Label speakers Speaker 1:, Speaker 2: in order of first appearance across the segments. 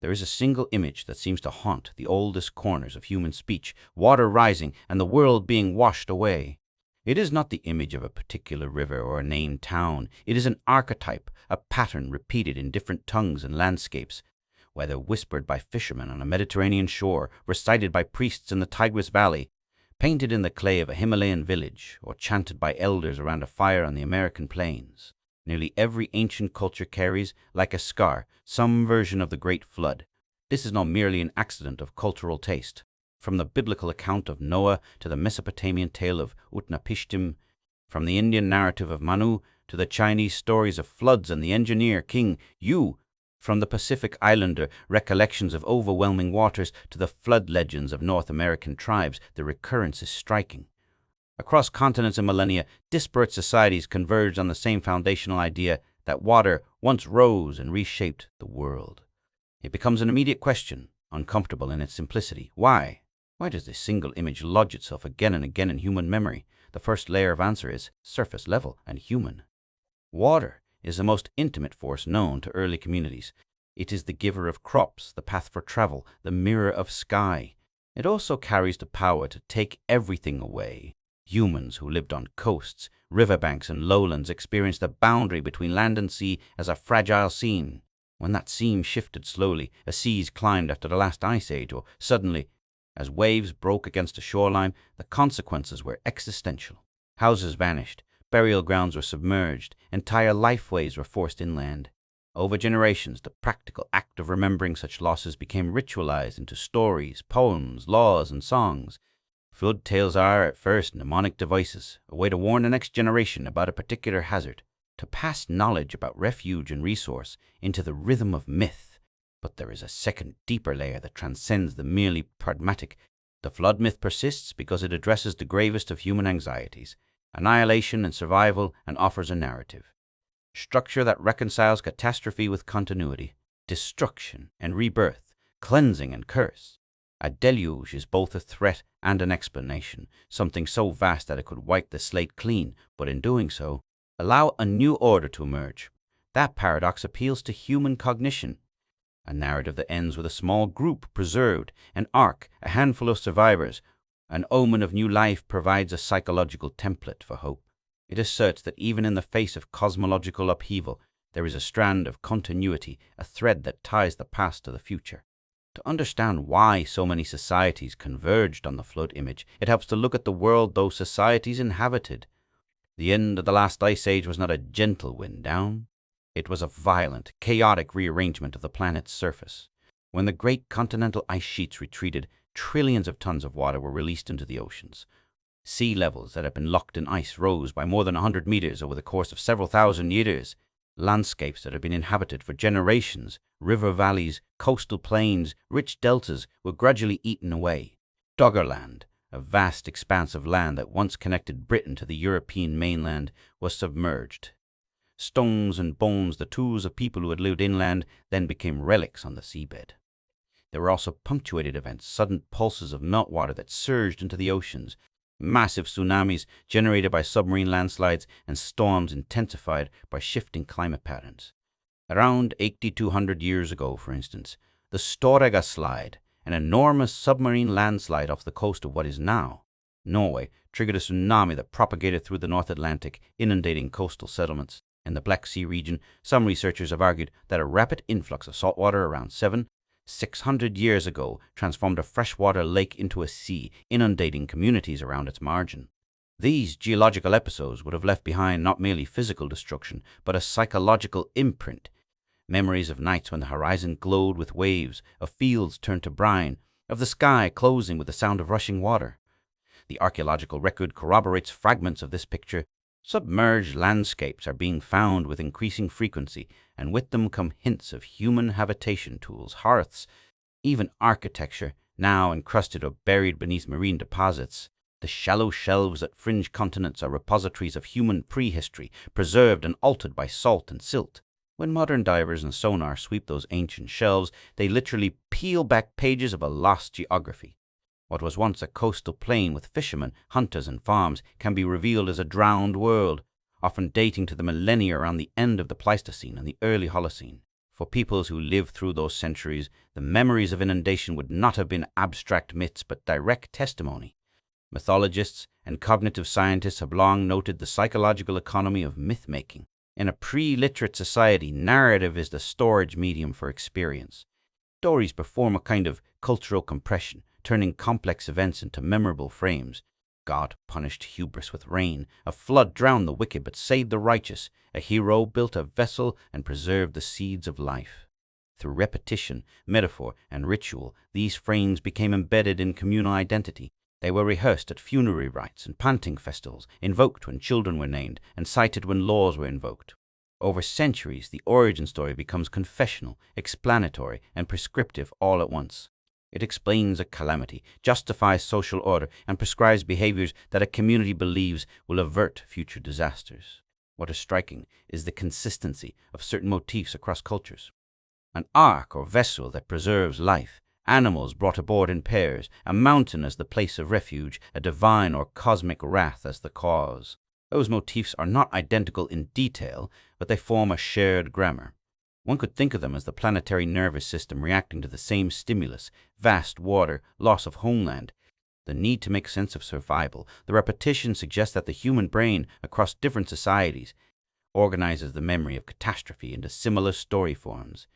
Speaker 1: there is a single image that seems to haunt the oldest corners of human speech: water rising and the world being washed away. It is not the image of a particular river or a named town. It is an archetype, a pattern repeated in different tongues and landscapes, whether whispered by fishermen on a Mediterranean shore, recited by priests in the Tigris Valley, painted in the clay of a Himalayan village, or chanted by elders around a fire on the American plains. Nearly every ancient culture carries, like a scar, some version of the Great Flood. This is not merely an accident of cultural taste. From the biblical account of Noah to the Mesopotamian tale of Utnapishtim, from the Indian narrative of Manu to the Chinese stories of floods and the engineer King Yu, from the Pacific Islander recollections of overwhelming waters to the flood legends of North American tribes, the recurrence is striking. Across continents and millennia, disparate societies converged on the same foundational idea that water once rose and reshaped the world. It becomes an immediate question, uncomfortable in its simplicity. Why? Why does this single image lodge itself again and again in human memory? The first layer of answer is surface level and human. Water is the most intimate force known to early communities. It is the giver of crops, the path for travel, the mirror of sky. It also carries the power to take everything away. Humans who lived on coasts, riverbanks, and lowlands experienced the boundary between land and sea as a fragile seam. When that seam shifted slowly, as seas climbed after the last ice age, or suddenly, as waves broke against a shoreline, the consequences were existential. Houses vanished, burial grounds were submerged, entire lifeways were forced inland. Over generations, the practical act of remembering such losses became ritualized into stories, poems, laws, and songs. Flood tales are, at first, mnemonic devices, a way to warn the next generation about a particular hazard, to pass knowledge about refuge and resource into the rhythm of myth. But there is a second, deeper layer that transcends the merely pragmatic. The flood myth persists because it addresses the gravest of human anxieties, annihilation and survival, and offers a narrative. Structure that reconciles catastrophe with continuity, destruction and rebirth, cleansing and curse. A deluge is both a threat and an explanation, something so vast that it could wipe the slate clean, but in doing so, allow a new order to emerge. That paradox appeals to human cognition. A narrative that ends with a small group preserved, an ark, a handful of survivors, an omen of new life provides a psychological template for hope. It asserts that even in the face of cosmological upheaval, there is a strand of continuity, a thread that ties the past to the future. To understand why so many societies converged on the flood image, it helps to look at the world those societies inhabited. The end of the last ice age was not a gentle wind down. It was a violent, chaotic rearrangement of the planet's surface. When the great continental ice sheets retreated, trillions of tons of water were released into the oceans. Sea levels that had been locked in ice rose by more than 100 meters over the course of several thousand years. Landscapes that had been inhabited for generations, river valleys, coastal plains, rich deltas, were gradually eaten away. Doggerland, a vast expanse of land that once connected Britain to the European mainland, was submerged. Stones and bones, the tools of people who had lived inland, then became relics on the seabed. There were also punctuated events, sudden pulses of meltwater that surged into the oceans, massive tsunamis generated by submarine landslides, and storms intensified by shifting climate patterns. Around 8,200 years ago, for instance, the Storegga slide, an enormous submarine landslide off the coast of what is now Norway, triggered a tsunami that propagated through the North Atlantic, inundating coastal settlements. In the Black Sea region, some researchers have argued that a rapid influx of saltwater around 600 years ago transformed a freshwater lake into a sea, inundating communities around its margin. These geological episodes would have left behind not merely physical destruction, but a psychological imprint. Memories of nights when the horizon glowed with waves, of fields turned to brine, of the sky closing with the sound of rushing water. The archaeological record corroborates fragments of this picture. Submerged landscapes are being found with increasing frequency, and with them come hints of human habitation tools, hearths, even architecture, now encrusted or buried beneath marine deposits. The shallow shelves that fringe continents are repositories of human prehistory, preserved and altered by salt and silt. When modern divers and sonar sweep those ancient shelves, they literally peel back pages of a lost geography. What was once a coastal plain with fishermen, hunters, and farms can be revealed as a drowned world, often dating to the millennia around the end of the Pleistocene and the early Holocene. For peoples who lived through those centuries, the memories of inundation would not have been abstract myths but direct testimony. Mythologists and cognitive scientists have long noted the psychological economy of myth-making. In a pre-literate society, narrative is the storage medium for experience. Stories perform a kind of cultural compression, turning complex events into memorable frames. God punished hubris with rain. A flood drowned the wicked but saved the righteous. A hero built a vessel and preserved the seeds of life. Through repetition, metaphor, and ritual, these frames became embedded in communal identity. They were rehearsed at funerary rites and panting festivals, invoked when children were named, and cited when laws were invoked. Over centuries, the origin story becomes confessional, explanatory, and prescriptive all at once. It explains a calamity, justifies social order, and prescribes behaviors that a community believes will avert future disasters. What is striking is the consistency of certain motifs across cultures. An ark or vessel that preserves life, animals brought aboard in pairs, a mountain as the place of refuge, a divine or cosmic wrath as the cause. Those motifs are not identical in detail, but they form a shared grammar. One could think of them as the planetary nervous system reacting to the same stimulus: vast water, loss of homeland, the need to make sense of survival. The repetition suggests that the human brain, across different societies, organizes the memory of catastrophe into similar story forms.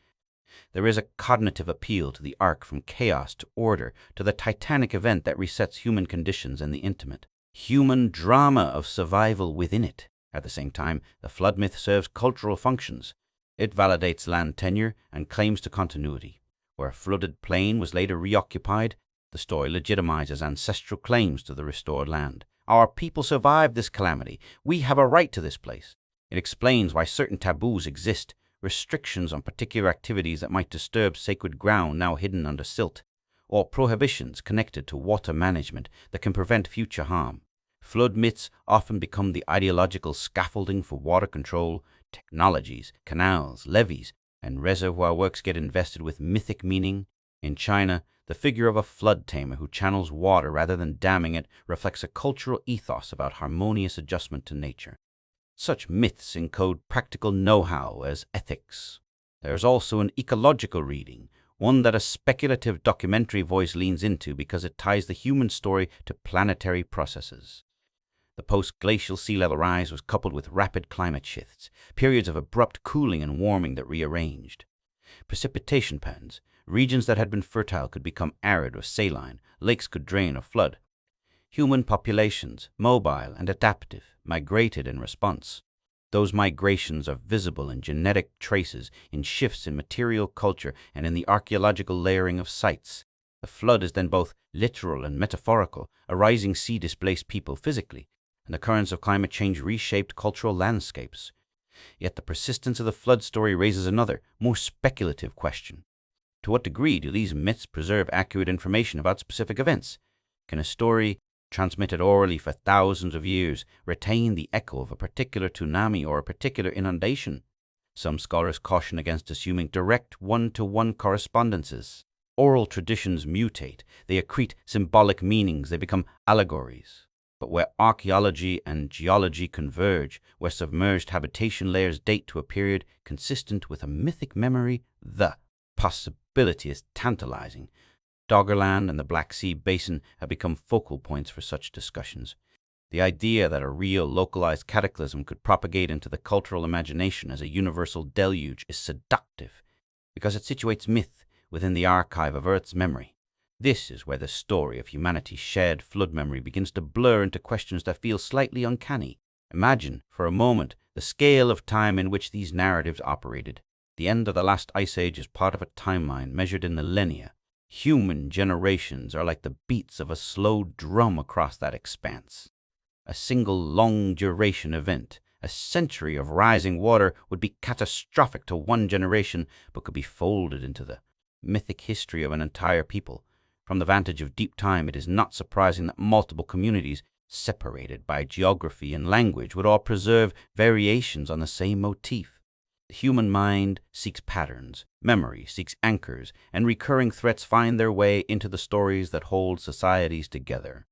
Speaker 1: There is a cognitive appeal to the arc from chaos to order, to the titanic event that resets human conditions and the intimate human drama of survival within it. At the same time, the flood myth serves cultural functions. It validates land tenure and claims to continuity. Where a flooded plain was later reoccupied, the story legitimizes ancestral claims to the restored land. Our people survived this calamity. We have a right to this place. It explains why certain taboos exist, restrictions on particular activities that might disturb sacred ground now hidden under silt, or prohibitions connected to water management that can prevent future harm. Flood myths often become the ideological scaffolding for water control. Technologies, canals, levees, and reservoir works get invested with mythic meaning. In China, the figure of a flood tamer who channels water rather than damming it reflects a cultural ethos about harmonious adjustment to nature. Such myths encode practical know-how as ethics. There is also an ecological reading, one that a speculative documentary voice leans into because it ties the human story to planetary processes. The post-glacial sea level rise was coupled with rapid climate shifts, periods of abrupt cooling and warming that rearranged precipitation patterns. Regions that had been fertile could become arid or saline, lakes could drain or flood. Human populations, mobile and adaptive, migrated in response. Those migrations are visible in genetic traces, in shifts in material culture, and in the archaeological layering of sites. The flood is then both literal and metaphorical. A rising sea displaced people physically, and the currents of climate change reshaped cultural landscapes. Yet the persistence of the flood story raises another, more speculative question. To what degree do these myths preserve accurate information about specific events? Can a story, transmitted orally for thousands of years, retain the echo of a particular tsunami or a particular inundation? Some scholars caution against assuming direct one-to-one correspondences. Oral traditions mutate, they accrete symbolic meanings, they become allegories. But where archaeology and geology converge, where submerged habitation layers date to a period consistent with a mythic memory, the possibility is tantalizing. Doggerland and the Black Sea Basin have become focal points for such discussions. The idea that a real, localized cataclysm could propagate into the cultural imagination as a universal deluge is seductive, because it situates myth within the archive of Earth's memory. This is where the story of humanity's shared flood memory begins to blur into questions that feel slightly uncanny. Imagine, for a moment, the scale of time in which these narratives operated. The end of the last ice age is part of a timeline measured in millennia. Human generations are like the beats of a slow drum across that expanse. A single long-duration event, a century of rising water, would be catastrophic to one generation, but could be folded into the mythic history of an entire people. From the vantage of deep time, it is not surprising that multiple communities, separated by geography and language, would all preserve variations on the same motif. The human mind seeks patterns, memory seeks anchors, and recurring threats find their way into the stories that hold societies together.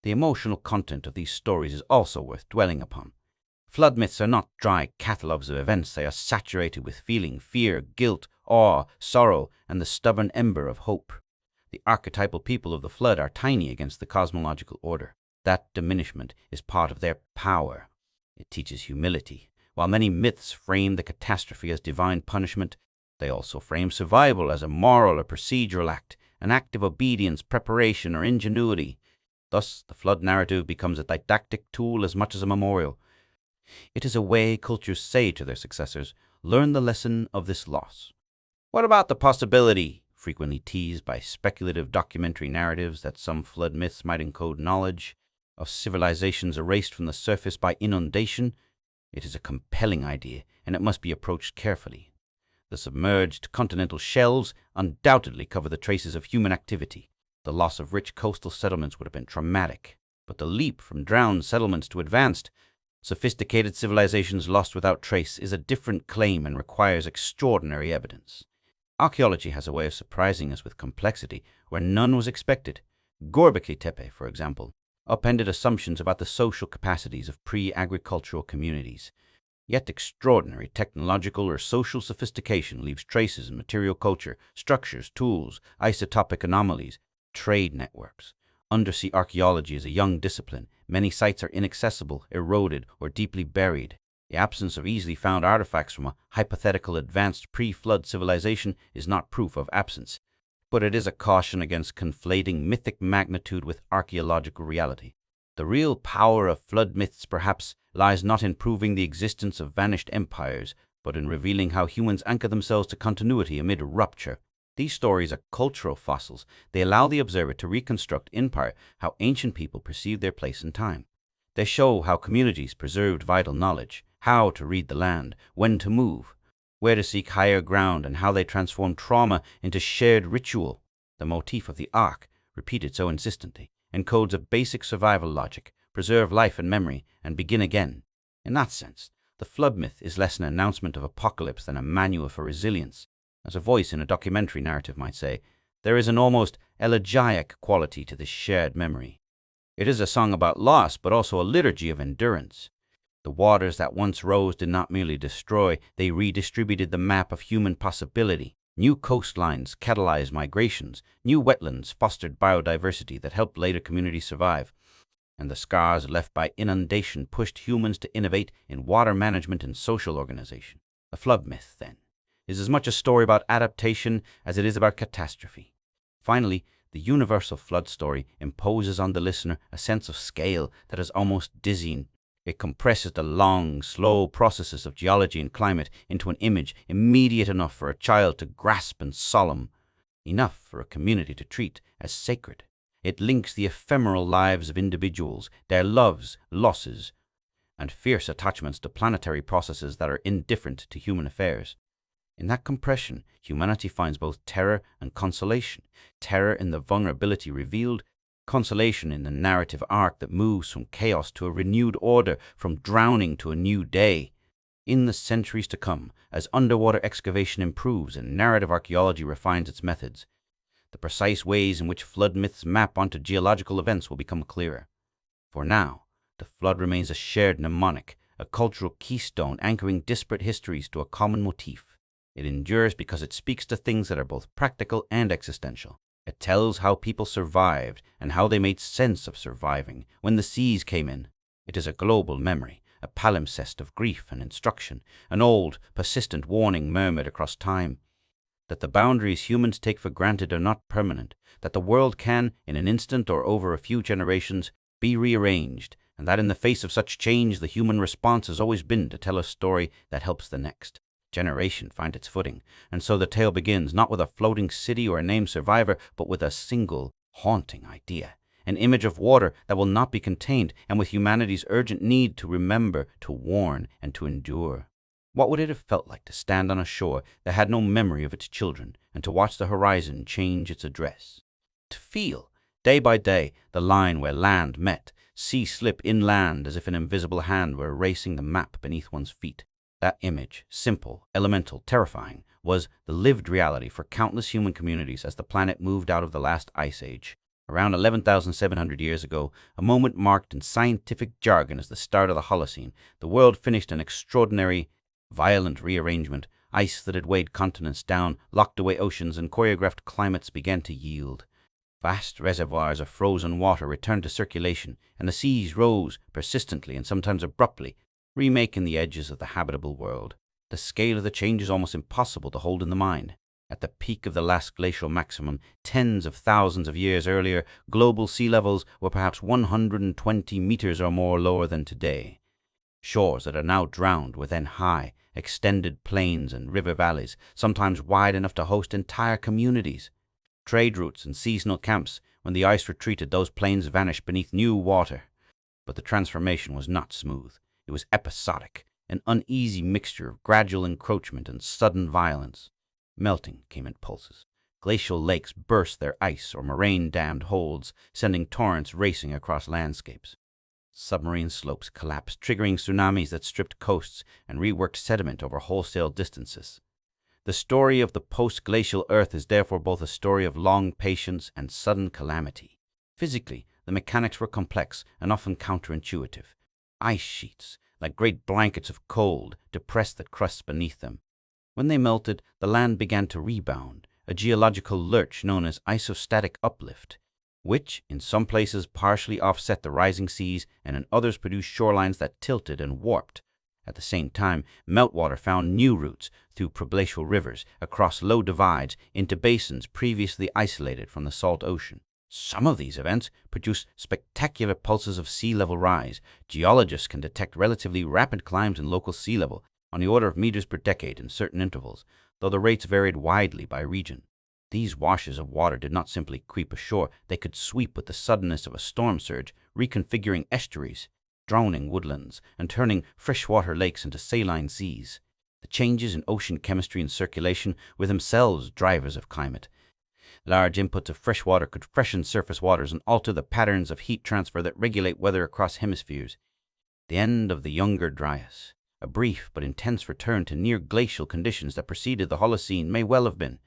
Speaker 1: The emotional content of these stories is also worth dwelling upon. Flood myths are not dry catalogues of events. They are saturated with feeling, fear, guilt, awe, sorrow, and the stubborn ember of hope. The archetypal people of the flood are tiny against the cosmological order. That diminishment is part of their power. It teaches humility. While many myths frame the catastrophe as divine punishment, they also frame survival as a moral or procedural act, an act of obedience, preparation, or ingenuity. Thus, the flood narrative becomes a didactic tool as much as a memorial. It is a way cultures say to their successors, learn the lesson of this loss. What about the possibility, frequently teased by speculative documentary narratives, that some flood myths might encode knowledge of civilizations erased from the surface by inundation? It is a compelling idea, and it must be approached carefully. The submerged continental shelves undoubtedly cover the traces of human activity. The loss of rich coastal settlements would have been traumatic, but the leap from drowned settlements to advanced, sophisticated civilizations lost without trace is a different claim and requires extraordinary evidence. Archaeology has a way of surprising us with complexity where none was expected. Göbekli Tepe, for example, upended assumptions about the social capacities of pre-agricultural communities. Yet extraordinary technological or social sophistication leaves traces in material culture, structures, tools, isotopic anomalies, trade networks. Undersea archaeology is a young discipline. Many sites are inaccessible, eroded, or deeply buried. The absence of easily found artifacts from a hypothetical advanced pre-flood civilization is not proof of absence, but it is a caution against conflating mythic magnitude with archaeological reality. The real power of flood myths, perhaps, lies not in proving the existence of vanished empires, but in revealing how humans anchor themselves to continuity amid rupture. These stories are cultural fossils. They allow the observer to reconstruct in part how ancient people perceived their place in time. They show how communities preserved vital knowledge, how to read the land, when to move, where to seek higher ground, and how they transformed trauma into shared ritual. The motif of the ark, repeated so insistently, encodes a basic survival logic: preserve life and memory, and begin again. In that sense, the flood myth is less an announcement of apocalypse than a manual for resilience. As a voice in a documentary narrative might say, there is an almost elegiac quality to this shared memory. It is a song about loss, but also a liturgy of endurance. The waters that once rose did not merely destroy, they redistributed the map of human possibility. New coastlines catalyzed migrations, new wetlands fostered biodiversity that helped later communities survive, and the scars left by inundation pushed humans to innovate in water management and social organization. The flood myth, then, is as much a story about adaptation as it is about catastrophe. Finally, the universal flood story imposes on the listener a sense of scale that is almost dizzying. It compresses the long, slow processes of geology and climate into an image immediate enough for a child to grasp and solemn, enough for a community to treat as sacred. It links the ephemeral lives of individuals, their loves, losses, and fierce attachments to planetary processes that are indifferent to human affairs. In that compression, humanity finds both terror and consolation. Terror in the vulnerability revealed, consolation in the narrative arc that moves from chaos to a renewed order, from drowning to a new day. In the centuries to come, as underwater excavation improves and narrative archaeology refines its methods, the precise ways in which flood myths map onto geological events will become clearer. For now, the flood remains a shared mnemonic, a cultural keystone anchoring disparate histories to a common motif. It endures because it speaks to things that are both practical and existential. It tells how people survived and how they made sense of surviving when the seas came in. It is a global memory, a palimpsest of grief and instruction, an old, persistent warning murmured across time. That the boundaries humans take for granted are not permanent, that the world can, in an instant or over a few generations, be rearranged, and that in the face of such change the human response has always been to tell a story that helps the next generation find its footing. And so the tale begins, not with a floating city or a named survivor, but with a single, haunting idea, an image of water that will not be contained, and with humanity's urgent need to remember, to warn, and to endure. What would it have felt like to stand on a shore that had no memory of its children, and to watch the horizon change its address? To feel, day by day, the line where land met, sea slip inland as if an invisible hand were erasing the map beneath one's feet. That image, simple, elemental, terrifying, was the lived reality for countless human communities as the planet moved out of the last ice age. Around 11,700 years ago, a moment marked in scientific jargon as the start of the Holocene, the world finished an extraordinary, violent rearrangement Ice that had weighed continents down, locked away oceans, and choreographed climates began to yield. Vast reservoirs of frozen water returned to circulation, and the seas rose persistently and sometimes abruptly, remaking the edges of the habitable world. The scale of the change is almost impossible to hold in the mind. At the peak of the last glacial maximum, tens of thousands of years earlier, global sea levels were perhaps 120 meters or more lower than today. Shores that are now drowned were then high, extended plains and river valleys, sometimes wide enough to host entire communities. Trade routes and seasonal camps, when the ice retreated, those plains vanished beneath new water. But the transformation was not smooth. It was episodic, an uneasy mixture of gradual encroachment and sudden violence. Melting came in pulses. Glacial lakes burst their ice or moraine-dammed holds, sending torrents racing across landscapes. Submarine slopes collapsed, triggering tsunamis that stripped coasts and reworked sediment over wholesale distances. The story of the post-glacial Earth is therefore both a story of long patience and sudden calamity. Physically, the mechanics were complex and often counterintuitive. Ice sheets, like great blankets of cold, depressed the crusts beneath them. When they melted, the land began to rebound, a geological lurch known as isostatic uplift, which in some places partially offset the rising seas and in others produced shorelines that tilted and warped. At the same time, meltwater found new routes through preglacial rivers, across low divides, into basins previously isolated from the salt ocean. Some of these events produce spectacular pulses of sea level rise. Geologists can detect relatively rapid climbs in local sea level, on the order of meters per decade in certain intervals, though the rates varied widely by region. These washes of water did not simply creep ashore, they could sweep with the suddenness of a storm surge, reconfiguring estuaries, drowning woodlands, and turning freshwater lakes into saline seas. The changes in ocean chemistry and circulation were themselves drivers of climate. Large inputs of fresh water could freshen surface waters and alter the patterns of heat transfer that regulate weather across hemispheres. The end of the Younger Dryas, a brief but intense return to near glacial conditions that preceded the Holocene, may well have been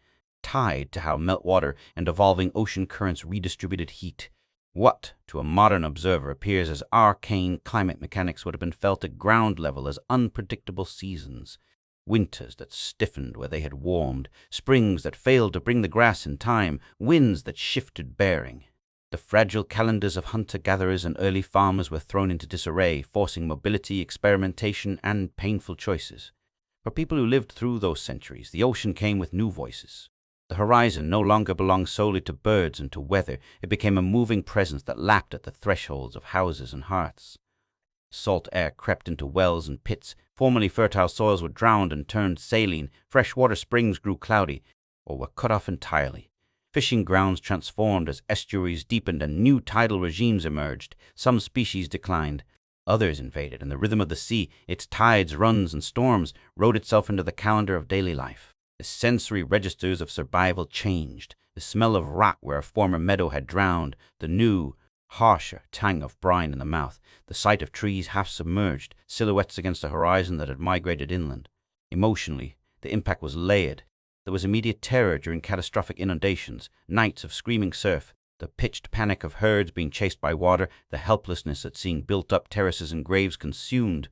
Speaker 1: tied to how meltwater and evolving ocean currents redistributed heat. What, to a modern observer, appears as arcane climate mechanics would have been felt at ground level as unpredictable seasons. Winters that stiffened where they had warmed, springs that failed to bring the grass in time, winds that shifted bearing. The fragile calendars of hunter-gatherers and early farmers were thrown into disarray, forcing mobility, experimentation, and painful choices. For people who lived through those centuries, the ocean came with new voices. The horizon no longer belonged solely to birds and to weather. It became a moving presence that lapped at the thresholds of houses and hearths. Salt air crept into wells and pits. Formerly fertile soils were drowned and turned saline. Freshwater springs grew cloudy or were cut off entirely. Fishing grounds transformed as estuaries deepened and new tidal regimes emerged. Some species declined. Others invaded, and the rhythm of the sea, its tides, runs, and storms, wrote itself into the calendar of daily life. The sensory registers of survival changed. The smell of rot where a former meadow had drowned, the new, harsher tang of brine in the mouth, the sight of trees half submerged, silhouettes against a horizon that had migrated inland. Emotionally, the impact was layered. There was immediate terror during catastrophic inundations, nights of screaming surf, the pitched panic of herds being chased by water, the helplessness at seeing built-up terraces and graves consumed.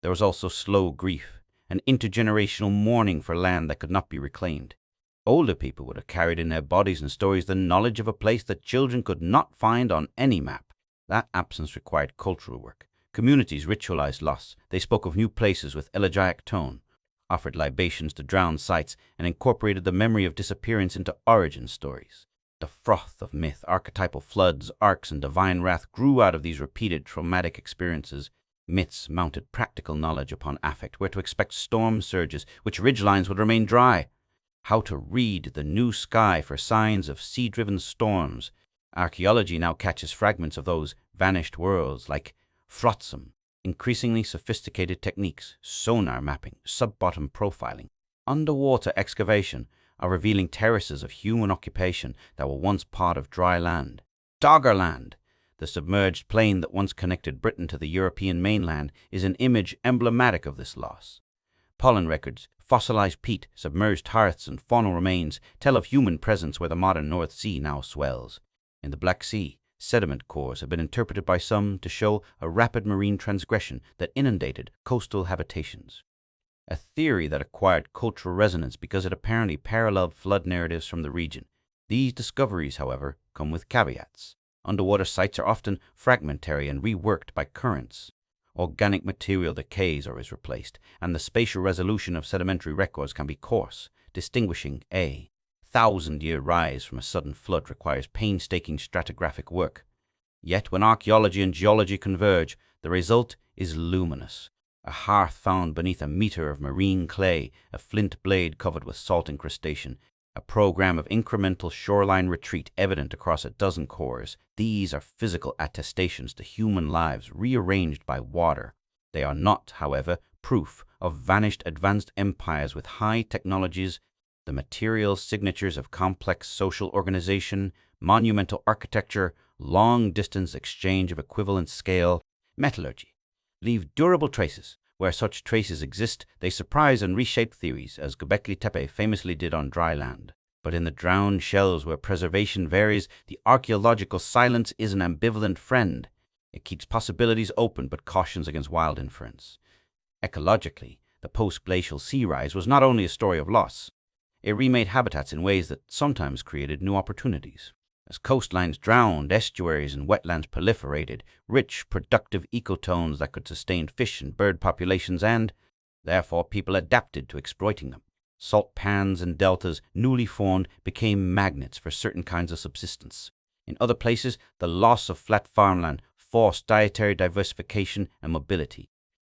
Speaker 1: There was also slow grief, an intergenerational mourning for land that could not be reclaimed. Older people would have carried in their bodies and stories the knowledge of a place that children could not find on any map. That absence required cultural work. Communities ritualized loss. They spoke of new places with elegiac tone, offered libations to drowned sites, and incorporated the memory of disappearance into origin stories. The froth of myth, archetypal floods, arcs, and divine wrath grew out of these repeated traumatic experiences. Myths mounted practical knowledge upon affect, where to expect storm surges, which ridgelines would remain dry, how to read the new sky for signs of sea-driven storms. Archaeology now catches fragments of those vanished worlds, like flotsam, increasingly sophisticated techniques, sonar mapping, sub-bottom profiling, underwater excavation are revealing terraces of human occupation that were once part of dry land. Doggerland, the submerged plain that once connected Britain to the European mainland, is an image emblematic of this loss. Pollen records, fossilized peat, submerged hearths, and faunal remains tell of human presence where the modern North Sea now swells. In the Black Sea, sediment cores have been interpreted by some to show a rapid marine transgression that inundated coastal habitations. a theory that acquired cultural resonance because it apparently paralleled flood narratives from the region. These discoveries, however, come with caveats. Underwater sites are often fragmentary and reworked by currents. Organic material decays or is replaced, and the spatial resolution of sedimentary records can be coarse. Distinguishing a thousand-year rise from a sudden flood requires painstaking stratigraphic work. Yet when archaeology and geology converge, the result is luminous. A hearth found beneath a meter of marine clay, a flint blade covered with salt incrustation, a program of incremental shoreline retreat evident across a dozen cores. These are physical attestations to human lives rearranged by water. They are not, however, proof of vanished advanced empires with high technologies, the material signatures of complex social organization, monumental architecture, long-distance exchange of equivalent scale, metallurgy. Leave durable traces. Where such traces exist, they surprise and reshape theories, as Göbekli Tepe famously did on dry land. But in the drowned shells where preservation varies, the archaeological silence is an ambivalent friend. It keeps possibilities open but cautions against wild inference. Ecologically, the post-glacial sea rise was not only a story of loss. It remade habitats in ways that sometimes created new opportunities. As coastlines drowned, estuaries and wetlands proliferated, rich, productive ecotones that could sustain fish and bird populations, and, therefore, people adapted to exploiting them. Salt pans and deltas, newly formed, became magnets for certain kinds of subsistence. In other places, the loss of flat farmland forced dietary diversification and mobility.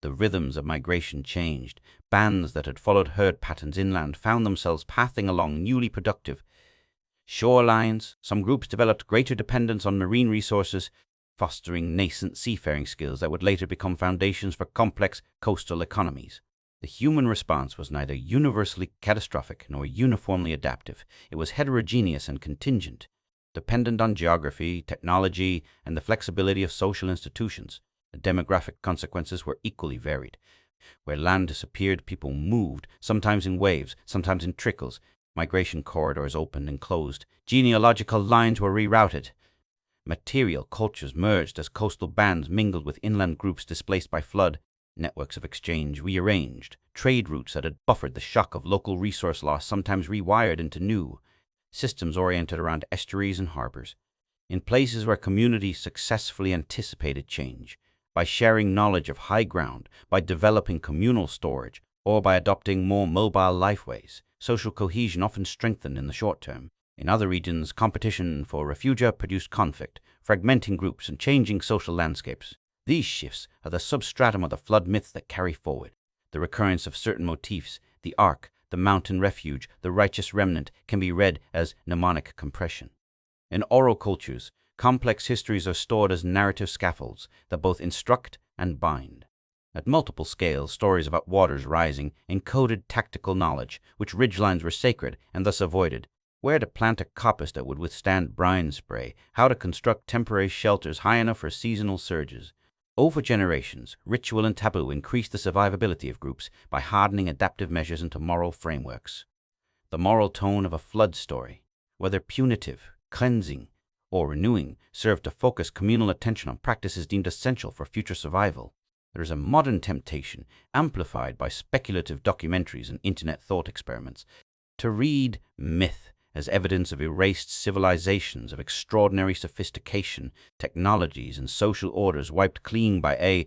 Speaker 1: The rhythms of migration changed. Bands that had followed herd patterns inland found themselves pathing along newly productive shorelines. Some groups developed greater dependence on marine resources, fostering nascent seafaring skills that would later become foundations for complex coastal economies. The human response was neither universally catastrophic nor uniformly adaptive. It was heterogeneous and contingent, dependent on geography, technology, and the flexibility of social institutions. The demographic consequences were equally varied. Where land disappeared, people moved, sometimes in waves, sometimes in trickles. Migration corridors opened and closed. Genealogical lines were rerouted. Material cultures merged as coastal bands mingled with inland groups displaced by flood. Networks of exchange rearranged. Trade routes that had buffered the shock of local resource loss sometimes rewired into new systems oriented around estuaries and harbors. In places where communities successfully anticipated change, by sharing knowledge of high ground, by developing communal storage, or by adopting more mobile lifeways, social cohesion often strengthened in the short term. In other regions, competition for refugia produced conflict, fragmenting groups and changing social landscapes. These shifts are the substratum of the flood myths that carry forward. The recurrence of certain motifs, the ark, the mountain refuge, the righteous remnant, can be read as mnemonic compression. In oral cultures, complex histories are stored as narrative scaffolds that both instruct and bind. At multiple scales, stories about waters rising encoded tactical knowledge, which ridgelines were sacred and thus avoided. Where to plant a coppice that would withstand brine spray, how to construct temporary shelters high enough for seasonal surges. Over generations, ritual and taboo increased the survivability of groups by hardening adaptive measures into moral frameworks. The moral tone of a flood story, whether punitive, cleansing, or renewing, served to focus communal attention on practices deemed essential for future survival. There is a modern temptation, amplified by speculative documentaries and internet thought experiments, to read myth as evidence of erased civilizations of extraordinary sophistication, technologies, and social orders wiped clean by a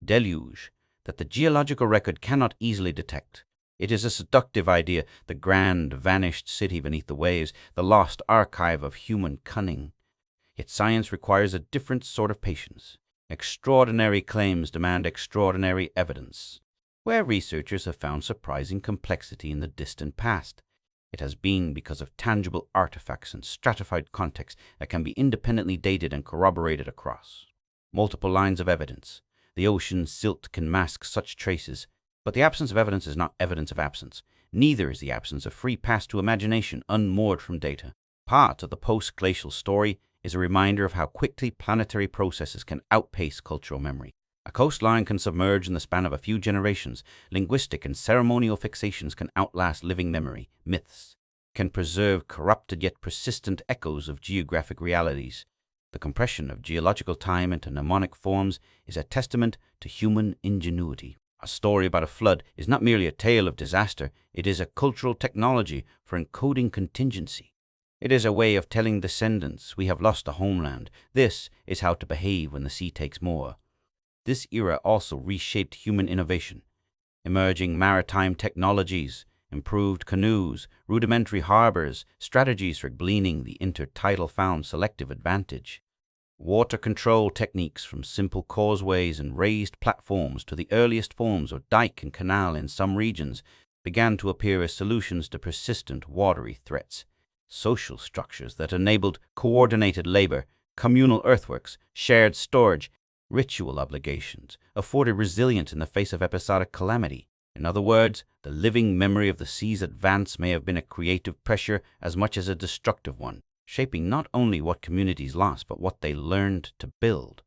Speaker 1: deluge that the geological record cannot easily detect. It is a seductive idea, the grand, vanished city beneath the waves, the lost archive of human cunning. Yet science requires a different sort of patience. Extraordinary claims demand extraordinary evidence. Where researchers have found surprising complexity in the distant past, it has been because of tangible artifacts and stratified contexts that can be independently dated and corroborated across multiple lines of evidence. The ocean's silt can mask such traces, but the absence of evidence is not evidence of absence. Neither is the absence of free pass to imagination unmoored from data. Part of the post-glacial story is a reminder of how quickly planetary processes can outpace cultural memory. A coastline can submerge in the span of a few generations. Linguistic and ceremonial fixations can outlast living memory. Myths can preserve corrupted yet persistent echoes of geographic realities. The compression of geological time into mnemonic forms is a testament to human ingenuity. A story about a flood is not merely a tale of disaster, it is a cultural technology for encoding contingency. It is a way of telling descendants we have lost a homeland. This is how to behave when the sea takes more. This era also reshaped human innovation. Emerging maritime technologies, improved canoes, rudimentary harbors, strategies for gleaning the intertidal found selective advantage. Water control techniques from simple causeways and raised platforms to the earliest forms of dike and canal in some regions began to appear as solutions to persistent watery threats. Social structures that enabled coordinated labor, communal earthworks, shared storage, ritual obligations afforded resilience in the face of episodic calamity. In other words, the living memory of the sea's advance may have been a creative pressure as much as a destructive one, shaping not only what communities lost, but what they learned to build.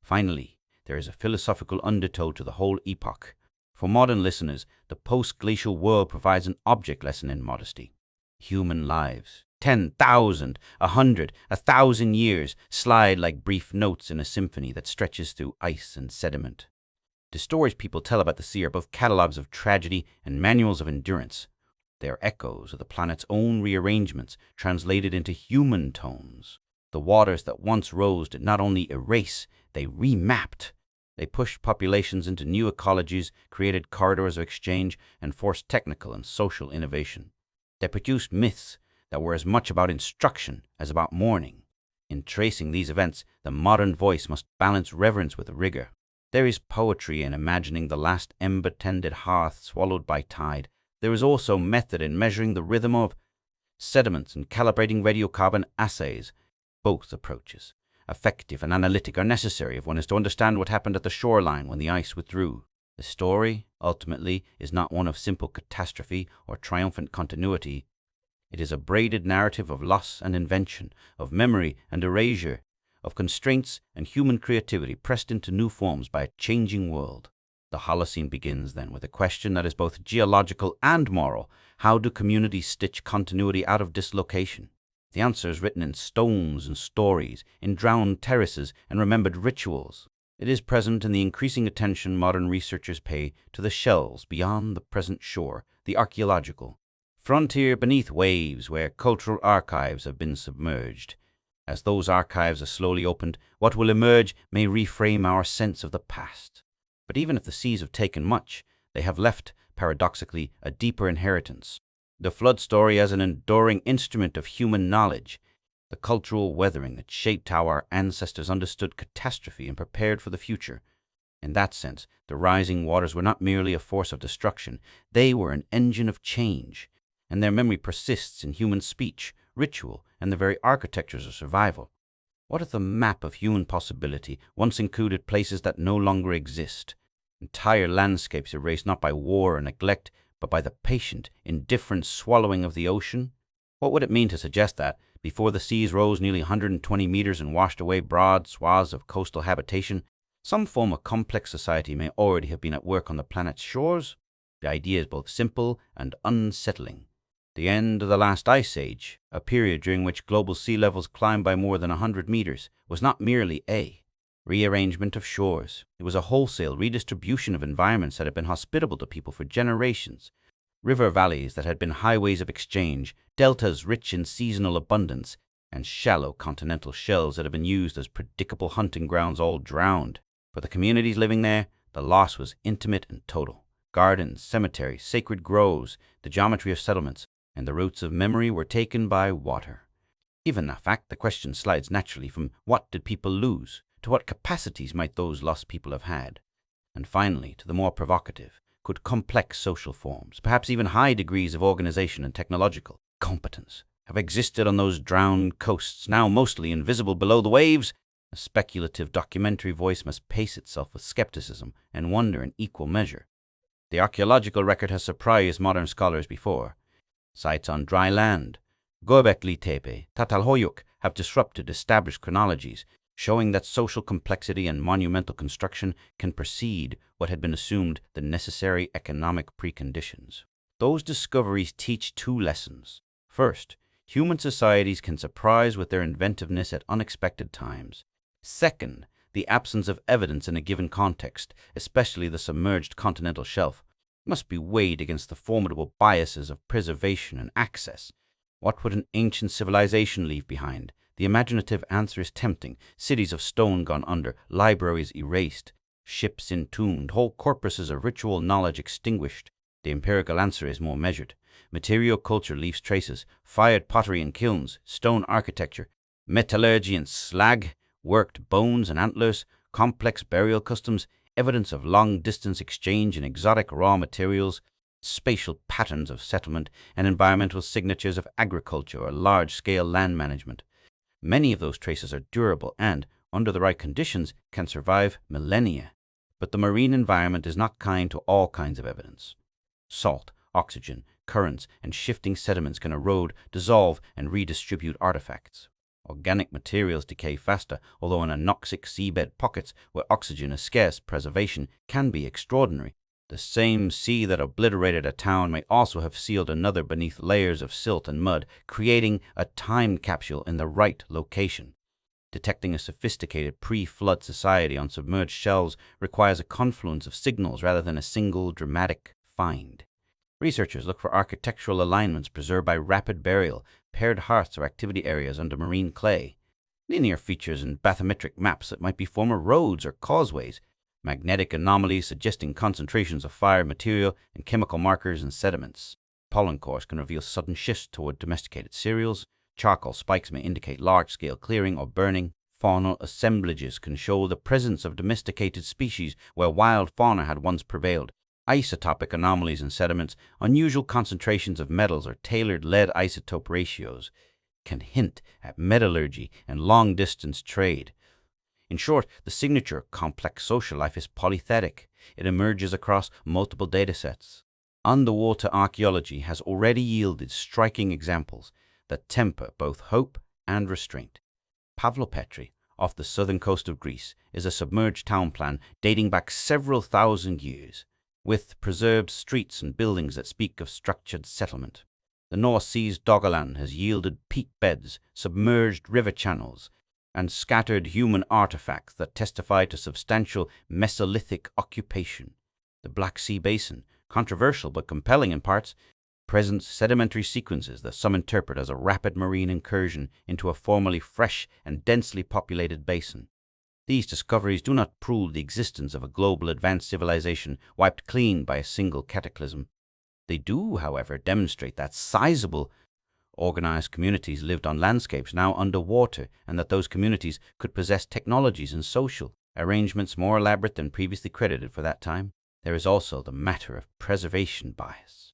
Speaker 1: Finally, there is a philosophical undertow to the whole epoch. For modern listeners, the post-glacial world provides an object lesson in modesty. Human lives, 10,000, 100, 1,000 years, slide like brief notes in a symphony that stretches through ice and sediment. The stories people tell about the sea are both catalogs of tragedy and manuals of endurance. They are echoes of the planet's own rearrangements, translated into human tones. The waters that once rose did not only erase, they remapped. They pushed populations into new ecologies, created corridors of exchange, and forced technical and social innovation. They produced myths that were as much about instruction as about mourning. In tracing these events, the modern voice must balance reverence with rigor. There is poetry in imagining the last ember-tended hearth swallowed by tide. There is also method in measuring the rhythm of sediments and calibrating radiocarbon assays. Both approaches, effective and analytic, are necessary if one is to understand what happened at the shoreline when the ice withdrew. The story, ultimately, is not one of simple catastrophe or triumphant continuity. It is a braided narrative of loss and invention, of memory and erasure, of constraints and human creativity pressed into new forms by a changing world. The Holocene begins, then, with a question that is both geological and moral. How do communities stitch continuity out of dislocation? The answer is written in stones and stories, in drowned terraces and remembered rituals. It is present in the increasing attention modern researchers pay to the shells beyond the present shore, the archaeological frontier beneath waves where cultural archives have been submerged. As those archives are slowly opened, what will emerge may reframe our sense of the past. But even if the seas have taken much, they have left, paradoxically, a deeper inheritance. The flood story as an enduring instrument of human knowledge, the cultural weathering that shaped how our ancestors understood catastrophe and prepared for the future. In that sense, the rising waters were not merely a force of destruction, they were an engine of change, and their memory persists in human speech, ritual, and the very architectures of survival. What if the map of human possibility once included places that no longer exist? Entire landscapes erased not by war or neglect, but by the patient, indifferent swallowing of the ocean? What would it mean to suggest that, before the seas rose nearly 120 meters and washed away broad swaths of coastal habitation, some form of complex society may already have been at work on the planet's shores? The idea is both simple and unsettling. The end of the last ice age, a period during which global sea levels climbed by more than 100 meters, was not merely a rearrangement of shores. It was a wholesale redistribution of environments that had been hospitable to people for generations. River valleys that had been highways of exchange, deltas rich in seasonal abundance, and shallow continental shelves that had been used as predictable hunting grounds all drowned. For the communities living there, the loss was intimate and total. Gardens, cemeteries, sacred groves, the geometry of settlements, and the roots of memory were taken by water. Given that fact, the question slides naturally from what did people lose, to what capacities might those lost people have had, and finally to the more provocative, could complex social forms, perhaps even high degrees of organization and technological competence, have existed on those drowned coasts, now mostly invisible below the waves? A speculative documentary voice must pace itself with skepticism and wonder in equal measure. The archaeological record has surprised modern scholars before. Sites on dry land, Göbekli Tepe, Tatalhoyuk, have disrupted established chronologies, showing that social complexity and monumental construction can precede what had been assumed the necessary economic preconditions. Those discoveries teach two lessons. First, human societies can surprise with their inventiveness at unexpected times. Second, The absence of evidence in a given context, especially the submerged continental shelf, must be weighed against the formidable biases of preservation and access. What would an ancient civilization leave behind? The imaginative answer is tempting. Cities of stone gone under, libraries erased, ships entombed, whole corpuses of ritual knowledge extinguished. The empirical answer is more measured. Material culture leaves traces: fired pottery in kilns, stone architecture, metallurgy and slag, worked bones and antlers, complex burial customs, evidence of long-distance exchange in exotic raw materials, spatial patterns of settlement, and environmental signatures of agriculture or large-scale land management. Many of those traces are durable and, under the right conditions, can survive millennia. But the marine environment is not kind to all kinds of evidence. Salt, oxygen, currents, and shifting sediments can erode, dissolve, and redistribute artifacts. Organic materials decay faster, although in anoxic seabed pockets where oxygen is scarce, preservation can be extraordinary. The same sea that obliterated a town may also have sealed another beneath layers of silt and mud, creating a time capsule in the right location. Detecting a sophisticated pre-flood society on submerged shelves requires a confluence of signals rather than a single dramatic find. Researchers look for architectural alignments preserved by rapid burial, paired hearths or activity areas under marine clay, linear features in bathymetric maps that might be former roads or causeways, magnetic anomalies suggesting concentrations of fired material, and chemical markers in sediments. Pollen cores can reveal sudden shifts toward domesticated cereals. Charcoal spikes may indicate large-scale clearing or burning. Faunal assemblages can show the presence of domesticated species where wild fauna had once prevailed. Isotopic anomalies in sediments, unusual concentrations of metals or tailored lead isotope ratios can hint at metallurgy and long-distance trade. In short, the signature of complex social life is polythetic. It emerges across multiple datasets. Underwater archaeology has already yielded striking examples that temper both hope and restraint. Pavlopetri, off the southern coast of Greece, is a submerged town plan dating back several thousand years, with preserved streets and buildings that speak of structured settlement. The North Sea's Doggerland has yielded peat beds, submerged river channels, and scattered human artifacts that testify to substantial Mesolithic occupation. The Black Sea Basin, controversial but compelling in parts, presents sedimentary sequences that some interpret as a rapid marine incursion into a formerly fresh and densely populated basin. These discoveries do not prove the existence of a global advanced civilization wiped clean by a single cataclysm. They do, however, demonstrate that sizable, organized communities lived on landscapes now underwater, and that those communities could possess technologies and social arrangements more elaborate than previously credited for that time. There is also the matter of preservation bias.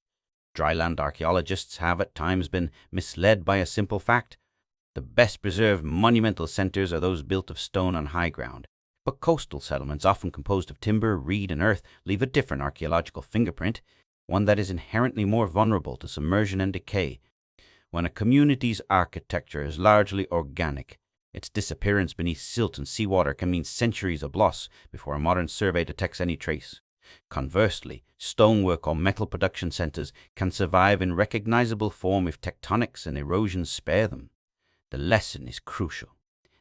Speaker 1: Dryland archaeologists have at times been misled by a simple fact: the best preserved monumental centers are those built of stone on high ground. But coastal settlements, often composed of timber, reed, and earth, leave a different archaeological fingerprint, one that is inherently more vulnerable to submersion and decay. When a community's architecture is largely organic, its disappearance beneath silt and seawater can mean centuries of loss before a modern survey detects any trace. Conversely, stonework or metal production centers can survive in recognizable form if tectonics and erosion spare them. The lesson is crucial.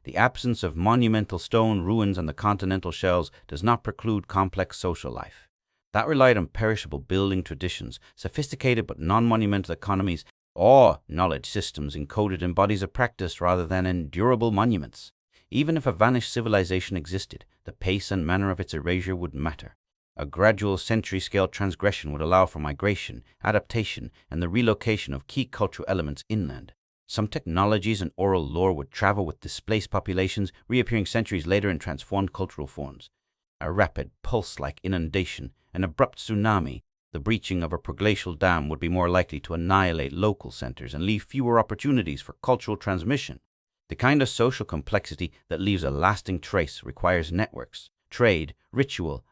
Speaker 1: The absence of monumental stone ruins on the continental shelves does not preclude complex social life. That relied on perishable building traditions, sophisticated but non-monumental economies, or knowledge systems encoded in bodies of practice rather than in durable monuments. Even if a vanished civilization existed, the pace and manner of its erasure would matter. A gradual century-scale transgression would allow for migration, adaptation, and the relocation of key cultural elements inland. Some technologies and oral lore would travel with displaced populations, reappearing centuries later in transformed cultural forms. A rapid, pulse-like inundation, an abrupt tsunami, the breaching of a proglacial dam would be more likely to annihilate local centers and leave fewer opportunities for cultural transmission. The kind of social complexity that leaves a lasting trace requires networks, trade, ritual,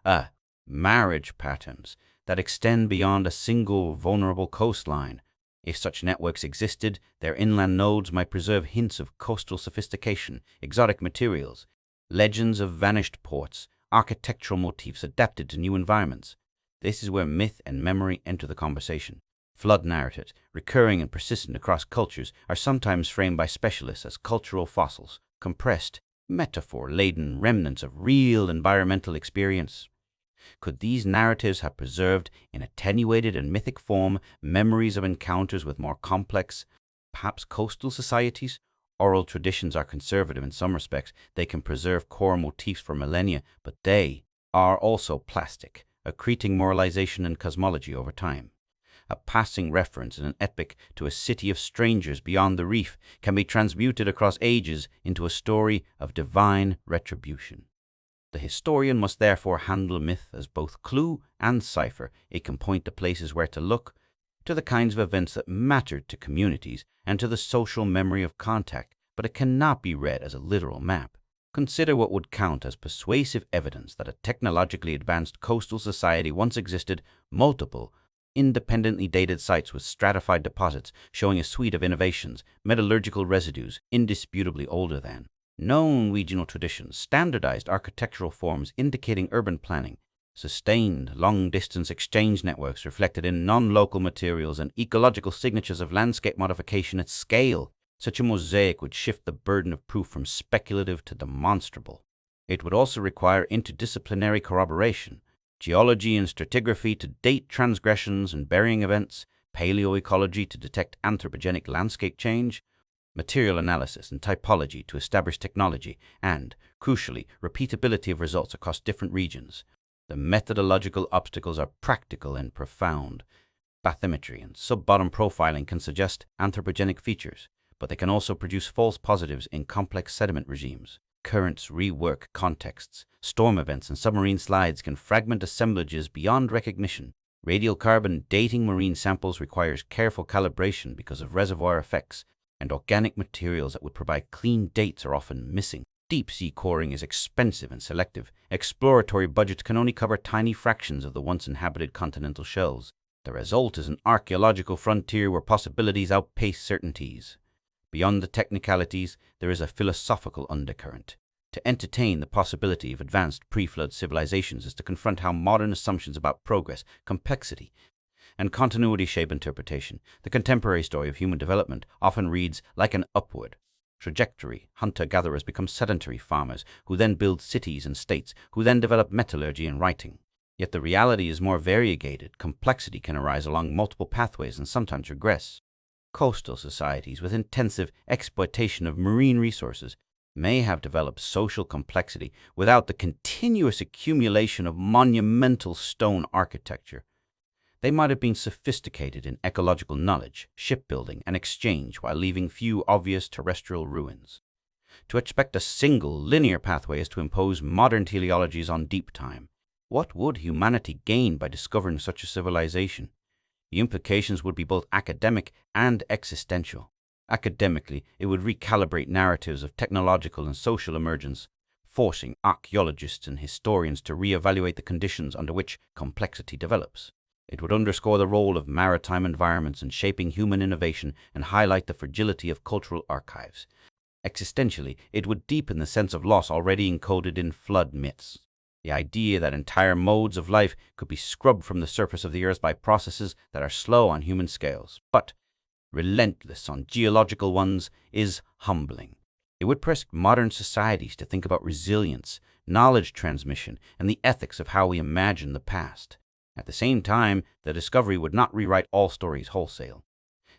Speaker 1: marriage patterns that extend beyond a single vulnerable coastline. If such networks existed, their inland nodes might preserve hints of coastal sophistication, exotic materials, legends of vanished ports, architectural motifs adapted to new environments. This is where myth and memory enter the conversation. Flood narratives, recurring and persistent across cultures, are sometimes framed by specialists as cultural fossils, compressed, metaphor-laden remnants of real environmental experience. Could these narratives have preserved, in attenuated and mythic form, memories of encounters with more complex, perhaps coastal societies? Oral traditions are conservative in some respects. They can preserve core motifs for millennia, but they are also plastic, accreting moralization and cosmology over time. A passing reference in an epic to a city of strangers beyond the reef can be transmuted across ages into a story of divine retribution. The historian must therefore handle myth as both clue and cipher. It can point to places where to look, to the kinds of events that mattered to communities, and to the social memory of contact, but it cannot be read as a literal map. Consider what would count as persuasive evidence that a technologically advanced coastal society once existed: multiple, independently dated sites with stratified deposits showing a suite of innovations, metallurgical residues indisputably older than known regional traditions, standardized architectural forms indicating urban planning, sustained long-distance exchange networks reflected in non-local materials, and ecological signatures of landscape modification at scale. Such a mosaic would shift the burden of proof from speculative to demonstrable. It would also require interdisciplinary corroboration, geology and stratigraphy to date transgressions and burying events, paleoecology to detect anthropogenic landscape change, material analysis and typology to establish technology, and, crucially, repeatability of results across different regions. The methodological obstacles are practical and profound. Bathymetry and sub-bottom profiling can suggest anthropogenic features, but they can also produce false positives in complex sediment regimes. Currents rework contexts. Storm events and submarine slides can fragment assemblages beyond recognition. Radial carbon dating marine samples requires careful calibration because of reservoir effects, and organic materials that would provide clean dates are often missing. Deep-sea coring is expensive and selective. Exploratory budgets can only cover tiny fractions of the once inhabited continental shelves. The result is an archaeological frontier where possibilities outpace certainties. Beyond the technicalities, there is a philosophical undercurrent. To entertain the possibility of advanced pre-flood civilizations is to confront how modern assumptions about progress, complexity, and continuity shape interpretation. The contemporary story of human development often reads like an upward trajectory. Hunter-gatherers become sedentary farmers, who then build cities and states, who then develop metallurgy and writing. Yet the reality is more variegated. Complexity can arise along multiple pathways and sometimes regress. Coastal societies with intensive exploitation of marine resources may have developed social complexity without the continuous accumulation of monumental stone architecture. They might have been sophisticated in ecological knowledge, shipbuilding, and exchange while leaving few obvious terrestrial ruins. To expect a single, linear pathway is to impose modern teleologies on deep time. What would humanity gain by discovering such a civilization? The implications would be both academic and existential. Academically, it would recalibrate narratives of technological and social emergence, forcing archaeologists and historians to reevaluate the conditions under which complexity develops. It would underscore the role of maritime environments in shaping human innovation and highlight the fragility of cultural archives. Existentially, it would deepen the sense of loss already encoded in flood myths. The idea that entire modes of life could be scrubbed from the surface of the earth by processes that are slow on human scales, but relentless on geological ones, is humbling. It would press modern societies to think about resilience, knowledge transmission, and the ethics of how we imagine the past. At the same time, the discovery would not rewrite all stories wholesale.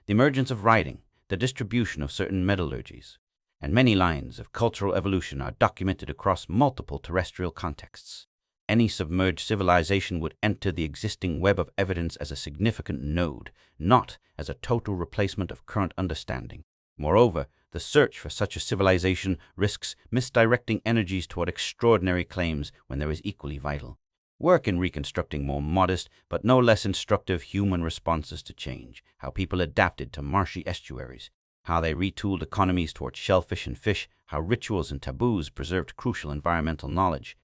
Speaker 1: The emergence of writing, the distribution of certain metallurgies, and many lines of cultural evolution are documented across multiple terrestrial contexts. Any submerged civilization would enter the existing web of evidence as a significant node, not as a total replacement of current understanding. Moreover, the search for such a civilization risks misdirecting energies toward extraordinary claims when there is equally vital work in reconstructing more modest but no less instructive human responses to change, how people adapted to marshy estuaries, how they retooled economies toward shellfish and fish, how rituals and taboos preserved crucial environmental knowledge.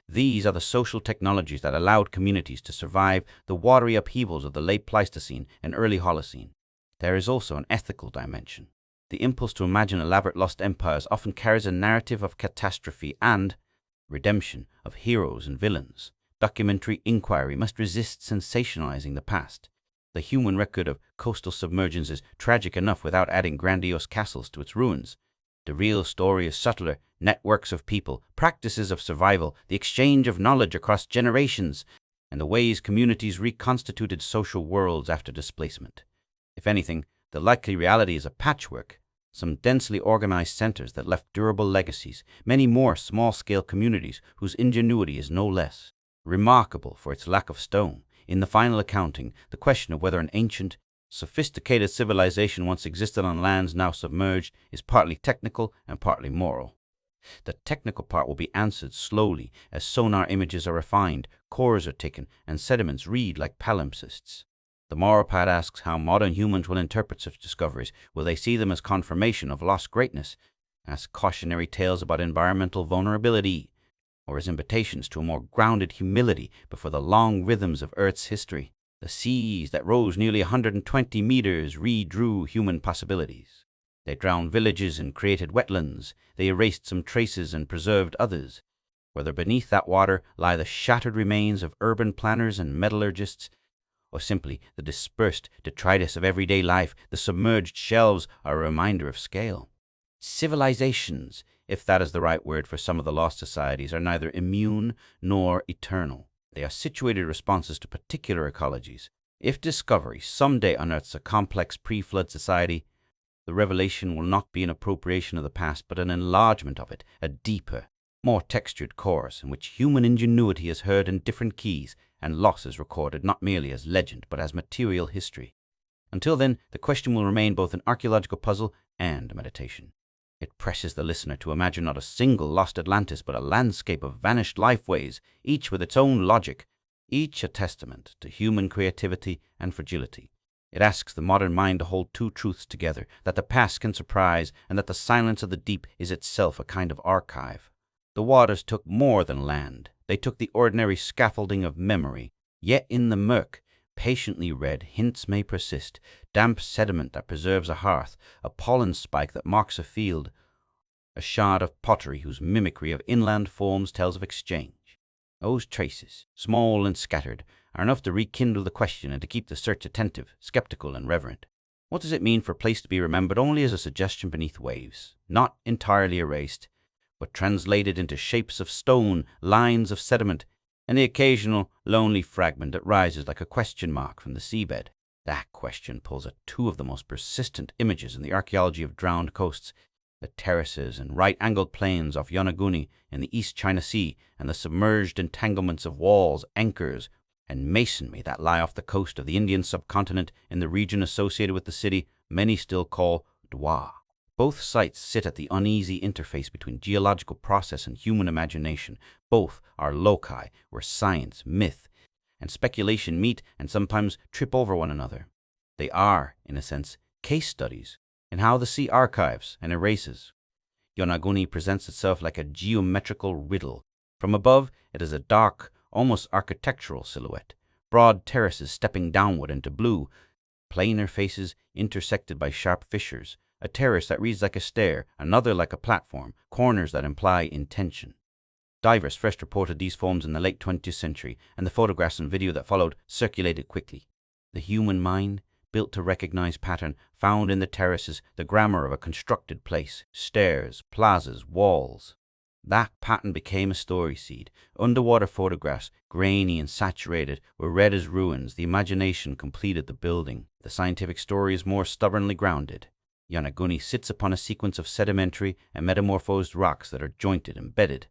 Speaker 1: These are the social technologies that allowed communities to survive the watery upheavals of the late Pleistocene and early Holocene. There is also an ethical dimension. The impulse to imagine elaborate lost empires often carries a narrative of catastrophe and redemption, of heroes and villains. Documentary inquiry must resist sensationalizing the past. The human record of coastal submergence is tragic enough without adding grandiose castles to its ruins. The real story is subtler: networks of people, practices of survival, the exchange of knowledge across generations, and the ways communities reconstituted social worlds after displacement. If anything, the likely reality is a patchwork: some densely organized centers that left durable legacies, many more small-scale communities whose ingenuity is no less remarkable for its lack of stone. In the final accounting, the question of whether an ancient, sophisticated civilization once existed on lands now submerged is partly technical and partly moral. The technical part will be answered slowly as sonar images are refined, cores are taken, and sediments read like palimpsests. The moral part asks how modern humans will interpret such discoveries. Will they see them as confirmation of lost greatness, as cautionary tales about environmental vulnerability, or as invitations to a more grounded humility before the long rhythms of Earth's history? The seas that rose nearly 120 meters redrew human possibilities. They drowned villages and created wetlands. They erased some traces and preserved others. Whether beneath that water lie the shattered remains of urban planners and metallurgists, or simply the dispersed detritus of everyday life, the submerged shelves are a reminder of scale. Civilizations, if that is the right word for some of the lost societies, are neither immune nor eternal. They are situated responses to particular ecologies. If discovery someday unearths a complex pre-flood society, the revelation will not be an appropriation of the past, but an enlargement of it, a deeper, more textured chorus in which human ingenuity is heard in different keys and loss is recorded not merely as legend but as material history. Until then, the question will remain both an archaeological puzzle and a meditation. It presses the listener to imagine not a single lost Atlantis, but a landscape of vanished lifeways, each with its own logic, each a testament to human creativity and fragility. It asks the modern mind to hold two truths together: that the past can surprise, and that the silence of the deep is itself a kind of archive. The waters took more than land. They took the ordinary scaffolding of memory. Yet in the murk, patiently read, hints may persist: damp sediment that preserves a hearth, a pollen spike that marks a field, a shard of pottery whose mimicry of inland forms tells of exchange. Those traces, small and scattered, are enough to rekindle the question and to keep the search attentive, skeptical, and reverent. What does it mean for a place to be remembered only as a suggestion beneath waves, not entirely erased, but translated into shapes of stone, lines of sediment, and the occasional lonely fragment that rises like a question mark from the seabed? That question pulls at two of the most persistent images in the archaeology of drowned coasts: the terraces and right-angled plains off Yonaguni in the East China Sea, and the submerged entanglements of walls, anchors, and masonry that lie off the coast of the Indian subcontinent in the region associated with the city many still call Dwa. Both sites sit at the uneasy interface between geological process and human imagination. Both are loci where science, myth, and speculation meet and sometimes trip over one another. They are, in a sense, case studies in how the sea archives and erases. Yonaguni presents itself like a geometrical riddle. From above, it is a dark, almost architectural silhouette: broad terraces stepping downward into blue, planar faces intersected by sharp fissures, a terrace that reads like a stair, another like a platform, corners that imply intention. Divers first reported these forms in the late 20th century, and the photographs and video that followed circulated quickly. The human mind, built to recognize pattern, found in the terraces the grammar of a constructed place: stairs, plazas, walls. That pattern became a story seed. Underwater photographs, grainy and saturated, were read as ruins. The imagination completed the building. The scientific story is more stubbornly grounded. Yonaguni sits upon a sequence of sedimentary and metamorphosed rocks that are jointed, embedded.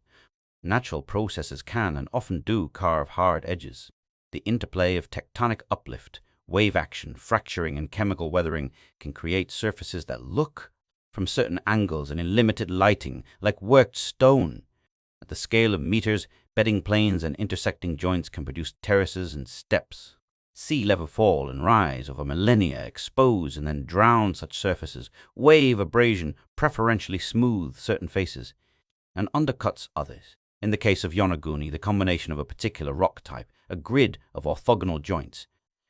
Speaker 1: Natural processes can and often do carve hard edges. The interplay of tectonic uplift, wave action, fracturing, and chemical weathering can create surfaces that look, from certain angles and in limited lighting, like worked stone. At the scale of meters, bedding planes and intersecting joints can produce terraces and steps. Sea level fall and rise over millennia expose and then drown such surfaces. Wave abrasion preferentially smooth certain faces and undercuts others. In the case of Yonaguni, the combination of a particular rock type, a grid of orthogonal joints,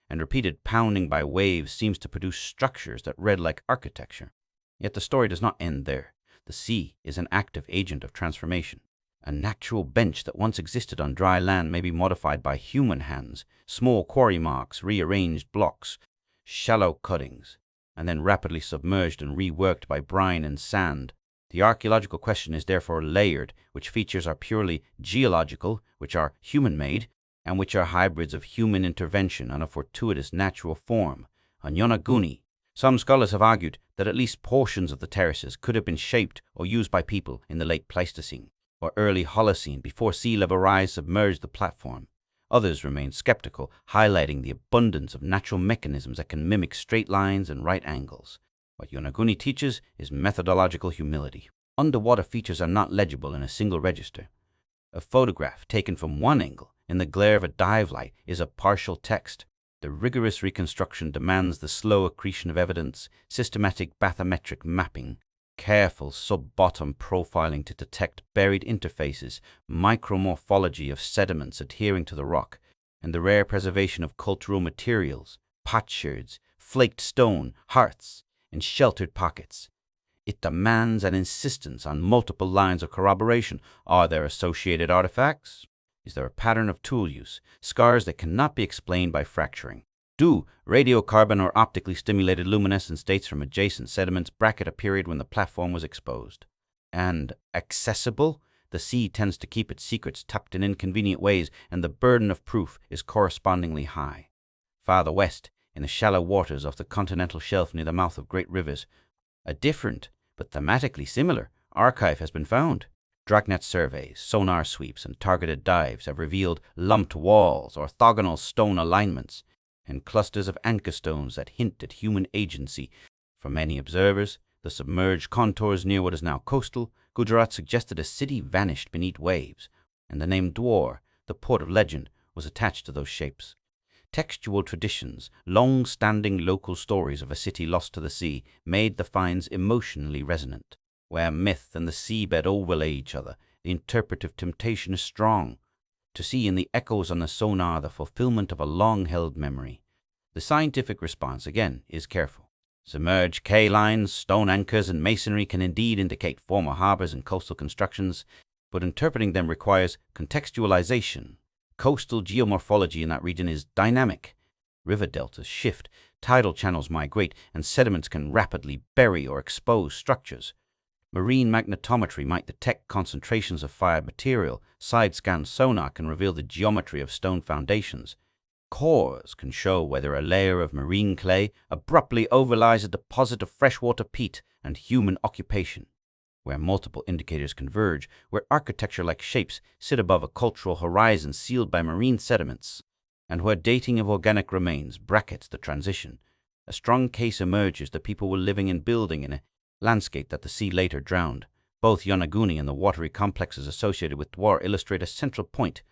Speaker 1: and repeated pounding by waves seems to produce structures that read like architecture. Yet the story does not end there. The sea is an active agent of transformation. A natural bench that once existed on dry land may be modified by human hands: small quarry marks, rearranged blocks, shallow cuttings, and then rapidly submerged and reworked by brine and sand. The archaeological question is therefore layered, which features are purely geological, which are human-made, and which are hybrids of human intervention on a fortuitous natural form. On Yonaguni, some scholars have argued that at least portions of the terraces could have been shaped or used by people in the late Pleistocene or early Holocene before sea level rise submerged the platform. Others remain skeptical, highlighting the abundance of natural mechanisms that can mimic straight lines and right angles. What Yonaguni teaches is methodological humility. Underwater features are not legible in a single register. A photograph taken from one angle in the glare of a dive light is a partial text. The rigorous reconstruction demands the slow accretion of evidence, systematic bathymetric mapping, careful sub-bottom profiling to detect buried interfaces, micromorphology of sediments adhering to the rock, and the rare preservation of cultural materials, potsherds, flaked stone, hearths, and sheltered pockets. It demands an insistence on multiple lines of corroboration. Are there associated artifacts? Is there a pattern of tool use, scars that cannot be explained by fracturing? Do radiocarbon or optically stimulated luminescence dates from adjacent sediments bracket a period when the platform was exposed? And accessible? The sea tends to keep its secrets tucked in inconvenient ways, and the burden of proof is correspondingly high. Farther west, in the shallow waters of the continental shelf near the mouth of great rivers, a different, but thematically similar, archive has been found. Dragnet surveys, sonar sweeps, and targeted dives have revealed lumped walls, orthogonal stone alignments, and clusters of anchor stones that hint at human agency. For many observers, the submerged contours near what is now coastal Gujarat suggested a city vanished beneath waves, and the name Dwar, the port of legend, was attached to those shapes. Textual traditions, long-standing local stories of a city lost to the sea, made the finds emotionally resonant. Where myth and the seabed overlay each other, the interpretive temptation is strong. To see in the echoes on the sonar the fulfillment of a long-held memory. The scientific response, again, is careful. Submerged quay lines, stone anchors, and masonry can indeed indicate former harbors and coastal constructions, but interpreting them requires contextualization. Coastal geomorphology in that region is dynamic. River deltas shift, tidal channels migrate, and sediments can rapidly bury or expose structures. Marine magnetometry might detect concentrations of fired material. Side-scan sonar can reveal the geometry of stone foundations. Cores can show whether a layer of marine clay abruptly overlies a deposit of freshwater peat and human occupation. Where multiple indicators converge, where architecture-like shapes sit above a cultural horizon sealed by marine sediments, and where dating of organic remains brackets the transition, a strong case emerges that people were living and building in a landscape that the sea later drowned. Both Yonaguni and the watery complexes associated with Dwar illustrate a central point.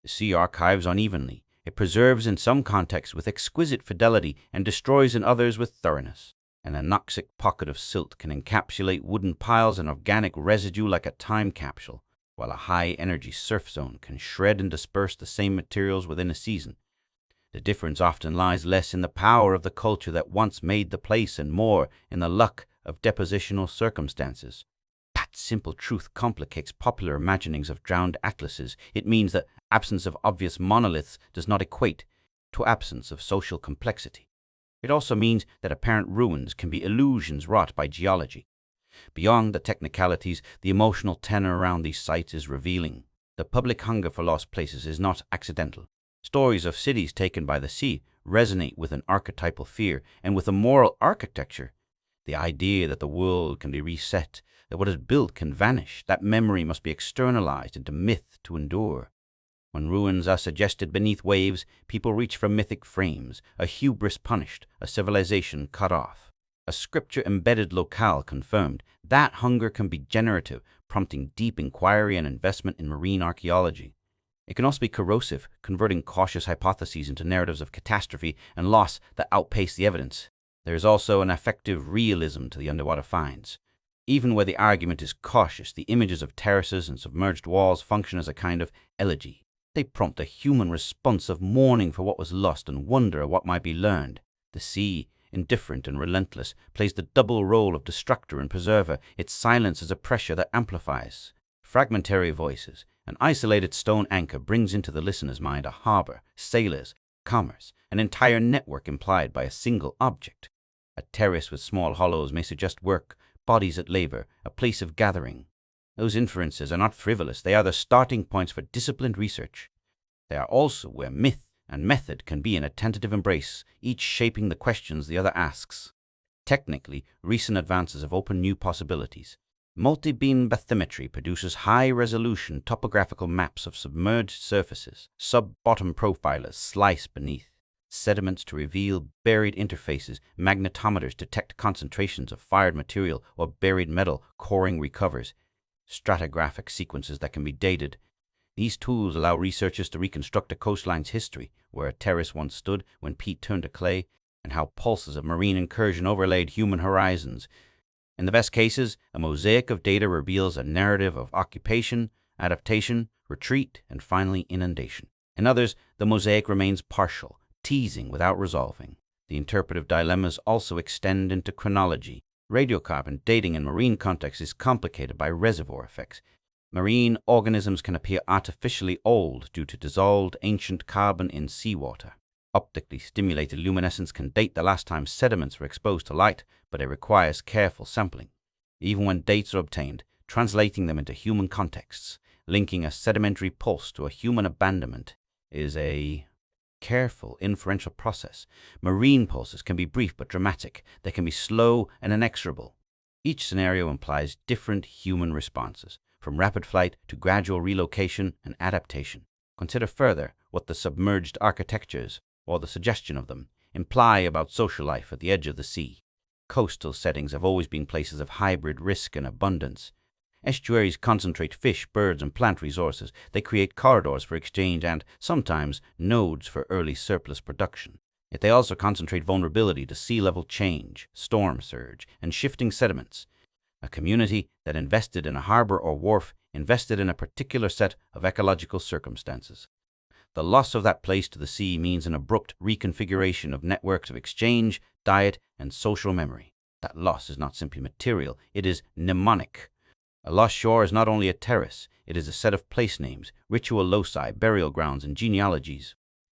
Speaker 1: The sea archives unevenly. It preserves in some contexts with exquisite fidelity and destroys in others with thoroughness. An anoxic pocket of silt can encapsulate wooden piles and organic residue like a time capsule, while a high-energy surf zone can shred and disperse the same materials within a season. The difference often lies less in the power of the culture that once made the place and more in the luck of depositional circumstances. That simple truth complicates popular imaginings of drowned atlases. It means that absence of obvious monoliths does not equate to absence of social complexity. It also means that apparent ruins can be illusions wrought by geology. Beyond the technicalities, the emotional tenor around these sites is revealing. The public hunger for lost places is not accidental. Stories of cities taken by the sea resonate with an archetypal fear and with a moral architecture. The idea that the world can be reset, that what is built can vanish, that memory must be externalized into myth to endure. When ruins are suggested beneath waves, people reach for mythic frames, a hubris punished, a civilization cut off. A scripture-embedded locale confirmed. That hunger can be generative, prompting deep inquiry and investment in marine archaeology. It can also be corrosive, converting cautious hypotheses into narratives of catastrophe and loss that outpace the evidence. There is also an affective realism to the underwater finds. Even where the argument is cautious, the images of terraces and submerged walls function as a kind of elegy. They prompt a human response of mourning for what was lost and wonder at what might be learned. The sea, indifferent and relentless, plays the double role of destructor and preserver. Its silence is a pressure that amplifies. Fragmentary voices. An isolated stone anchor brings into the listener's mind a harbor, sailors, commerce, an entire network implied by a single object. A terrace with small hollows may suggest work, bodies at labor, a place of gathering. Those inferences are not frivolous, they are the starting points for disciplined research. They are also where myth and method can be in a tentative embrace, each shaping the questions the other asks. Technically, recent advances have opened new possibilities. Multi-beam bathymetry produces high-resolution topographical maps of submerged surfaces. Sub-bottom profilers slice beneath sediments to reveal buried interfaces. Magnetometers detect concentrations of fired material or buried metal. Coring recovers stratigraphic sequences that can be dated. These tools allow researchers to reconstruct a coastline's history, where a terrace once stood when peat turned to clay, and how pulses of marine incursion overlaid human horizons. In the best cases, a mosaic of data reveals a narrative of occupation, adaptation, retreat, and finally inundation. In others, the mosaic remains partial, teasing without resolving. The interpretive dilemmas also extend into chronology. Radiocarbon dating in marine context is complicated by reservoir effects. Marine organisms can appear artificially old due to dissolved ancient carbon in seawater. Optically stimulated luminescence can date the last time sediments were exposed to light, but it requires careful sampling. Even when dates are obtained, translating them into human contexts, linking a sedimentary pulse to a human abandonment, is a careful inferential process. Marine pulses can be brief but dramatic. They can be slow and inexorable. Each scenario implies different human responses, from rapid flight to gradual relocation and adaptation. Consider further what the submerged architectures, or the suggestion of them, imply about social life at the edge of the sea. Coastal settings have always been places of hybrid risk and abundance. Estuaries concentrate fish, birds, and plant resources. They create corridors for exchange and, sometimes, nodes for early surplus production. Yet they also concentrate vulnerability to sea level change, storm surge, and shifting sediments. A community that invested in a harbor or wharf invested in a particular set of ecological circumstances. The loss of that place to the sea means an abrupt reconfiguration of networks of exchange, diet, and social memory. That loss is not simply material, it is mnemonic. A lost shore is not only a terrace, it is a set of place names, ritual loci, burial grounds, and genealogies.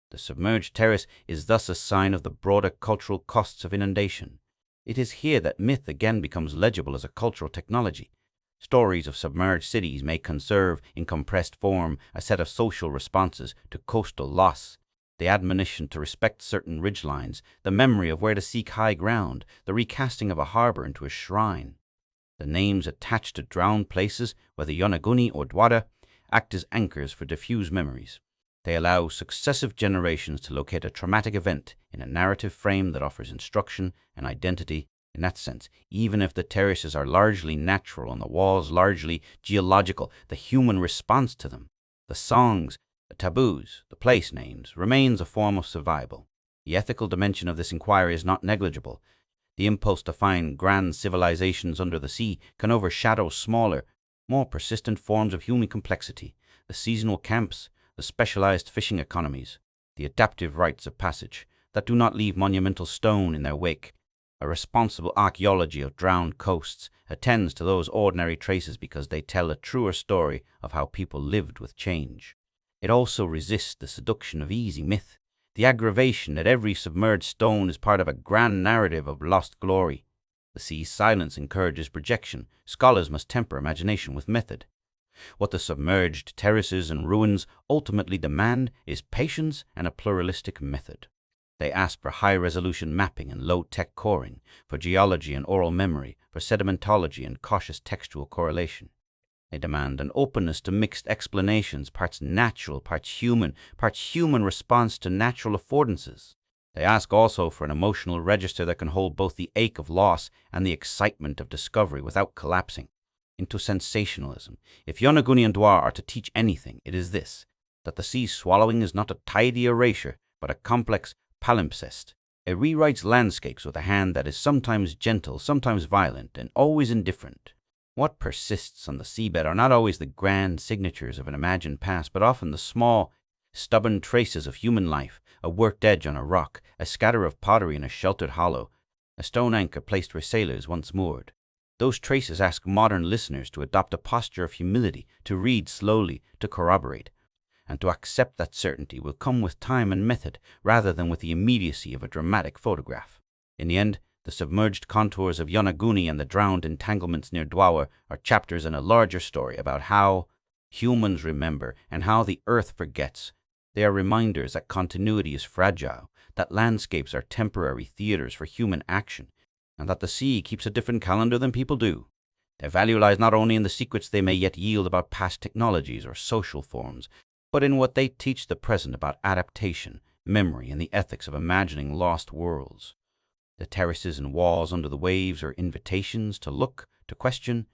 Speaker 1: The submerged terrace is thus a sign of the broader cultural costs of inundation. It is here that myth again becomes legible as a cultural technology. Stories of submerged cities may conserve, in compressed form, a set of social responses to coastal loss. The admonition to respect certain ridgelines, the memory of where to seek high ground, the recasting of a harbor into a shrine. The names attached to drowned places, whether Yonaguni or Dwara, act as anchors for diffuse memories. They allow successive generations to locate a traumatic event in a narrative frame that offers instruction and identity. In that sense, even if the terraces are largely natural and the walls largely geological, the human response to them, the songs, the taboos, the place names, remains a form of survival. The ethical dimension of this inquiry is not negligible. The impulse to find grand civilizations under the sea can overshadow smaller, more persistent forms of human complexity, the seasonal camps, the specialized fishing economies, the adaptive rites of passage that do not leave monumental stone in their wake. A responsible archaeology of drowned coasts attends to those ordinary traces because they tell a truer story of how people lived with change. It also resists the seduction of easy myth, the aggravation that every submerged stone is part of a grand narrative of lost glory. The sea's silence encourages projection. Scholars must temper imagination with method. What the submerged terraces and ruins ultimately demand is patience and a pluralistic method. They ask for high-resolution mapping and low-tech coring, for geology and oral memory, for sedimentology and cautious textual correlation. They demand an openness to mixed explanations, parts natural, parts human response to natural affordances. They ask also for an emotional register that can hold both the ache of loss and the excitement of discovery without collapsing into sensationalism. If Yonaguni and Dwar are to teach anything, it is this, that the sea's swallowing is not a tidy erasure, but a complex palimpsest. It rewrites landscapes with a hand that is sometimes gentle, sometimes violent, and always indifferent. What persists on the seabed are not always the grand signatures of an imagined past, but often the small, stubborn traces of human life, a worked edge on a rock, a scatter of pottery in a sheltered hollow, a stone anchor placed where sailors once moored. Those traces ask modern listeners to adopt a posture of humility, to read slowly, to corroborate, and to accept that certainty will come with time and method rather than with the immediacy of a dramatic photograph. In the end, The submerged contours of Yonaguni and the drowned entanglements near Dwawa are chapters in a larger story about how humans remember and how the Earth forgets. They are reminders that continuity is fragile, that landscapes are temporary theaters for human action, and that the sea keeps a different calendar than people do. Their value lies not only in the secrets they may yet yield about past technologies or social forms, but in what they teach the present about adaptation, memory, and the ethics of imagining lost worlds. The terraces and walls under the waves are invitations to look, to question,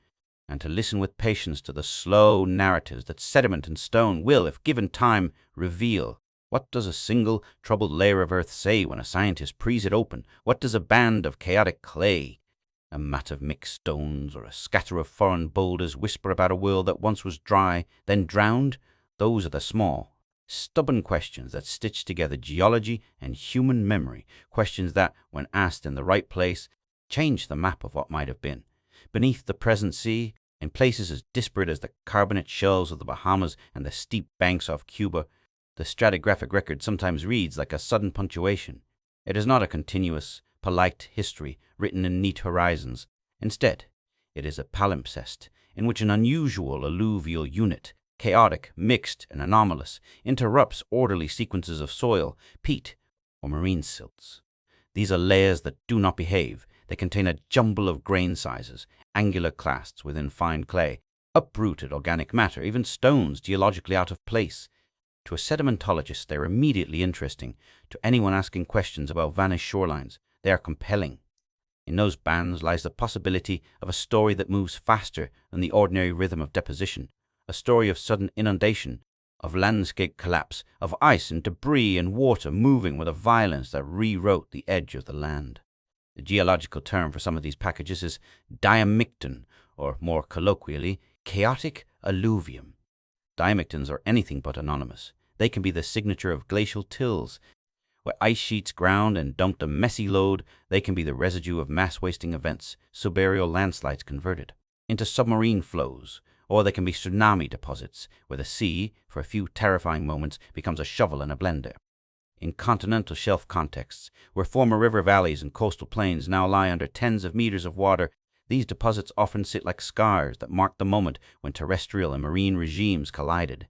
Speaker 1: and to listen with patience to the slow narratives that sediment and stone will, if given time, reveal. What does a single troubled layer of earth say when a scientist prees it open? What does a band of chaotic clay, a mat of mixed stones, or a scatter of foreign boulders whisper about a world that once was dry, then drowned? Those are the small, stubborn questions that stitch together geology and human memory, questions that, when asked in the right place, change the map of what might have been. Beneath the present sea, in places as disparate as the carbonate shelves of the Bahamas and the steep banks off Cuba, the stratigraphic record sometimes reads like a sudden punctuation. It is not a continuous, polite history written in neat horizons. Instead, it is a palimpsest in which an unusual alluvial unit, chaotic, mixed, and anomalous, interrupts orderly sequences of soil, peat, or marine silts. These are layers that do not behave. They contain a jumble of grain sizes, angular clasts within fine clay, uprooted organic matter, even stones geologically out of place. To a sedimentologist, they are immediately interesting. To anyone asking questions about vanished shorelines, they are compelling. In those bands lies the possibility of a story that moves faster than the ordinary rhythm of deposition, a story of sudden inundation, of landscape collapse, of ice and debris and water moving with a violence that rewrote the edge of the land. The geological term for some of these packages is diamicton, or more colloquially, chaotic alluvium. Diamictons are anything but anonymous. They can be the signature of glacial tills. Where ice sheets ground and dumped a messy load, they can be the residue of mass-wasting events, subaerial landslides converted into submarine flows, or they can be tsunami deposits, where the sea, for a few terrifying moments, becomes a shovel and a blender. In continental shelf contexts, where former river valleys and coastal plains now lie under tens of meters of water, these deposits often sit like scars that mark the moment when terrestrial and marine regimes collided.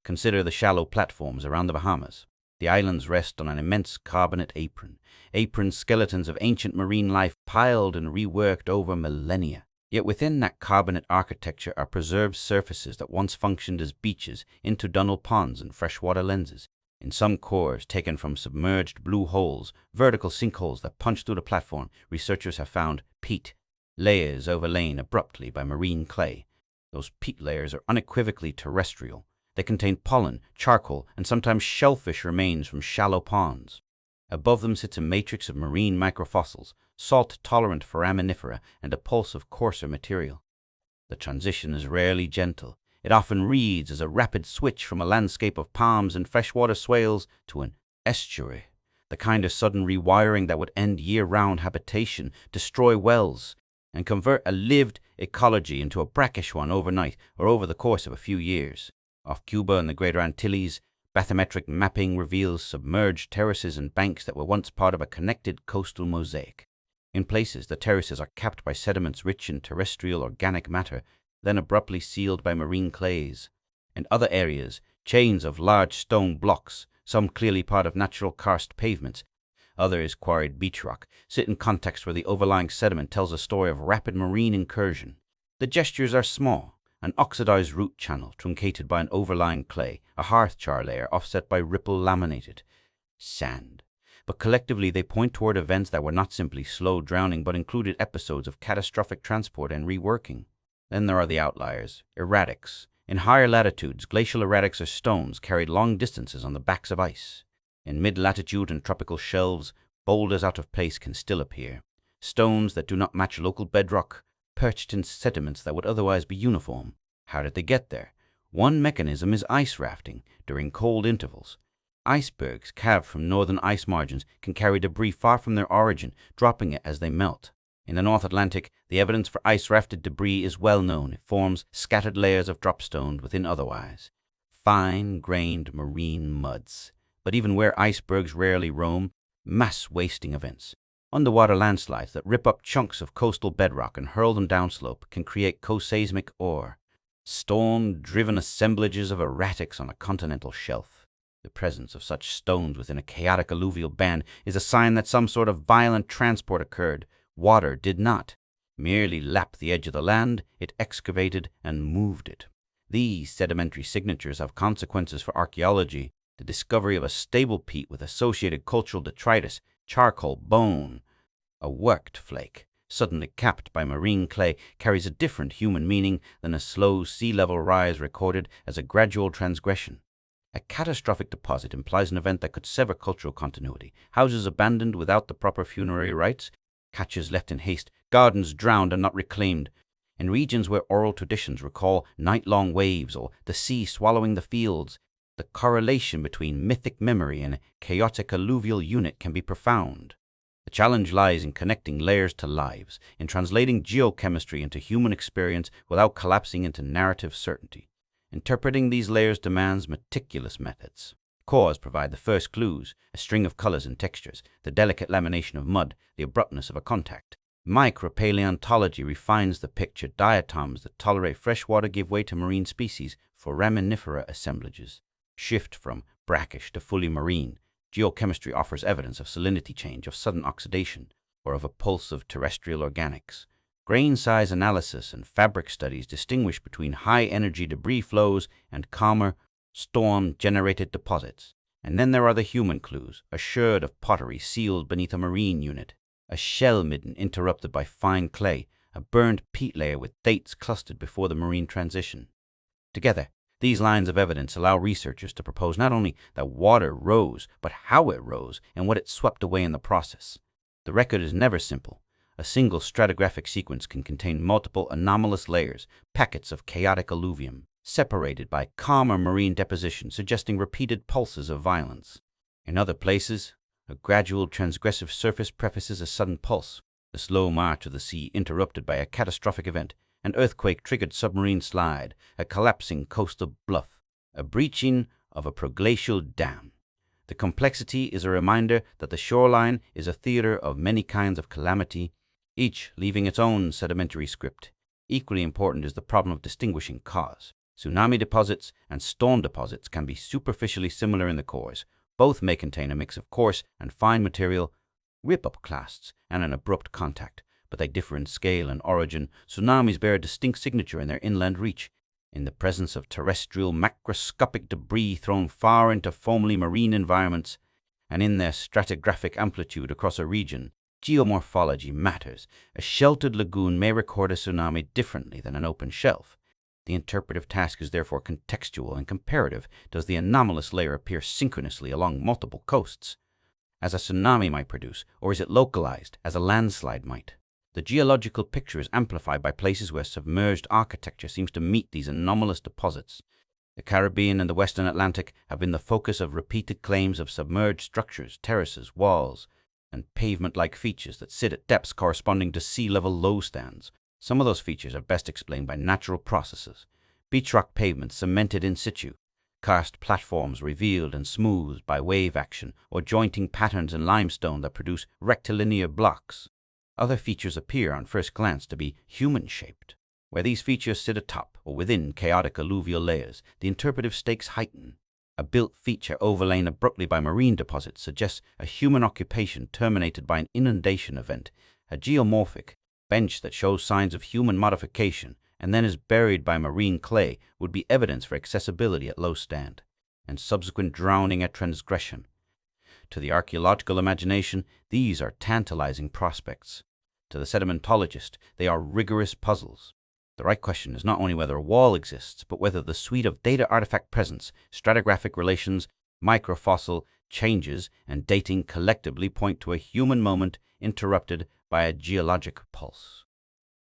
Speaker 1: Consider the shallow platforms around the Bahamas. The islands rest on an immense carbonate apron skeletons of ancient marine life piled and reworked over millennia. Yet within that carbonate architecture are preserved surfaces that once functioned as beaches, interdunnel ponds, and freshwater lenses. In some cores taken from submerged blue holes, vertical sinkholes that punch through the platform, researchers have found peat, layers overlain abruptly by marine clay. Those peat layers are unequivocally terrestrial. They contain pollen, charcoal, and sometimes shellfish remains from shallow ponds. Above them sits a matrix of marine microfossils, salt-tolerant foraminifera, and a pulse of coarser material. The transition is rarely gentle. It often reads as a rapid switch from a landscape of palms and freshwater swales to an estuary, the kind of sudden rewiring that would end year-round habitation, destroy wells, and convert a lived ecology into a brackish one overnight or over the course of a few years. Off Cuba and the Greater Antilles, bathymetric mapping reveals submerged terraces and banks that were once part of a connected coastal mosaic. In places, the terraces are capped by sediments rich in terrestrial organic matter, then abruptly sealed by marine clays. In other areas, chains of large stone blocks, some clearly part of natural karst pavements, others quarried beach rock, sit in context where the overlying sediment tells a story of rapid marine incursion. The gestures are small. An oxidized root channel truncated by an overlying clay, a hearth char layer offset by ripple laminated sand. But collectively they point toward events that were not simply slow drowning but included episodes of catastrophic transport and reworking. Then there are the outliers, erratics. In higher latitudes, glacial erratics are stones carried long distances on the backs of ice. In mid-latitude and tropical shelves, boulders out of place can still appear. Stones that do not match local bedrock, perched in sediments that would otherwise be uniform. How did they get there? One mechanism is ice rafting during cold intervals. Icebergs calved from northern ice margins can carry debris far from their origin, dropping it as they melt. In the North Atlantic, the evidence for ice-rafted debris is well known. It forms scattered layers of dropstone within otherwise fine-grained marine muds. But even where icebergs rarely roam, mass wasting events, Underwater landslides that rip up chunks of coastal bedrock and hurl them downslope can create coseismic ore, storm-driven assemblages of erratics on a continental shelf. The presence of such stones within a chaotic alluvial band is a sign that some sort of violent transport occurred. Water did not merely lap the edge of the land, it excavated and moved it. These sedimentary signatures have consequences for archaeology. The discovery of a stable peat with associated cultural detritus, charcoal, bone, a worked flake, suddenly capped by marine clay, carries a different human meaning than a slow sea level rise recorded as a gradual transgression. A catastrophic deposit implies an event that could sever cultural continuity. Houses abandoned without the proper funerary rites, caches left in haste, gardens drowned and not reclaimed. In regions where oral traditions recall night-long waves or the sea swallowing the fields, the correlation between mythic memory and a chaotic alluvial unit can be profound. The challenge lies in connecting layers to lives, in translating geochemistry into human experience without collapsing into narrative certainty. Interpreting these layers demands meticulous methods. Cores provide the first clues, a string of colors and textures, the delicate lamination of mud, the abruptness of a contact. Micropaleontology refines the picture. Diatoms that tolerate fresh water give way to marine species. Foraminifera assemblages shift from brackish to fully marine. Geochemistry offers evidence of salinity change, of sudden oxidation, or of a pulse of terrestrial organics. Grain size analysis and fabric studies distinguish between high-energy debris flows and calmer, storm-generated deposits. And then there are the human clues, a sherd of pottery sealed beneath a marine unit, a shell midden interrupted by fine clay, a burned peat layer with dates clustered before the marine transition. Together, these lines of evidence allow researchers to propose not only that water rose, but how it rose and what it swept away in the process. The record is never simple. A single stratigraphic sequence can contain multiple anomalous layers, packets of chaotic alluvium, separated by calmer marine deposition, suggesting repeated pulses of violence. In other places, a gradual transgressive surface prefaces a sudden pulse, the slow march of the sea interrupted by a catastrophic event, an earthquake-triggered submarine slide, a collapsing coastal bluff, a breaching of a proglacial dam. The complexity is a reminder that the shoreline is a theater of many kinds of calamity, each leaving its own sedimentary script. Equally important is the problem of distinguishing cause. Tsunami deposits and storm deposits can be superficially similar in the cores. Both may contain a mix of coarse and fine material, rip-up clasts, and an abrupt contact, but they differ in scale and origin. Tsunamis bear a distinct signature in their inland reach, in the presence of terrestrial macroscopic debris thrown far into foamily marine environments, and in their stratigraphic amplitude across a region. Geomorphology matters. A sheltered lagoon may record a tsunami differently than an open shelf. The interpretive task is therefore contextual and comparative. Does the anomalous layer appear synchronously along multiple coasts, as a tsunami might produce, or is it localized, as a landslide might? The geological picture is amplified by places where submerged architecture seems to meet these anomalous deposits. The Caribbean and the Western Atlantic have been the focus of repeated claims of submerged structures, terraces, walls, and pavement-like features that sit at depths corresponding to sea-level low stands. Some of those features are best explained by natural processes. Beach rock pavements cemented in situ, karst platforms revealed and smoothed by wave action, or jointing patterns in limestone that produce rectilinear blocks. Other features appear on first glance to be human-shaped. Where these features sit atop or within chaotic alluvial layers, the interpretive stakes heighten. A built feature overlain abruptly by marine deposits suggests a human occupation terminated by an inundation event. A geomorphic bench that shows signs of human modification and then is buried by marine clay would be evidence for accessibility at low stand and subsequent drowning at transgression. To the archaeological imagination, these are tantalizing prospects. To the sedimentologist, they are rigorous puzzles. The right question is not only whether a wall exists, but whether the suite of data artifact presence, stratigraphic relations, microfossil changes, and dating collectively point to a human moment interrupted by a geologic pulse.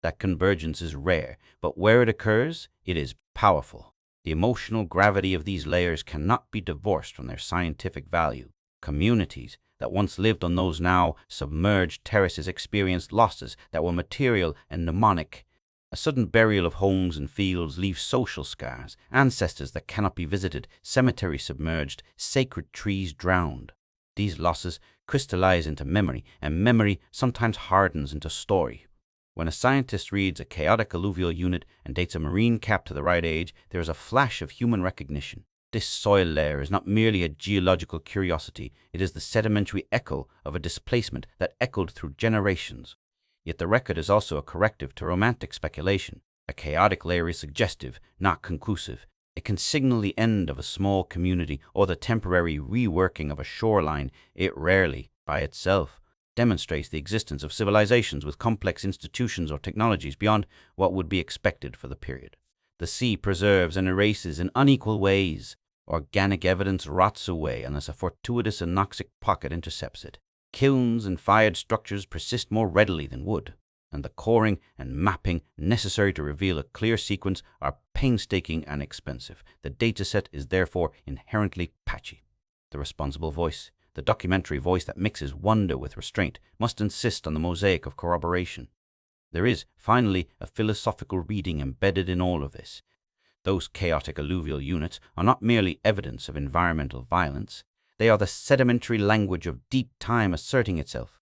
Speaker 1: That convergence is rare, but where it occurs, it is powerful. The emotional gravity of these layers cannot be divorced from their scientific value. Communities that once lived on those now submerged terraces experienced losses that were material and mnemonic. A sudden burial of homes and fields leaves social scars, ancestors that cannot be visited, cemeteries submerged, sacred trees drowned. These losses crystallize into memory, and memory sometimes hardens into story. When a scientist reads a chaotic alluvial unit and dates a marine cap to the right age, there is a flash of human recognition. This soil layer is not merely a geological curiosity, it is the sedimentary echo of a displacement that echoed through generations. Yet the record is also a corrective to romantic speculation. A chaotic layer is suggestive, not conclusive. It can signal the end of a small community or the temporary reworking of a shoreline. It rarely, by itself, demonstrates the existence of civilizations with complex institutions or technologies beyond what would be expected for the period. The sea preserves and erases in unequal ways. Organic evidence rots away unless a fortuitous anoxic pocket intercepts it. Kilns and fired structures persist more readily than wood, and the coring and mapping necessary to reveal a clear sequence are painstaking and expensive. The dataset is therefore inherently patchy. The responsible voice, the documentary voice that mixes wonder with restraint, must insist on the mosaic of corroboration. There is, finally, a philosophical reading embedded in all of this. Those chaotic alluvial units are not merely evidence of environmental violence. They are the sedimentary language of deep time asserting itself.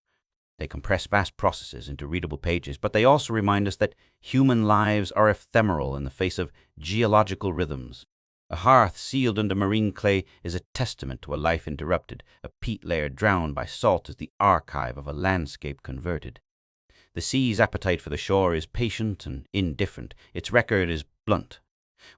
Speaker 1: They compress vast processes into readable pages, but they also remind us that human lives are ephemeral in the face of geological rhythms. A hearth sealed under marine clay is a testament to a life interrupted. A peat layer drowned by salt is the archive of a landscape converted. The sea's appetite for the shore is patient and indifferent. Its record is blunt.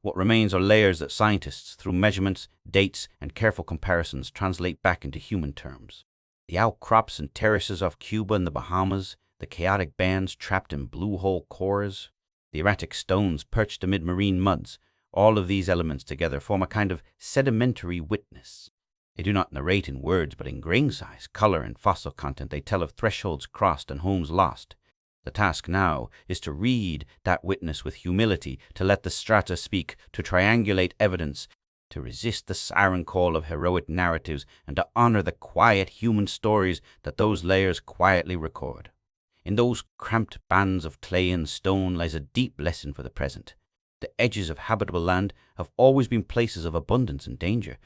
Speaker 1: What remains are layers that scientists, through measurements, dates, and careful comparisons, translate back into human terms. The outcrops and terraces off Cuba and the Bahamas, the chaotic bands trapped in blue hole cores, the erratic stones perched amid marine muds, all of these elements together form a kind of sedimentary witness. They do not narrate in words, but in grain size, color, and fossil content. They tell of thresholds crossed and homes lost. The task now is to read that witness with humility, to let the strata speak, to triangulate evidence, to resist the siren call of heroic narratives, and to honor the quiet human stories that those layers quietly record. In those cramped bands of clay and stone lies a deep lesson for the present. The edges of habitable land have always been places of abundance and danger,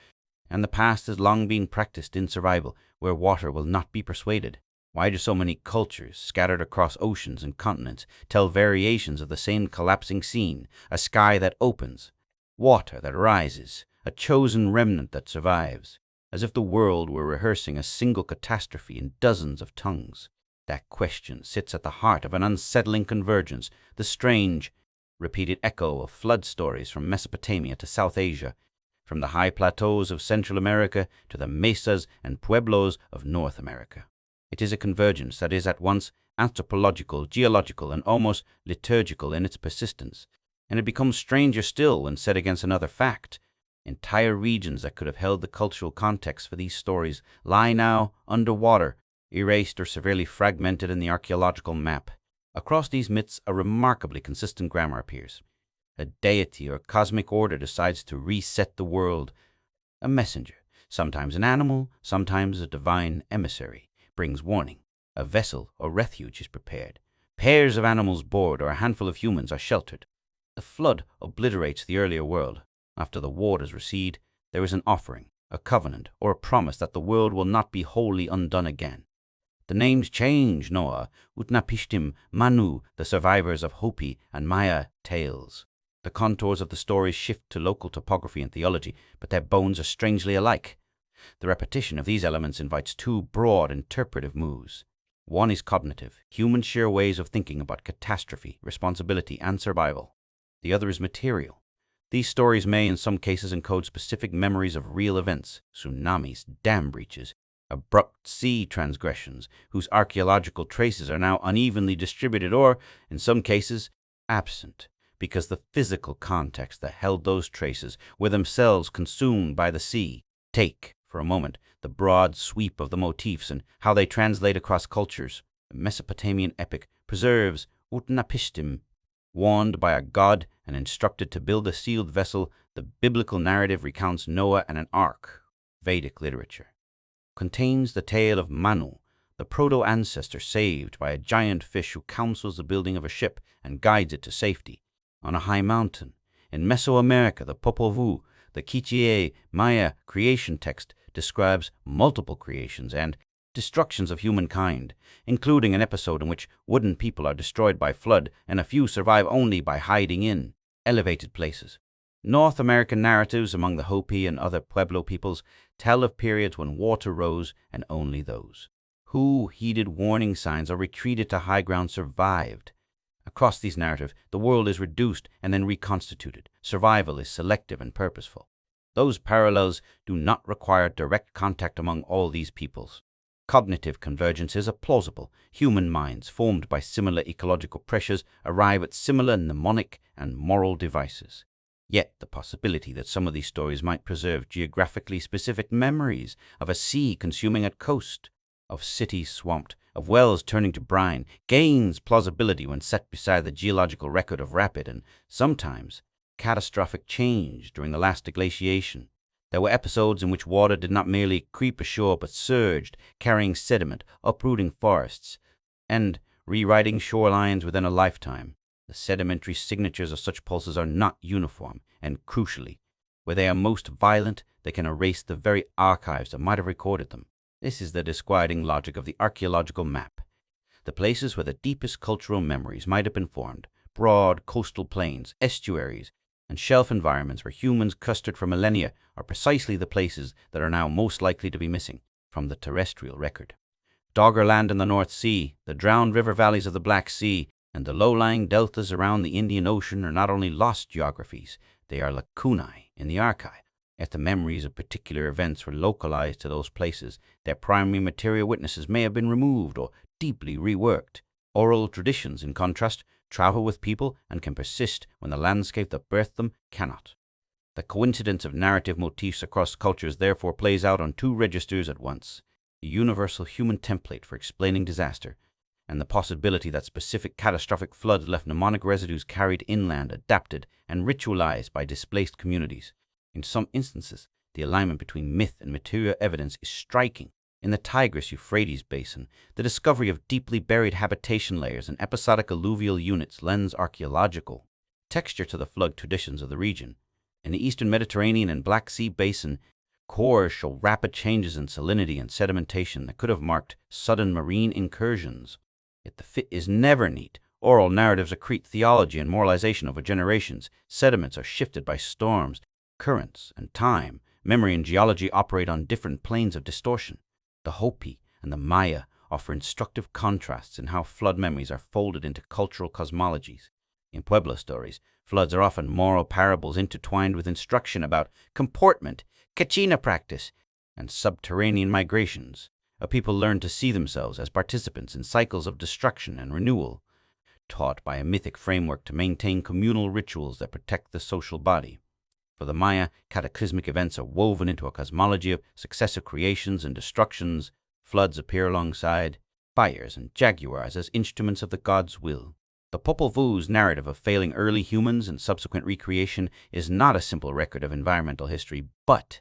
Speaker 1: and the past has long been practiced in survival, where water will not be persuaded. Why do so many cultures, scattered across oceans and continents, tell variations of the same collapsing scene, a sky that opens, water that rises, a chosen remnant that survives, as if the world were rehearsing a single catastrophe in dozens of tongues? That question sits at the heart of an unsettling convergence, the strange, repeated echo of flood stories from Mesopotamia to South Asia, from the high plateaus of Central America to the mesas and pueblos of North America. It is a convergence that is at once anthropological, geological, and almost liturgical in its persistence, and it becomes stranger still when set against another fact. Entire regions that could have held the cultural context for these stories lie now underwater, erased or severely fragmented in the archaeological map. Across these myths, a remarkably consistent grammar appears. A deity or cosmic order decides to reset the world. A messenger, sometimes an animal, sometimes a divine emissary, brings warning. A vessel or refuge is prepared. Pairs of animals board or a handful of humans are sheltered. The flood obliterates the earlier world. After the waters recede, there is an offering, a covenant, or a promise that the world will not be wholly undone again. The names change, Noah, Utnapishtim, Manu, the survivors of Hopi and Maya tales. The contours of the stories shift to local topography and theology, but their bones are strangely alike. The repetition of these elements invites two broad interpretive moves. One is cognitive, human sheer ways of thinking about catastrophe, responsibility, and survival. The other is material. These stories may in some cases encode specific memories of real events, tsunamis, dam breaches, abrupt sea transgressions, whose archaeological traces are now unevenly distributed or, in some cases, absent, because the physical context that held those traces were themselves consumed by the sea. Take, for a moment, the broad sweep of the motifs and how they translate across cultures. The Mesopotamian epic preserves Utnapishtim. Warned by a god and instructed to build a sealed vessel, the biblical narrative recounts Noah and an ark. Vedic literature contains the tale of Manu, the proto-ancestor saved by a giant fish who counsels the building of a ship and guides it to safety. On a high mountain, in Mesoamerica, the Popol Vuh, the Quiché Maya creation text describes multiple creations and, destructions of humankind, including an episode in which wooden people are destroyed by flood and a few survive only by hiding in elevated places. North American narratives among the Hopi and other Pueblo peoples tell of periods when water rose and only those who heeded warning signs or retreated to high ground survived. Across these narratives, the world is reduced and then reconstituted. Survival is selective and purposeful. Those parallels do not require direct contact among all these peoples. Cognitive convergences are plausible. Human minds, formed by similar ecological pressures, arrive at similar mnemonic and moral devices. Yet the possibility that some of these stories might preserve geographically specific memories of a sea consuming a coast, of cities swamped, of wells turning to brine, gains plausibility when set beside the geological record of rapid and sometimes catastrophic change during the last glaciation. There were episodes in which water did not merely creep ashore but surged, carrying sediment, uprooting forests, and rewriting shorelines within a lifetime. The sedimentary signatures of such pulses are not uniform, and crucially, where they are most violent, they can erase the very archives that might have recorded them. This is the disquieting logic of the archaeological map. The places where the deepest cultural memories might have been formed, broad coastal plains, estuaries, and shelf environments where humans clustered for millennia, are precisely the places that are now most likely to be missing from the terrestrial record. Doggerland in the North Sea, the drowned river valleys of the Black Sea, and the low-lying deltas around the Indian Ocean are not only lost geographies, they are lacunae in the archive. If the memories of particular events were localized to those places, their primary material witnesses may have been removed or deeply reworked. Oral traditions, in contrast, travel with people and can persist when the landscape that birthed them cannot. The coincidence of narrative motifs across cultures therefore plays out on two registers at once: the universal human template for explaining disaster, and the possibility that specific catastrophic floods left mnemonic residues carried inland, adapted, and ritualized by displaced communities. In some instances, the alignment between myth and material evidence is striking. In the Tigris-Euphrates basin, the discovery of deeply buried habitation layers and episodic alluvial units lends archaeological texture to the flood traditions of the region. In the eastern Mediterranean and Black Sea basin, cores show rapid changes in salinity and sedimentation that could have marked sudden marine incursions. Yet the fit is never neat. Oral narratives accrete theology and moralization over generations. Sediments are shifted by storms, currents, and time. Memory and geology operate on different planes of distortion. The Hopi and the Maya offer instructive contrasts in how flood memories are folded into cultural cosmologies. In Pueblo stories, floods are often moral parables intertwined with instruction about comportment, kachina practice, and subterranean migrations. A people learn to see themselves as participants in cycles of destruction and renewal, taught by a mythic framework to maintain communal rituals that protect the social body. For the Maya, cataclysmic events are woven into a cosmology of successive creations and destructions. Floods appear alongside fires and jaguars as instruments of the god's will. The Popol Vuh's narrative of failing early humans and subsequent recreation is not a simple record of environmental history, but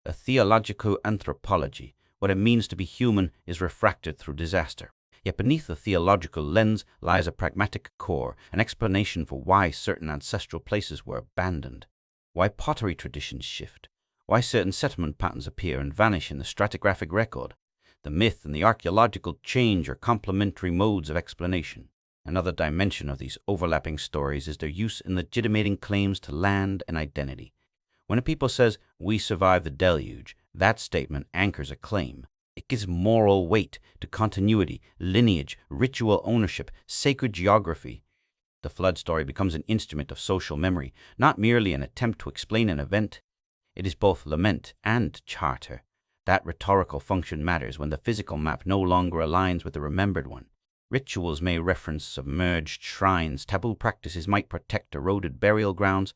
Speaker 1: a theological anthropology. What it means to be human is refracted through disaster. Yet beneath the theological lens lies a pragmatic core, an explanation for why certain ancestral places were abandoned, why pottery traditions shift, why certain settlement patterns appear and vanish in the stratigraphic record. The myth and the archaeological change are complementary modes of explanation. Another dimension of these overlapping stories is their use in legitimating claims to land and identity. When a people says, "We survived the deluge," that statement anchors a claim. It gives moral weight to continuity, lineage, ritual ownership, sacred geography. The flood story becomes an instrument of social memory, not merely an attempt to explain an event. It is both lament and charter. That rhetorical function matters when the physical map no longer aligns with the remembered one. Rituals may reference submerged shrines, taboo practices might protect eroded burial grounds,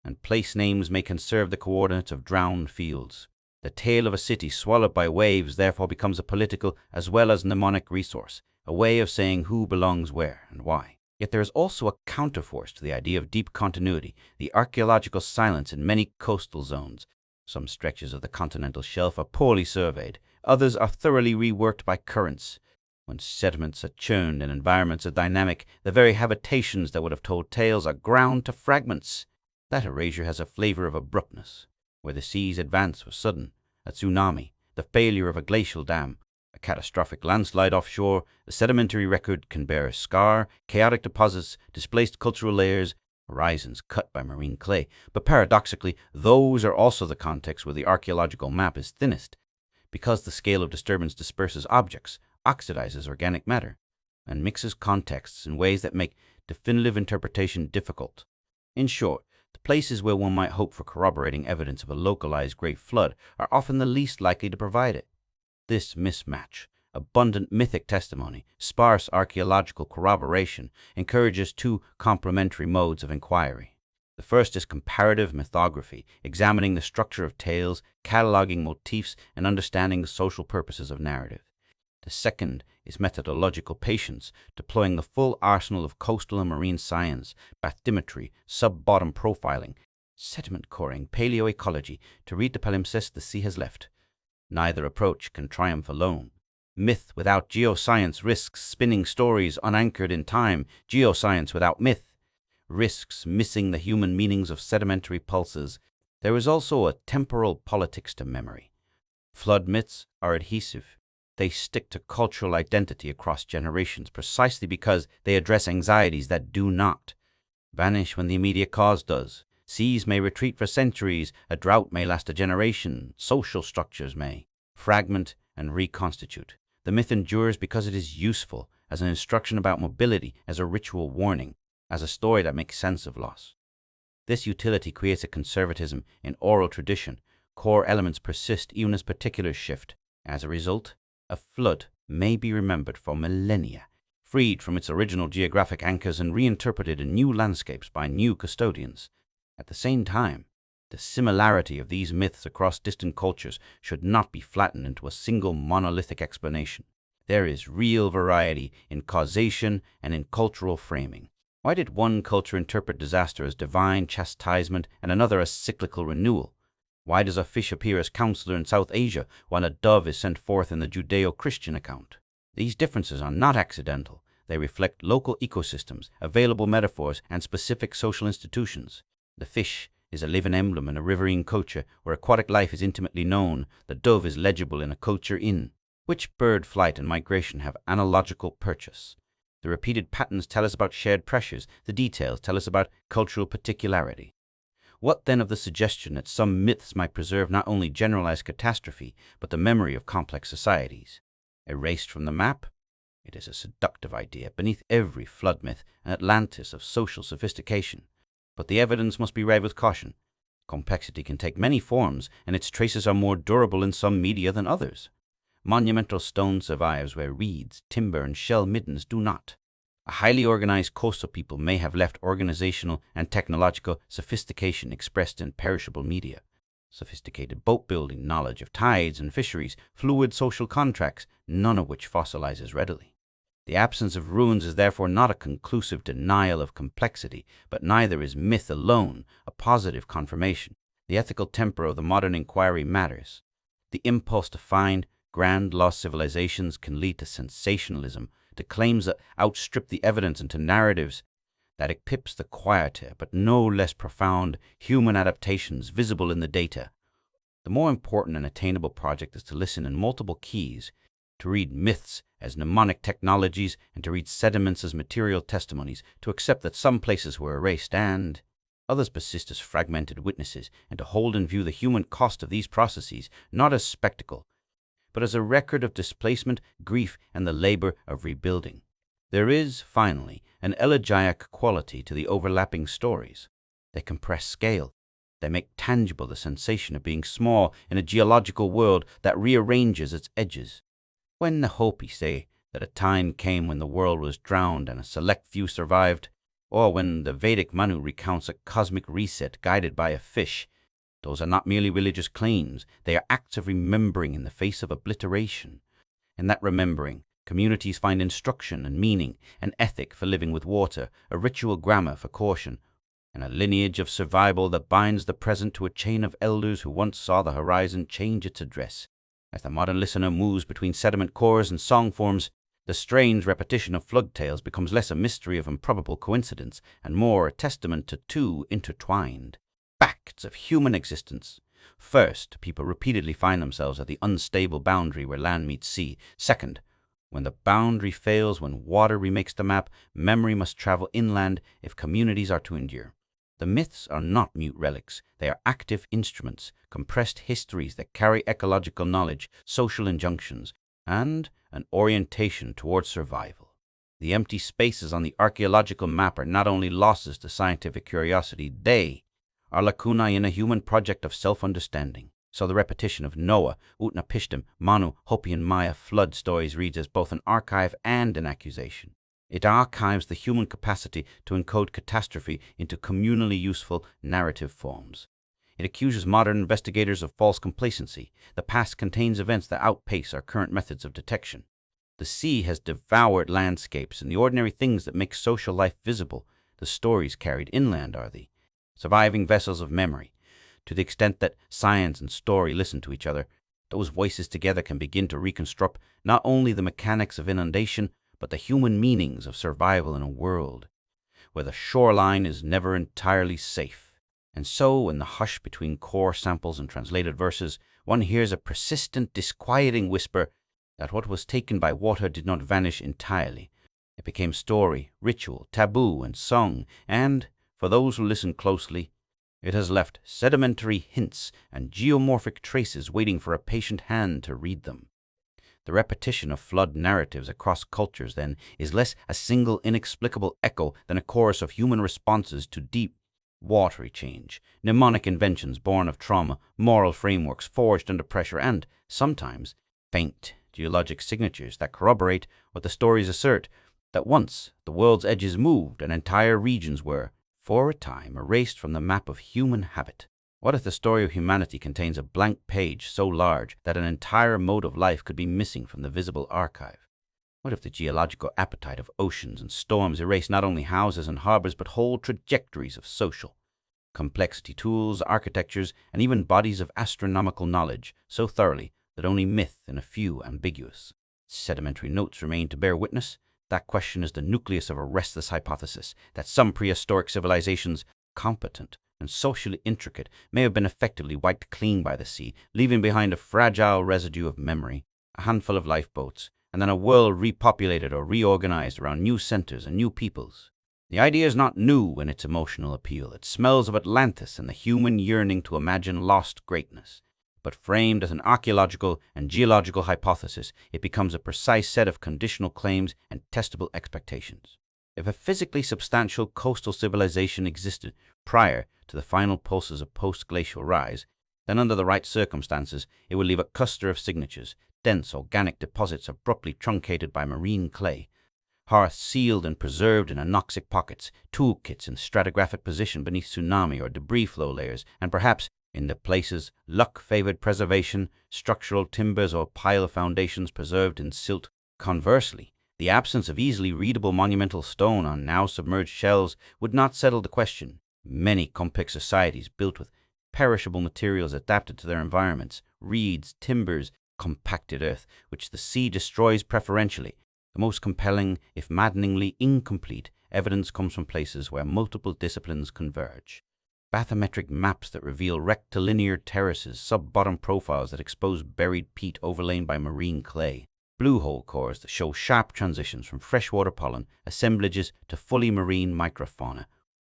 Speaker 1: and place names may conserve the coordinates of drowned fields. The tale of a city swallowed by waves therefore becomes a political as well as mnemonic resource, a way of saying who belongs where and why. Yet there is also a counterforce to the idea of deep continuity, the archaeological silence in many coastal zones. Some stretches of the continental shelf are poorly surveyed, others are thoroughly reworked by currents. When sediments are churned and environments are dynamic, the very habitations that would have told tales are ground to fragments. That erasure has a flavor of abruptness. Where the sea's advance was sudden, a tsunami, the failure of a glacial dam, A catastrophic landslide offshore, the sedimentary record can bear a scar, chaotic deposits, displaced cultural layers, horizons cut by marine clay. But paradoxically, those are also the contexts where the archaeological map is thinnest, because the scale of disturbance disperses objects, oxidizes organic matter, and mixes contexts in ways that make definitive interpretation difficult. In short, the places where one might hope for corroborating evidence of a localized great flood are often the least likely to provide it. This mismatch, abundant mythic testimony, sparse archaeological corroboration, encourages two complementary modes of inquiry. The first is comparative mythography, examining the structure of tales, cataloging motifs, and understanding the social purposes of narrative. The second is methodological patience, deploying the full arsenal of coastal and marine science, bathymetry, sub-bottom profiling, sediment coring, paleoecology, to read the palimpsest the sea has left. Neither approach can triumph alone. Myth without geoscience risks spinning stories unanchored in time. Geoscience without myth risks missing the human meanings of sedimentary pulses. There is also a temporal politics to memory. Flood myths are adhesive. They stick to cultural identity across generations precisely because they address anxieties that do not vanish when the immediate cause does. Seas may retreat for centuries, a drought may last a generation, social structures may fragment and reconstitute. The myth endures because it is useful, as an instruction about mobility, as a ritual warning, as a story that makes sense of loss. This utility creates a conservatism in oral tradition. Core elements persist even as particulars shift. As a result, a flood may be remembered for millennia, freed from its original geographic anchors and reinterpreted in new landscapes by new custodians. At the same time, the similarity of these myths across distant cultures should not be flattened into a single monolithic explanation. There is real variety in causation and in cultural framing. Why did one culture interpret disaster as divine chastisement and another as cyclical renewal? Why does a fish appear as counselor in South Asia while a dove is sent forth in the Judeo-Christian account? These differences are not accidental. They reflect local ecosystems, available metaphors, and specific social institutions. The fish is a living emblem in a riverine culture where aquatic life is intimately known. The dove is legible in a culture in which bird flight and migration have analogical purchase. The repeated patterns tell us about shared pressures. The details tell us about cultural particularity. What then of the suggestion that some myths might preserve not only generalized catastrophe, but the memory of complex societies? Erased from the map? It is a seductive idea. Beneath every flood myth, an Atlantis of social sophistication. But the evidence must be read with caution. Complexity can take many forms, and its traces are more durable in some media than others. Monumental stone survives where reeds, timber, and shell middens do not. A highly organized coastal people may have left organizational and technological sophistication expressed in perishable media. Sophisticated boat building, knowledge of tides and fisheries, fluid social contracts, none of which fossilizes readily. The absence of ruins is therefore not a conclusive denial of complexity, but neither is myth alone a positive confirmation. The ethical temper of the modern inquiry matters. The impulse to find grand lost civilizations can lead to sensationalism, to claims that outstrip the evidence, and to narratives that eclipse the quieter but no less profound human adaptations visible in the data. The more important and attainable project is to listen in multiple keys, to read myths as mnemonic technologies, and to read sediments as material testimonies, to accept that some places were erased and others persist as fragmented witnesses, and to hold in view the human cost of these processes, not as spectacle, but as a record of displacement, grief, and the labor of rebuilding. There is, finally, an elegiac quality to the overlapping stories. They compress scale. They make tangible the sensation of being small in a geological world that rearranges its edges. When the Hopi say that a time came when the world was drowned and a select few survived, or when the Vedic Manu recounts a cosmic reset guided by a fish, those are not merely religious claims. They are acts of remembering in the face of obliteration. In that remembering, communities find instruction and meaning, an ethic for living with water, a ritual grammar for caution, and a lineage of survival that binds the present to a chain of elders who once saw the horizon change its address. As the modern listener moves between sediment cores and song forms, the strange repetition of flood tales becomes less a mystery of improbable coincidence and more a testament to two intertwined facts of human existence. First, people repeatedly find themselves at the unstable boundary where land meets sea. Second, when the boundary fails, when water remakes the map, memory must travel inland if communities are to endure. The myths are not mute relics. They are active instruments, compressed histories that carry ecological knowledge, social injunctions, and an orientation towards survival. The empty spaces on the archaeological map are not only losses to scientific curiosity, they are lacunae in a human project of self-understanding. So the repetition of Noah, Utnapishtim, Manu, Hopi and Maya flood stories reads as both an archive and an accusation. It archives the human capacity to encode catastrophe into communally useful narrative forms. It accuses modern investigators of false complacency. The past contains events that outpace our current methods of detection. The sea has devoured landscapes, and the ordinary things that make social life visible, the stories carried inland, are the surviving vessels of memory. To the extent that science and story listen to each other, those voices together can begin to reconstruct not only the mechanics of inundation, but the human meanings of survival in a world where the shoreline is never entirely safe. And so, in the hush between core samples and translated verses, one hears a persistent, disquieting whisper that what was taken by water did not vanish entirely. It became story, ritual, taboo, and song, and, for those who listen closely, it has left sedimentary hints and geomorphic traces waiting for a patient hand to read them. The repetition of flood narratives across cultures, then, is less a single inexplicable echo than a chorus of human responses to deep, watery change, mnemonic inventions born of trauma, moral frameworks forged under pressure, and, sometimes, faint geologic signatures that corroborate what the stories assert, that once the world's edges moved and entire regions were, for a time, erased from the map of human habit. What if the story of humanity contains a blank page so large that an entire mode of life could be missing from the visible archive? What if the geological appetite of oceans and storms erase not only houses and harbors but whole trajectories of social complexity, tools, architectures, and even bodies of astronomical knowledge so thoroughly that only myth and a few ambiguous sedimentary notes remain to bear witness? That question is the nucleus of a restless hypothesis that some prehistoric civilizations, competent and socially intricate, may have been effectively wiped clean by the sea, leaving behind a fragile residue of memory, a handful of lifeboats, and then a world repopulated or reorganized around new centers and new peoples. The idea is not new in its emotional appeal. It smells of Atlantis and the human yearning to imagine lost greatness. But framed as an archaeological and geological hypothesis, it becomes a precise set of conditional claims and testable expectations. If a physically substantial coastal civilization existed prior to the final pulses of post-glacial rise, then under the right circumstances, it would leave a cluster of signatures, dense organic deposits abruptly truncated by marine clay, hearths sealed and preserved in anoxic pockets, toolkits in stratigraphic position beneath tsunami or debris flow layers, and perhaps, in the places luck-favored preservation, structural timbers or pile foundations preserved in silt. Conversely, the absence of easily readable monumental stone on now submerged shelves would not settle the question. Many complex societies built with perishable materials adapted to their environments, reeds, timbers, compacted earth, which the sea destroys preferentially. The most compelling, if maddeningly incomplete, evidence comes from places where multiple disciplines converge. Bathymetric maps that reveal rectilinear terraces, sub-bottom profiles that expose buried peat overlain by marine clay, blue hole cores that show sharp transitions from freshwater pollen assemblages to fully marine microfauna.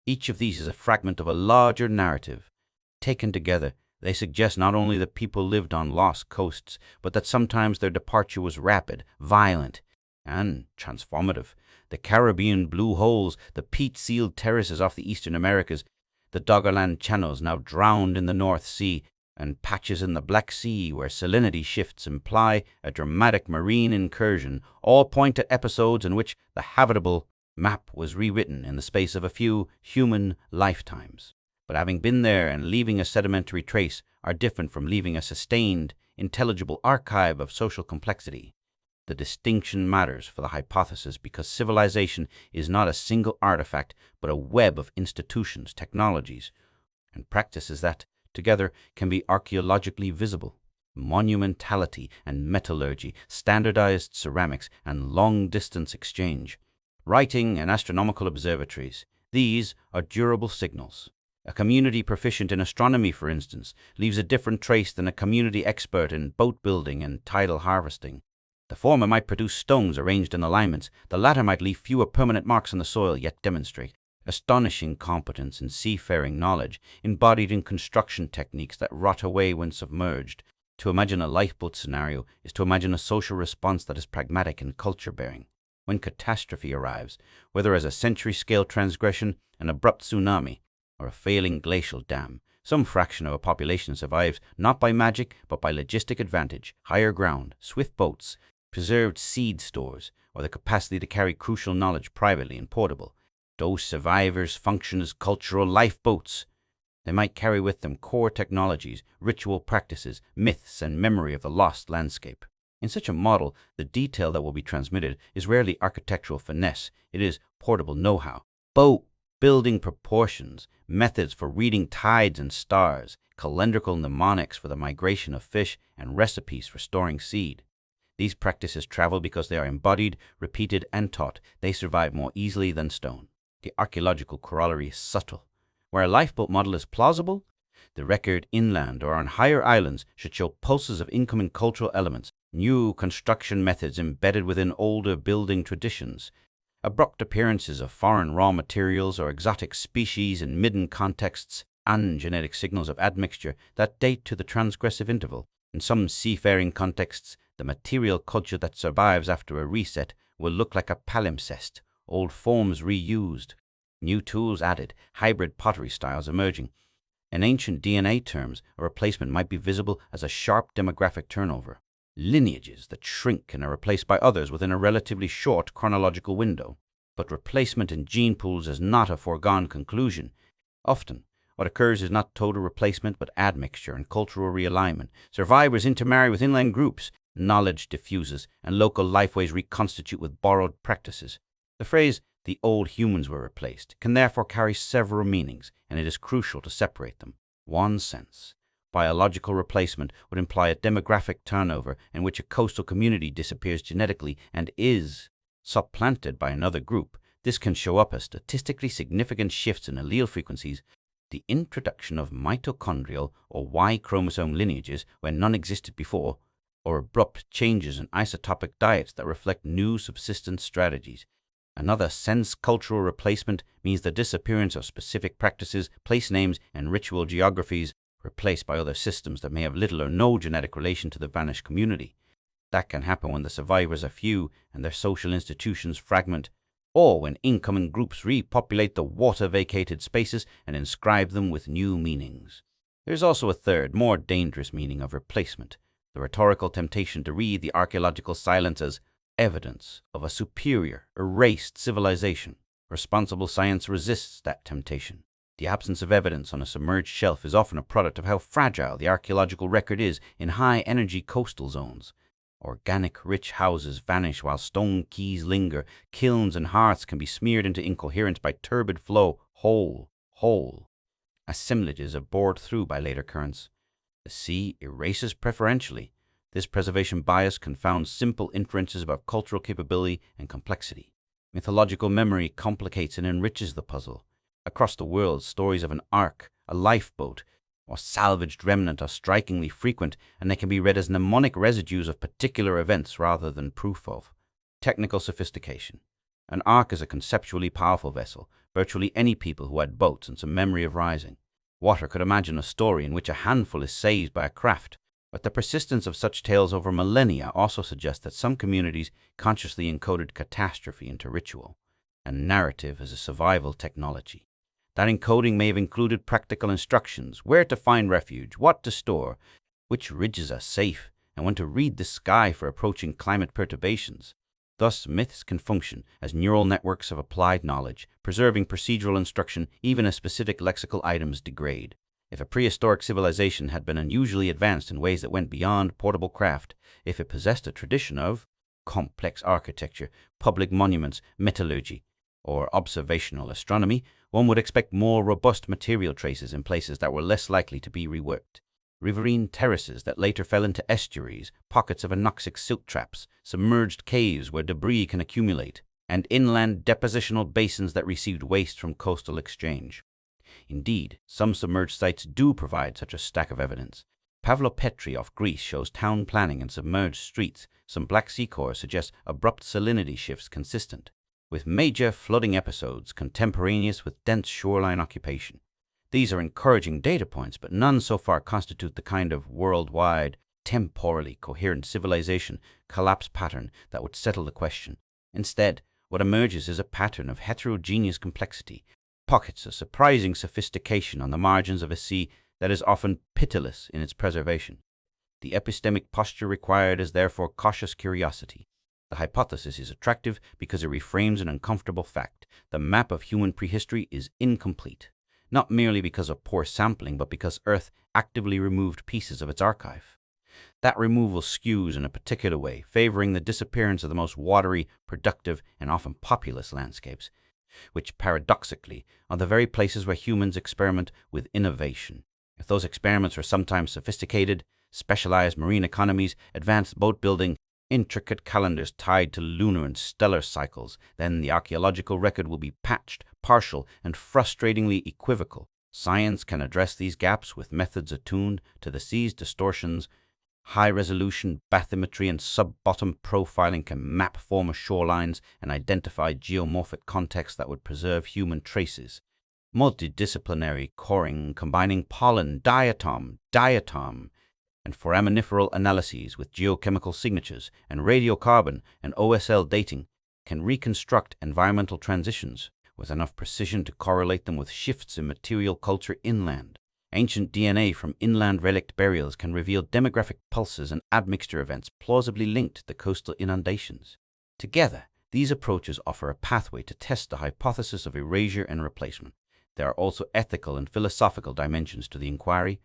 Speaker 1: Each of these is a fragment of a larger narrative. Taken together, they suggest not only that people lived on lost coasts, but that sometimes their departure was rapid, violent, and transformative. The Caribbean blue holes, the peat-sealed terraces off the eastern Americas, the Doggerland channels now drowned in the North Sea, and patches in the Black Sea where salinity shifts imply a dramatic marine incursion, all point to episodes in which the habitable map was rewritten in the space of a few human lifetimes. But having been there and leaving a sedimentary trace are different from leaving a sustained, intelligible archive of social complexity. The distinction matters for the hypothesis because civilization is not a single artifact, but a web of institutions, technologies, and practices that, together, can be archaeologically visible. Monumentality and metallurgy, standardized ceramics, and long-distance exchange. Writing and astronomical observatories. These are durable signals. A community proficient in astronomy, for instance, leaves a different trace than a community expert in boat building and tidal harvesting. The former might produce stones arranged in alignments, the latter might leave fewer permanent marks on the soil, yet demonstrate astonishing competence in seafaring knowledge, embodied in construction techniques that rot away when submerged. To imagine a lifeboat scenario is to imagine a social response that is pragmatic and culture-bearing. When catastrophe arrives, whether as a century-scale transgression, an abrupt tsunami, or a failing glacial dam, some fraction of a population survives not by magic but by logistic advantage, higher ground, swift boats, preserved seed stores, or the capacity to carry crucial knowledge privately and portable. Those survivors function as cultural lifeboats. They might carry with them core technologies, ritual practices, myths, and memory of the lost landscape. In such a model, the detail that will be transmitted is rarely architectural finesse, it is portable know-how. Boat building proportions, methods for reading tides and stars, calendrical mnemonics for the migration of fish, and recipes for storing seed. These practices travel because they are embodied, repeated, and taught. They survive more easily than stone. The archaeological corollary is subtle. Where a lifeboat model is plausible, the record inland or on higher islands should show pulses of incoming cultural elements, new construction methods embedded within older building traditions, abrupt appearances of foreign raw materials or exotic species in midden contexts, and genetic signals of admixture that date to the transgressive interval. In some seafaring contexts, the material culture that survives after a reset will look like a palimpsest, old forms reused, new tools added, hybrid pottery styles emerging. In ancient DNA terms, a replacement might be visible as a sharp demographic turnover, lineages that shrink and are replaced by others within a relatively short chronological window. But replacement in gene pools is not a foregone conclusion. Often, what occurs is not total replacement but admixture and cultural realignment. Survivors intermarry with inland groups, knowledge diffuses, and local lifeways reconstitute with borrowed practices. The phrase, "the old humans were replaced," can therefore carry several meanings, and it is crucial to separate them. One sense, biological replacement would imply a demographic turnover in which a coastal community disappears genetically and is supplanted by another group. This can show up as statistically significant shifts in allele frequencies, the introduction of mitochondrial or Y chromosome lineages where none existed before, or abrupt changes in isotopic diets that reflect new subsistence strategies. Another sense, cultural replacement means the disappearance of specific practices, place names, and ritual geographies, replaced by other systems that may have little or no genetic relation to the vanished community. That can happen when the survivors are few and their social institutions fragment, or when incoming groups repopulate the water-vacated spaces and inscribe them with new meanings. There is also a third, more dangerous meaning of replacement, the rhetorical temptation to read the archaeological silence as evidence of a superior, erased civilization. Responsible science resists that temptation. The absence of evidence on a submerged shelf is often a product of how fragile the archaeological record is in high-energy coastal zones. Organic, rich houses vanish while stone quays linger. Kilns and hearths can be smeared into incoherence by turbid flow. Whole. Assemblages are bored through by later currents. The sea erases preferentially. This preservation bias confounds simple inferences about cultural capability and complexity. Mythological memory complicates and enriches the puzzle. Across the world, stories of an ark, a lifeboat, or salvaged remnant are strikingly frequent, and they can be read as mnemonic residues of particular events rather than proof of. Technical sophistication. An ark is a conceptually powerful vessel. Virtually any people who had boats and some memory of rising water could imagine a story in which a handful is saved by a craft. But the persistence of such tales over millennia also suggests that some communities consciously encoded catastrophe into ritual, and narrative as a survival technology. That encoding may have included practical instructions, where to find refuge, what to store, which ridges are safe, and when to read the sky for approaching climate perturbations. Thus, myths can function as neural networks of applied knowledge, preserving procedural instruction even as specific lexical items degrade. If a prehistoric civilization had been unusually advanced in ways that went beyond portable craft, if it possessed a tradition of complex architecture, public monuments, metallurgy, or observational astronomy, one would expect more robust material traces in places that were less likely to be reworked. Riverine terraces that later fell into estuaries, pockets of anoxic silt traps, submerged caves where debris can accumulate, and inland depositional basins that received waste from coastal exchange. Indeed, some submerged sites do provide such a stack of evidence. Pavlopetri off Greece shows town planning and submerged streets. Some Black Sea cores suggest abrupt salinity shifts consistent with major flooding episodes contemporaneous with dense shoreline occupation. These are encouraging data points, but none so far constitute the kind of worldwide, temporally coherent civilization collapse pattern that would settle the question. Instead, what emerges is a pattern of heterogeneous complexity, pockets of surprising sophistication on the margins of a sea that is often pitiless in its preservation. The epistemic posture required is therefore cautious curiosity. The hypothesis is attractive because it reframes an uncomfortable fact. The map of human prehistory is incomplete, not merely because of poor sampling, but because Earth actively removed pieces of its archive. That removal skews in a particular way, favoring the disappearance of the most watery, productive, and often populous landscapes, which paradoxically are the very places where humans experiment with innovation. If those experiments are sometimes sophisticated, specialized marine economies, advanced boat building, intricate calendars tied to lunar and stellar cycles, then the archaeological record will be patched, partial, and frustratingly equivocal. Science can address these gaps with methods attuned to the sea's distortions. High-resolution bathymetry and sub-bottom profiling can map former shorelines and identify geomorphic contexts that would preserve human traces. Multidisciplinary coring combining pollen, diatom, and foraminiferal analyses with geochemical signatures and radiocarbon and OSL dating can reconstruct environmental transitions with enough precision to correlate them with shifts in material culture inland. Ancient DNA from inland relict burials can reveal demographic pulses and admixture events plausibly linked to the coastal inundations. Together, these approaches offer a pathway to test the hypothesis of erasure and replacement. There are also ethical and philosophical dimensions to the inquiry.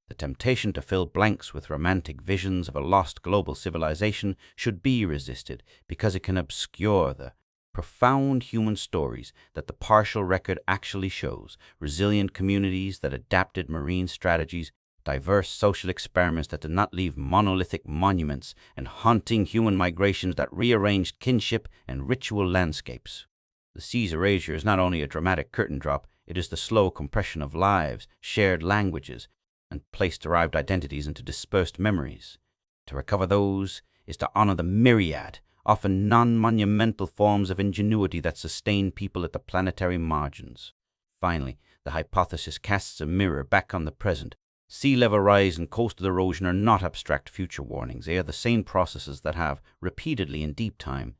Speaker 1: The temptation to fill blanks with romantic visions of a lost global civilization should be resisted because it can obscure the profound human stories that the partial record actually shows: resilient communities that adapted marine strategies, diverse social experiments that did not leave monolithic monuments, and haunting human migrations that rearranged kinship and ritual landscapes. The sea's erasure is not only a dramatic curtain drop, it is the slow compression of lives, shared languages, and place-derived identities into dispersed memories. To recover those is to honor the myriad, often non-monumental forms of ingenuity that sustain people at the planetary margins. Finally, the hypothesis casts a mirror back on the present. Sea level rise and coastal erosion are not abstract future warnings. They are the same processes that have, repeatedly in deep time,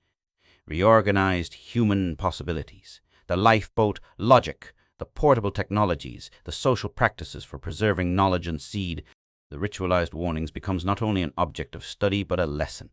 Speaker 1: reorganized human possibilities. The lifeboat logic, the portable technologies, the social practices for preserving knowledge and seed. The ritualized warnings becomes not only an object of study but a lesson.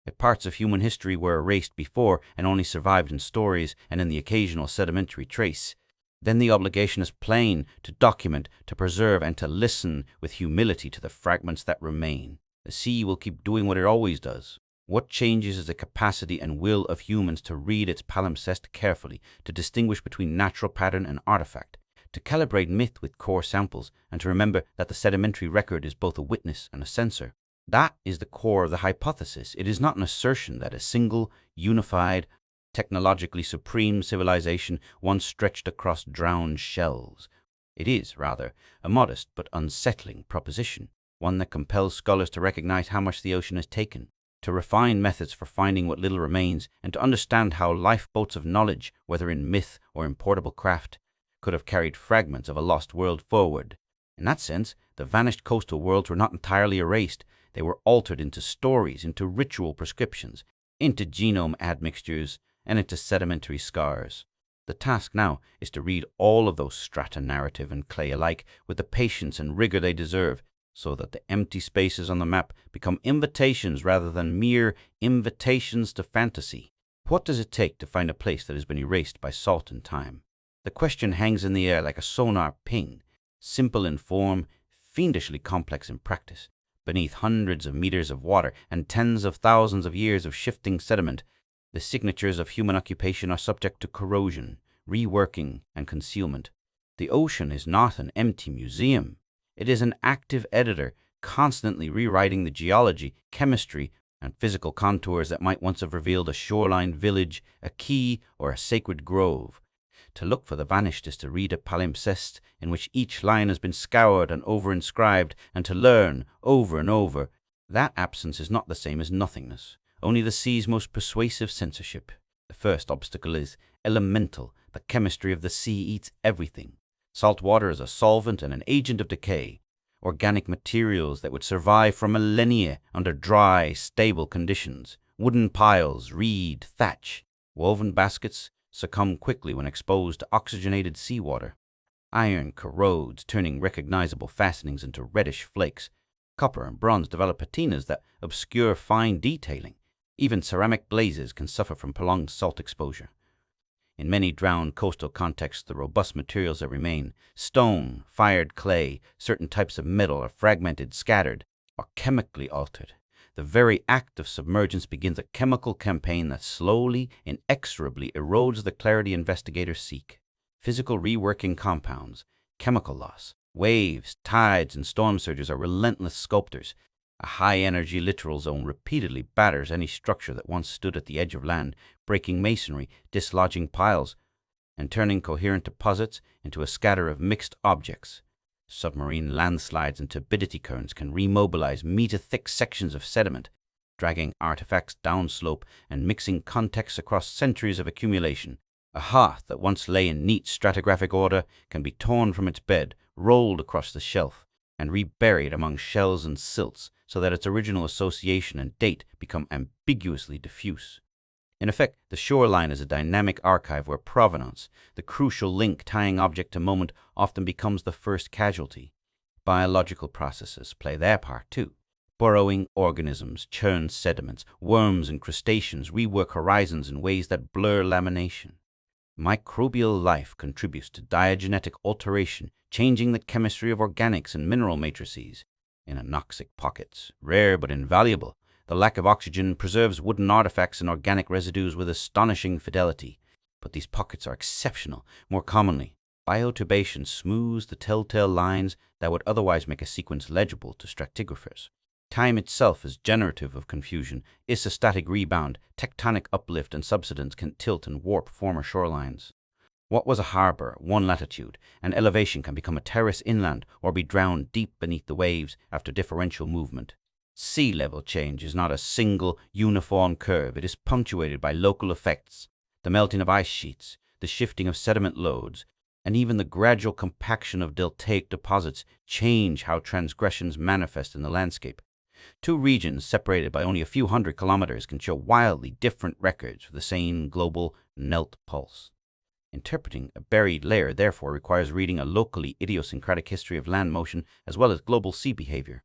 Speaker 1: If parts of human history were erased before and only survived in stories and in the occasional sedimentary trace, then the obligation is plain: to document, to preserve, and to listen with humility to the fragments that remain. The sea will keep doing what it always does. What changes is the capacity and will of humans to read its palimpsest carefully, to distinguish between natural pattern and artifact, to calibrate myth with core samples, and to remember that the sedimentary record is both a witness and a censor. That is the core of the hypothesis. It is not an assertion that a single, unified, technologically supreme civilization once stretched across drowned shelves. It is, rather, a modest but unsettling proposition, one that compels scholars to recognize how much the ocean has taken, to refine methods for finding what little remains, and to understand how lifeboats of knowledge, whether in myth or in portable craft, could have carried fragments of a lost world forward. In that sense, the vanished coastal worlds were not entirely erased. They were altered into stories, into ritual prescriptions, into genome admixtures, and into sedimentary scars. The task now is to read all of those strata, narrative and clay alike, with the patience and rigor they deserve, so that the empty spaces on the map become invitations rather than mere invitations to fantasy. What does it take to find a place that has been erased by salt and time? The question hangs in the air like a sonar ping, simple in form, fiendishly complex in practice. Beneath hundreds of meters of water and tens of thousands of years of shifting sediment, the signatures of human occupation are subject to corrosion, reworking, and concealment. The ocean is not an empty museum. It is an active editor, constantly rewriting the geology, chemistry, and physical contours that might once have revealed a shoreline village, a quay, or a sacred grove. To look for the vanished is to read a palimpsest in which each line has been scoured and over-inscribed, and to learn, over and over, that absence is not the same as nothingness, only the sea's most persuasive censorship. The first obstacle is elemental. The chemistry of the sea eats everything. Salt water is a solvent and an agent of decay. Organic materials that would survive for millennia under dry, stable conditions. Wooden piles, reed, thatch, woven baskets succumb quickly when exposed to oxygenated seawater. Iron corrodes, turning recognizable fastenings into reddish flakes. Copper and bronze develop patinas that obscure fine detailing. Even ceramic glazes can suffer from prolonged salt exposure. In many drowned coastal contexts, the robust materials that remain, stone, fired clay, certain types of metal are fragmented, scattered, or chemically altered. The very act of submergence begins a chemical campaign that slowly, inexorably erodes the clarity investigators seek. Physical reworking compounds, chemical loss, waves, tides, and storm surges are relentless sculptors. A high-energy littoral zone repeatedly batters any structure that once stood at the edge of land, breaking masonry, dislodging piles, and turning coherent deposits into a scatter of mixed objects. Submarine landslides and turbidity currents can remobilize meter-thick sections of sediment, dragging artifacts downslope and mixing contexts across centuries of accumulation. A hearth that once lay in neat stratigraphic order can be torn from its bed, rolled across the shelf, and reburied among shells and silts, so that its original association and date become ambiguously diffuse. In effect, the shoreline is a dynamic archive where provenance, the crucial link tying object to moment, often becomes the first casualty. Biological processes play their part too. Burrowing organisms churn sediments, worms and crustaceans rework horizons in ways that blur lamination. Microbial life contributes to diagenetic alteration, changing the chemistry of organics and mineral matrices. In anoxic pockets, rare but invaluable, the lack of oxygen preserves wooden artifacts and organic residues with astonishing fidelity. But these pockets are exceptional. More commonly, biotubation smooths the telltale lines that would otherwise make a sequence legible to stratigraphers. Time itself is generative of confusion. Isostatic rebound, tectonic uplift, and subsidence can tilt and warp former shorelines. What was a harbor at one latitude and elevation can become a terrace inland or be drowned deep beneath the waves after differential movement. Sea level change is not a single, uniform curve. It is punctuated by local effects, the melting of ice sheets, the shifting of sediment loads, and even the gradual compaction of deltaic deposits change how transgressions manifest in the landscape. Two regions separated by only a few hundred kilometers can show wildly different records for the same global Nelt pulse. Interpreting a buried layer, therefore, requires reading a locally idiosyncratic history of land motion as well as global sea behavior.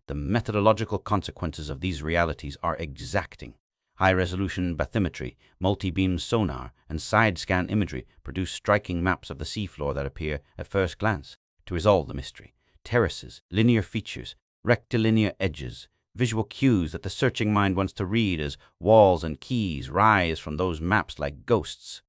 Speaker 1: The methodological consequences of these realities are exacting. High-resolution bathymetry, multi-beam sonar, and side-scan imagery produce striking maps of the seafloor that appear, at first glance, to resolve the mystery. Terraces, linear features, rectilinear edges, visual cues that the searching mind wants to read as walls and keys rise from those maps like ghosts.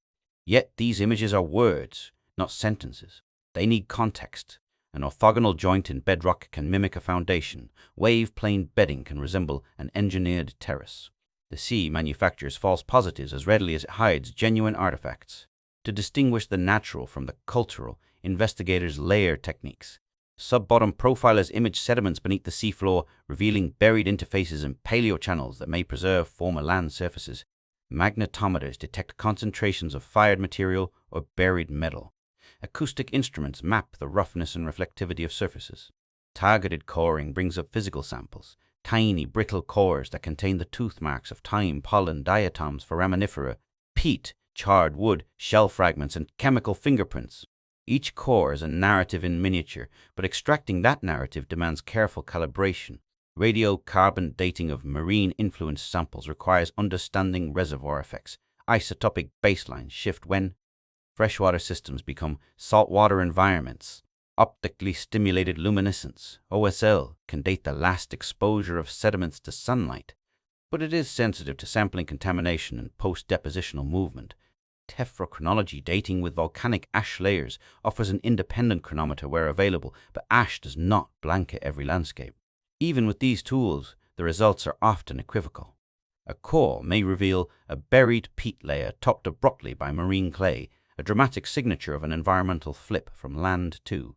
Speaker 1: Yet these images are words, not sentences. They need context. An orthogonal joint in bedrock can mimic a foundation. Wave-plane bedding can resemble an engineered terrace. The sea manufactures false positives as readily as it hides genuine artifacts. To distinguish the natural from the cultural, investigators layer techniques. Sub-bottom profilers image sediments beneath the seafloor, revealing buried interfaces and paleochannels that may preserve former land surfaces. Magnetometers detect concentrations of fired material or buried metal. Acoustic instruments map the roughness and reflectivity of surfaces. Targeted coring brings up physical samples, tiny brittle cores that contain the tooth marks of time, pollen, diatoms, foraminifera, peat, charred wood, shell fragments, and chemical fingerprints. Each core is a narrative in miniature, but extracting that narrative demands careful calibration. Radiocarbon dating of marine-influenced samples requires understanding reservoir effects. Isotopic baselines shift when freshwater systems become saltwater environments. Optically stimulated luminescence, OSL, can date the last exposure of sediments to sunlight, but it is sensitive to sampling contamination and post-depositional movement. Tephrochronology dating with volcanic ash layers offers an independent chronometer where available, but ash does not blanket every landscape. Even with these tools, the results are often equivocal. A core may reveal a buried peat layer topped abruptly by marine clay, a dramatic signature of an environmental flip from land to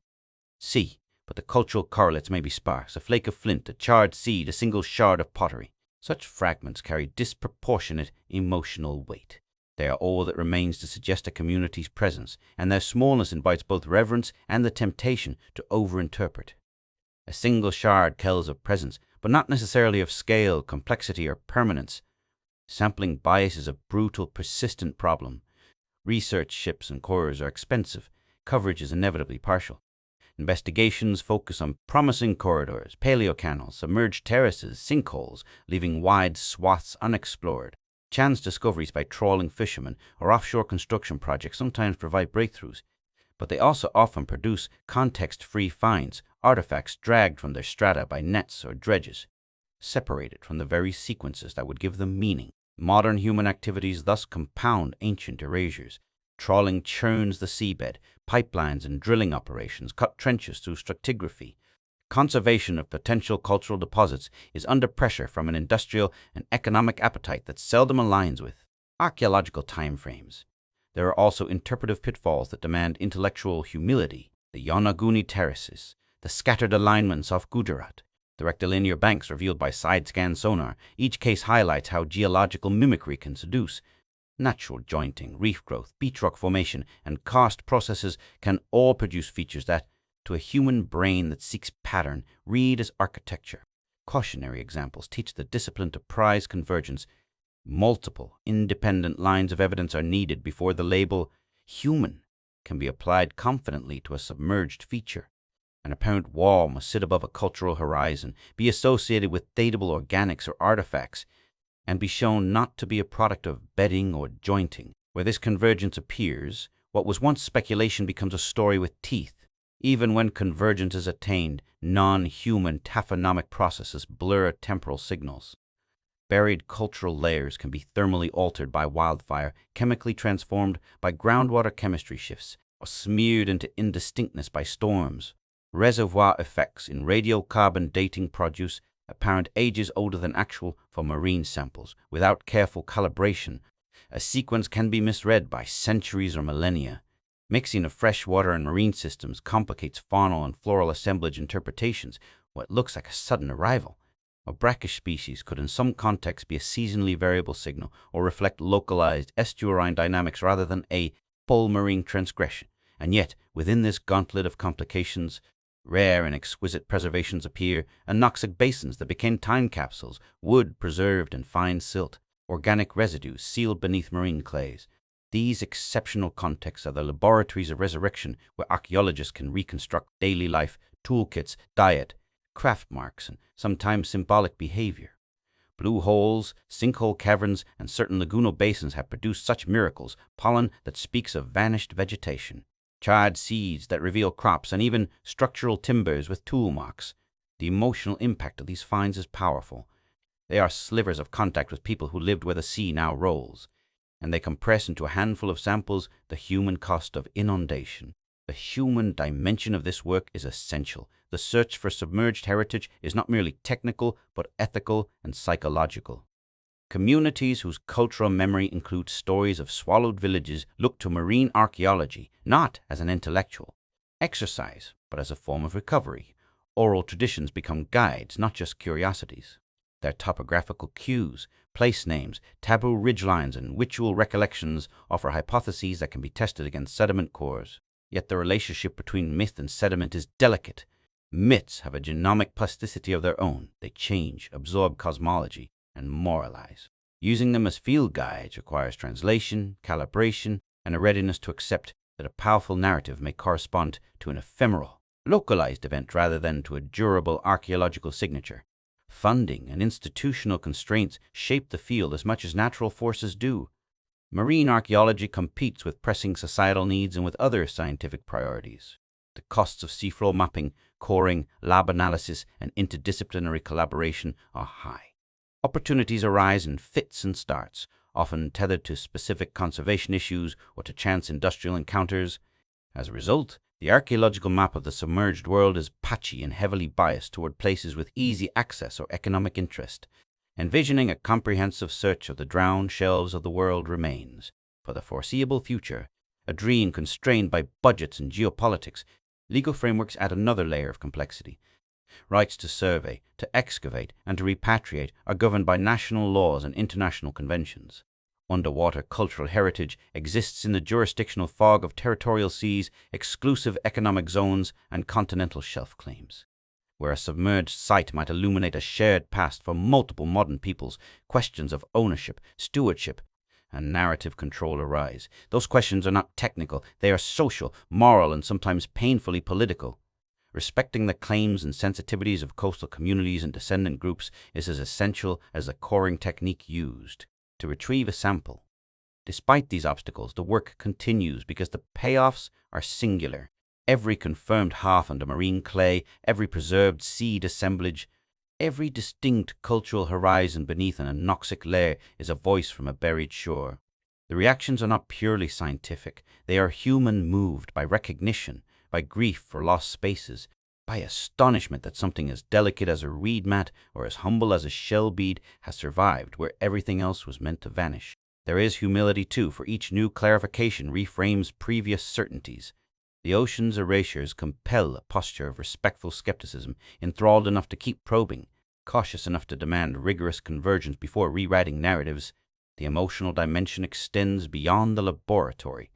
Speaker 1: sea. But the cultural correlates may be sparse: a flake of flint, a charred seed, a single shard of pottery. Such fragments carry disproportionate emotional weight. They are all that remains to suggest a community's presence, and their smallness invites both reverence and the temptation to overinterpret. A single shard tells of presence, but not necessarily of scale, complexity, or permanence. Sampling bias is a brutal, persistent problem. Research ships and cores are expensive. Coverage is inevitably partial. Investigations focus on promising corridors, paleocanals, submerged terraces, sinkholes, leaving wide swaths unexplored. Chance discoveries by trawling fishermen or offshore construction projects sometimes provide breakthroughs, but they also often produce context-free finds, artifacts dragged from their strata by nets or dredges, separated from the very sequences that would give them meaning. Modern human activities thus compound ancient erasures. Trawling churns the seabed. Pipelines and drilling operations cut trenches through stratigraphy. Conservation of potential cultural deposits is under pressure from an industrial and economic appetite that seldom aligns with archaeological timeframes. There are also interpretive pitfalls that demand intellectual humility. The Yonaguni terraces, the scattered alignments off Gujarat, the rectilinear banks revealed by side-scan sonar. Each case highlights how geological mimicry can seduce. Natural jointing, reef growth, beach rock formation, and karst processes can all produce features that, to a human brain that seeks pattern, read as architecture. Cautionary examples teach the discipline to prize convergence. Multiple, independent lines of evidence are needed before the label human can be applied confidently to a submerged feature. An apparent wall must sit above a cultural horizon, be associated with datable organics or artifacts, and be shown not to be a product of bedding or jointing. Where this convergence appears, what was once speculation becomes a story with teeth. Even when convergence is attained, non-human taphonomic processes blur temporal signals. Buried cultural layers can be thermally altered by wildfire, chemically transformed by groundwater chemistry shifts, or smeared into indistinctness by storms. Reservoir effects in radiocarbon dating produce apparent ages older than actual for marine samples. Without careful calibration, a sequence can be misread by centuries or millennia. Mixing of freshwater and marine systems complicates faunal and floral assemblage interpretations. What looks like a sudden arrival of brackish species could in some contexts be a seasonally variable signal or reflect localized estuarine dynamics rather than a full marine transgression. And yet, within this gauntlet of complications, rare and exquisite preservations appear: anoxic basins that became time capsules, wood preserved in fine silt, organic residues sealed beneath marine clays. These exceptional contexts are the laboratories of resurrection where archaeologists can reconstruct daily life, toolkits, diet, craft marks, and sometimes symbolic behavior. Blue holes, sinkhole caverns, and certain lagoonal basins have produced such miracles: pollen that speaks of vanished vegetation, charred seeds that reveal crops, and even structural timbers with tool marks. The emotional impact of these finds is powerful. They are slivers of contact with people who lived where the sea now rolls, and they compress into a handful of samples the human cost of inundation. The human dimension of this work is essential. The search for submerged heritage is not merely technical, but ethical and psychological. Communities whose cultural memory includes stories of swallowed villages look to marine archaeology not as an intellectual exercise, but as a form of recovery. Oral traditions become guides, not just curiosities. Their topographical cues, place names, taboo ridgelines, and ritual recollections offer hypotheses that can be tested against sediment cores. Yet the relationship between myth and sediment is delicate. Myths have a genomic plasticity of their own. They change, absorb cosmology, and moralize. Using them as field guides requires translation, calibration, and a readiness to accept that a powerful narrative may correspond to an ephemeral, localized event rather than to a durable archaeological signature. Funding and institutional constraints shape the field as much as natural forces do. Marine archaeology competes with pressing societal needs and with other scientific priorities. The costs of seafloor mapping, coring, lab analysis, and interdisciplinary collaboration are high. Opportunities arise in fits and starts, often tethered to specific conservation issues or to chance industrial encounters. As a result, the archaeological map of the submerged world is patchy and heavily biased toward places with easy access or economic interest. Envisioning a comprehensive search of the drowned shelves of the world remains, for the foreseeable future, a dream constrained by budgets and geopolitics. Legal frameworks add another layer of complexity. Rights to survey, to excavate, and to repatriate are governed by national laws and international conventions. Underwater cultural heritage exists in the jurisdictional fog of territorial seas, exclusive economic zones, and continental shelf claims. Where a submerged site might illuminate a shared past for multiple modern peoples, questions of ownership, stewardship, and narrative control arise. Those questions are not technical, they are social, moral, and sometimes painfully political. Respecting the claims and sensitivities of coastal communities and descendant groups is as essential as the coring technique used to retrieve a sample. Despite these obstacles, the work continues because the payoffs are singular. Every confirmed half under marine clay, every preserved seed assemblage, every distinct cultural horizon beneath an anoxic layer is a voice from a buried shore. The reactions are not purely scientific. They are human, moved by recognition, by grief for lost spaces, by astonishment that something as delicate as a reed mat or as humble as a shell bead has survived where everything else was meant to vanish. There is humility, too, for each new clarification reframes previous certainties. The ocean's erasures compel a posture of respectful skepticism, enthralled enough to keep probing, cautious enough to demand rigorous convergence before rewriting narratives. The emotional dimension extends beyond the laboratory.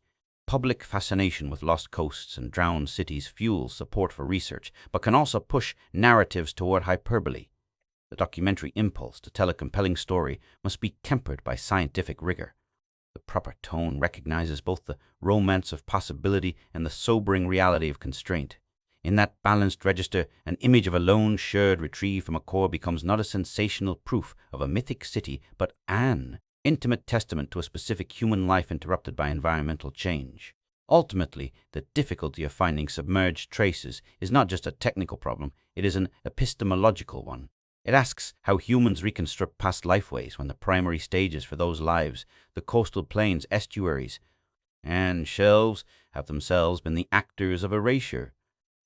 Speaker 1: Public fascination with lost coasts and drowned cities fuels support for research, but can also push narratives toward hyperbole. The documentary impulse to tell a compelling story must be tempered by scientific rigor. The proper tone recognizes both the romance of possibility and the sobering reality of constraint. In that balanced register, an image of a lone sherd retrieved from a core becomes not a sensational proof of a mythic city, but an intimate testament to a specific human life interrupted by environmental change. Ultimately, the difficulty of finding submerged traces is not just a technical problem, it is an epistemological one. It asks how humans reconstruct past lifeways when the primary stages for those lives, the coastal plains, estuaries, and shelves, have themselves been the actors of erasure.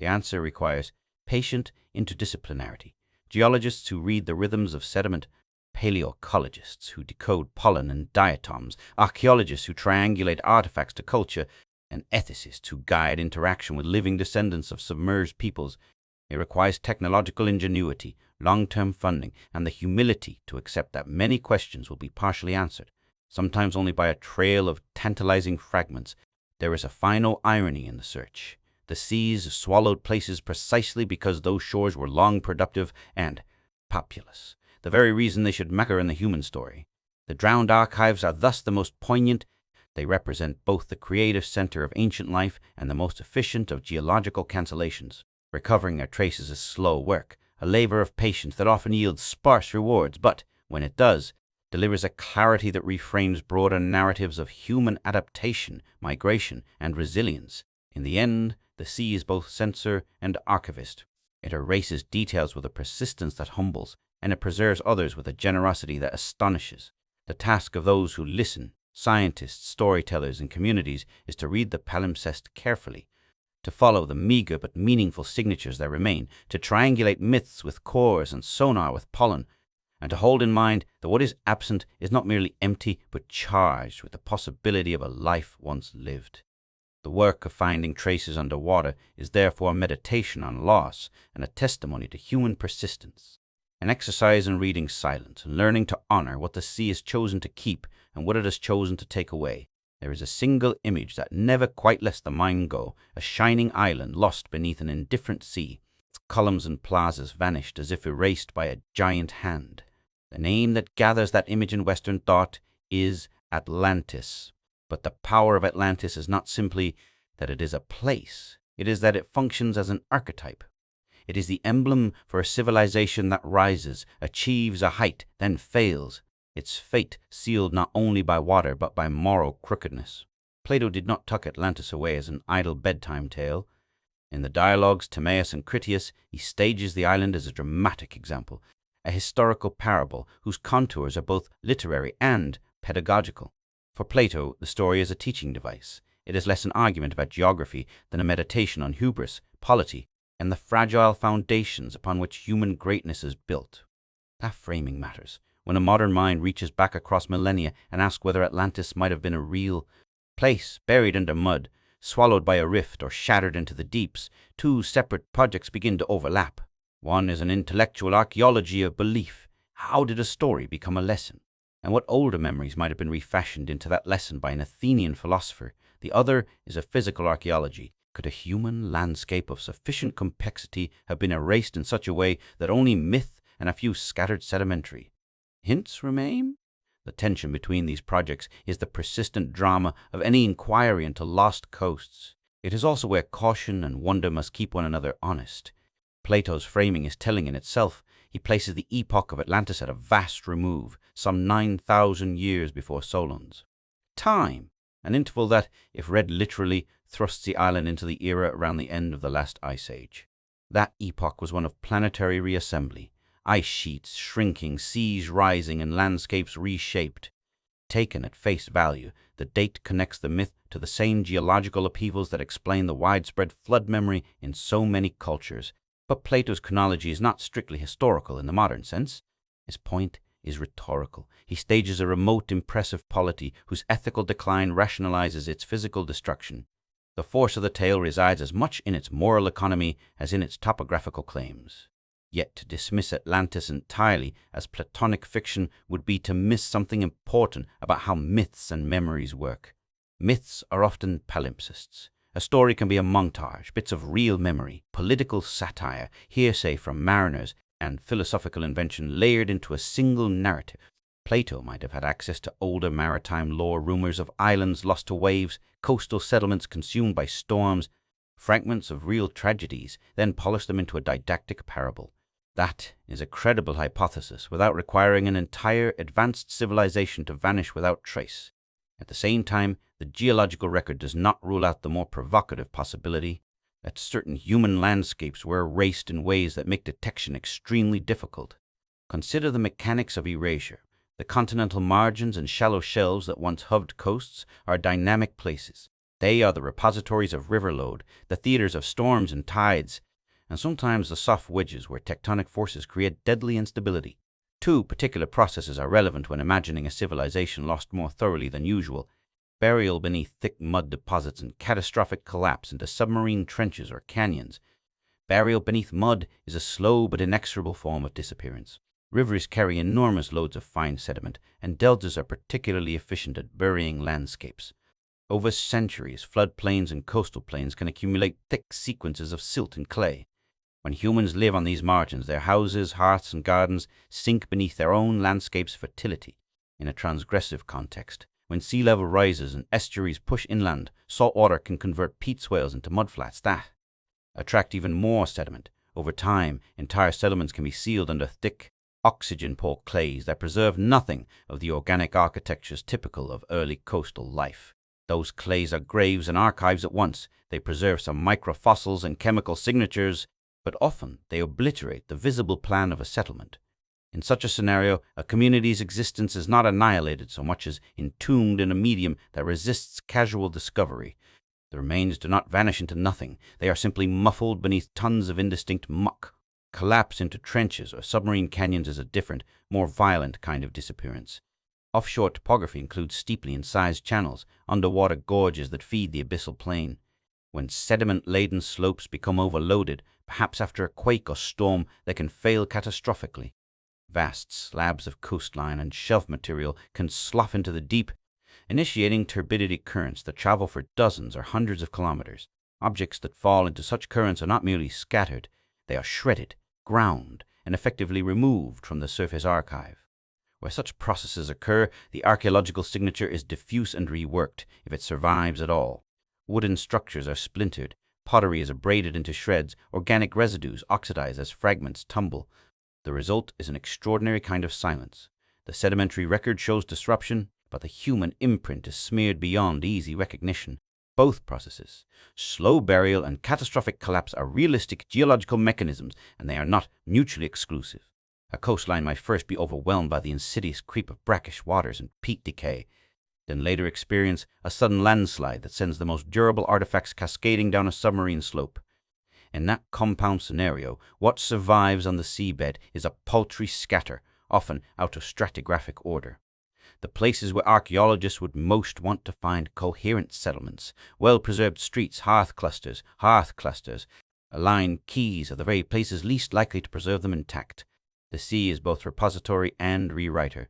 Speaker 1: The answer requires patient interdisciplinarity, geologists who read the rhythms of sediment, paleocologists who decode pollen and diatoms, archaeologists who triangulate artifacts to culture, and ethicists who guide interaction with living descendants of submerged peoples. It requires technological ingenuity, long-term funding, and the humility to accept that many questions will be partially answered, sometimes only by a trail of tantalizing fragments. There is a final irony in the search. The seas swallowed places precisely because those shores were long productive and populous, the very reason they should matter in the human story. The drowned archives are thus the most poignant. They represent both the creative center of ancient life and the most efficient of geological cancellations. Recovering their traces is slow work, a labor of patience that often yields sparse rewards, but, when it does, delivers a clarity that reframes broader narratives of human adaptation, migration, and resilience. In the end, the sea is both censor and archivist. It erases details with a persistence that humbles, and it preserves others with a generosity that astonishes. The task of those who listen, scientists, storytellers, and communities, is to read the palimpsest carefully, to follow the meager but meaningful signatures that remain, to triangulate myths with cores and sonar with pollen, and to hold in mind that what is absent is not merely empty but charged with the possibility of a life once lived. The work of finding traces underwater is therefore a meditation on loss and a testimony to human persistence, an exercise in reading silence and learning to honor what the sea has chosen to keep and what it has chosen to take away. There is a single image that never quite lets the mind go, a shining island lost beneath an indifferent sea, its columns and plazas vanished as if erased by a giant hand. The name that gathers that image in Western thought is Atlantis. But the power of Atlantis is not simply that it is a place. It is that it functions as an archetype. It is the emblem for a civilization that rises, achieves a height, then fails, its fate sealed not only by water but by moral crookedness. Plato did not tuck Atlantis away as an idle bedtime tale. In the dialogues Timaeus and Critias, he stages the island as a dramatic example, a historical parable whose contours are both literary and pedagogical. For Plato, the story is a teaching device. It is less an argument about geography than a meditation on hubris, polity, and the fragile foundations upon which human greatness is built. That framing matters. When a modern mind reaches back across millennia and asks whether Atlantis might have been a real place buried under mud, swallowed by a rift or shattered into the deeps. Two separate projects begin to overlap. One is an intellectual archaeology of belief. How did a story become a lesson? And what older memories might have been refashioned into that lesson by an Athenian philosopher? The other is a physical archaeology. Could a human landscape of sufficient complexity have been erased in such a way that only myth and a few scattered sedimentary hints remain? The tension between these projects is the persistent drama of any inquiry into lost coasts. It is also where caution and wonder must keep one another honest. Plato's framing is telling in itself. He places the epoch of Atlantis at a vast remove, some 9,000 years before Solon's. Time, an interval that, if read literally, thrusts the island into the era around the end of the last ice age. That epoch was one of planetary reassembly, ice sheets shrinking, seas rising, and landscapes reshaped. Taken at face value, the date connects the myth to the same geological upheavals that explain the widespread flood memory in so many cultures. But Plato's chronology is not strictly historical in the modern sense. His point is rhetorical. He stages a remote, impressive polity whose ethical decline rationalizes its physical destruction. The force of the tale resides as much in its moral economy as in its topographical claims. Yet to dismiss Atlantis entirely as Platonic fiction would be to miss something important about how myths and memories work. Myths are often palimpsests. A story can be a montage, bits of real memory, political satire, hearsay from mariners, and philosophical invention layered into a single narrative. Plato might have had access to older maritime lore, rumors of islands lost to waves, coastal settlements consumed by storms, fragments of real tragedies, then polish them into a didactic parable. That is a credible hypothesis without requiring an entire advanced civilization to vanish without trace. At the same time, the geological record does not rule out the more provocative possibility that certain human landscapes were erased in ways that make detection extremely difficult. Consider the mechanics of erasure. The continental margins and shallow shelves that once hubbled coasts are dynamic places. They are the repositories of river load, the theaters of storms and tides, and sometimes the soft wedges where tectonic forces create deadly instability. Two particular processes are relevant when imagining a civilization lost more thoroughly than usual: burial beneath thick mud deposits and catastrophic collapse into submarine trenches or canyons. Burial beneath mud is a slow but inexorable form of disappearance. Rivers carry enormous loads of fine sediment, and deltas are particularly efficient at burying landscapes. Over centuries, floodplains and coastal plains can accumulate thick sequences of silt and clay. When humans live on these margins, their houses, hearths, and gardens sink beneath their own landscape's fertility. In a transgressive context, when sea level rises and estuaries push inland, salt water can convert peat swales into mudflats that attract even more sediment. Over time, entire settlements can be sealed under thick, oxygen-poor clays that preserve nothing of the organic architectures typical of early coastal life. Those clays are graves and archives at once. They preserve some microfossils and chemical signatures, but often they obliterate the visible plan of a settlement. In such a scenario, a community's existence is not annihilated so much as entombed in a medium that resists casual discovery. The remains do not vanish into nothing. They are simply muffled beneath tons of indistinct muck. Collapse into trenches or submarine canyons is a different, more violent kind of disappearance. Offshore topography includes steeply incised channels, underwater gorges that feed the abyssal plain. When sediment-laden slopes become overloaded, perhaps after a quake or storm, they can fail catastrophically. Vast slabs of coastline and shelf material can slough into the deep, initiating turbidity currents that travel for dozens or hundreds of kilometers. Objects that fall into such currents are not merely scattered, they are shredded, ground, and effectively removed from the surface archive. Where such processes occur, the archaeological signature is diffuse and reworked, if it survives at all. Wooden structures are splintered, pottery is abraded into shreds, organic residues oxidize as fragments tumble. The result is an extraordinary kind of silence. The sedimentary record shows disruption, but the human imprint is smeared beyond easy recognition. Both processes, slow burial and catastrophic collapse, are realistic geological mechanisms, and they are not mutually exclusive. A coastline might first be overwhelmed by the insidious creep of brackish waters and peat decay, then later experience a sudden landslide that sends the most durable artifacts cascading down a submarine slope. In that compound scenario, what survives on the seabed is a paltry scatter, often out of stratigraphic order. the places where archaeologists would most want to find coherent settlements, well-preserved streets, hearth clusters, aligned keys are the very places least likely to preserve them intact. The sea is both repository and rewriter.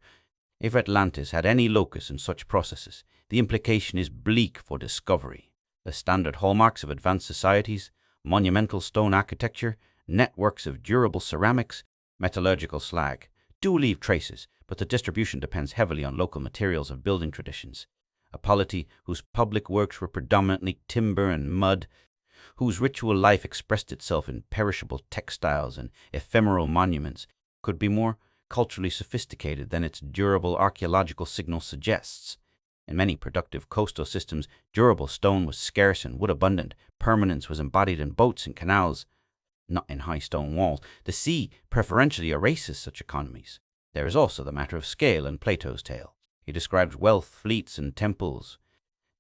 Speaker 1: If Atlantis had any locus in such processes, the implication is bleak for discovery. The standard hallmarks of advanced societies, monumental stone architecture, networks of durable ceramics, metallurgical slag, do leave traces, but the distribution depends heavily on local materials and building traditions. A polity whose public works were predominantly timber and mud, whose ritual life expressed itself in perishable textiles and ephemeral monuments, could be more culturally sophisticated than its durable archaeological signal suggests. In many productive coastal systems, durable stone was scarce and wood abundant. Permanence was embodied in boats and canals, not in high stone walls. The sea preferentially erases such economies. There is also the matter of scale in Plato's tale. He describes wealth, fleets, and temples.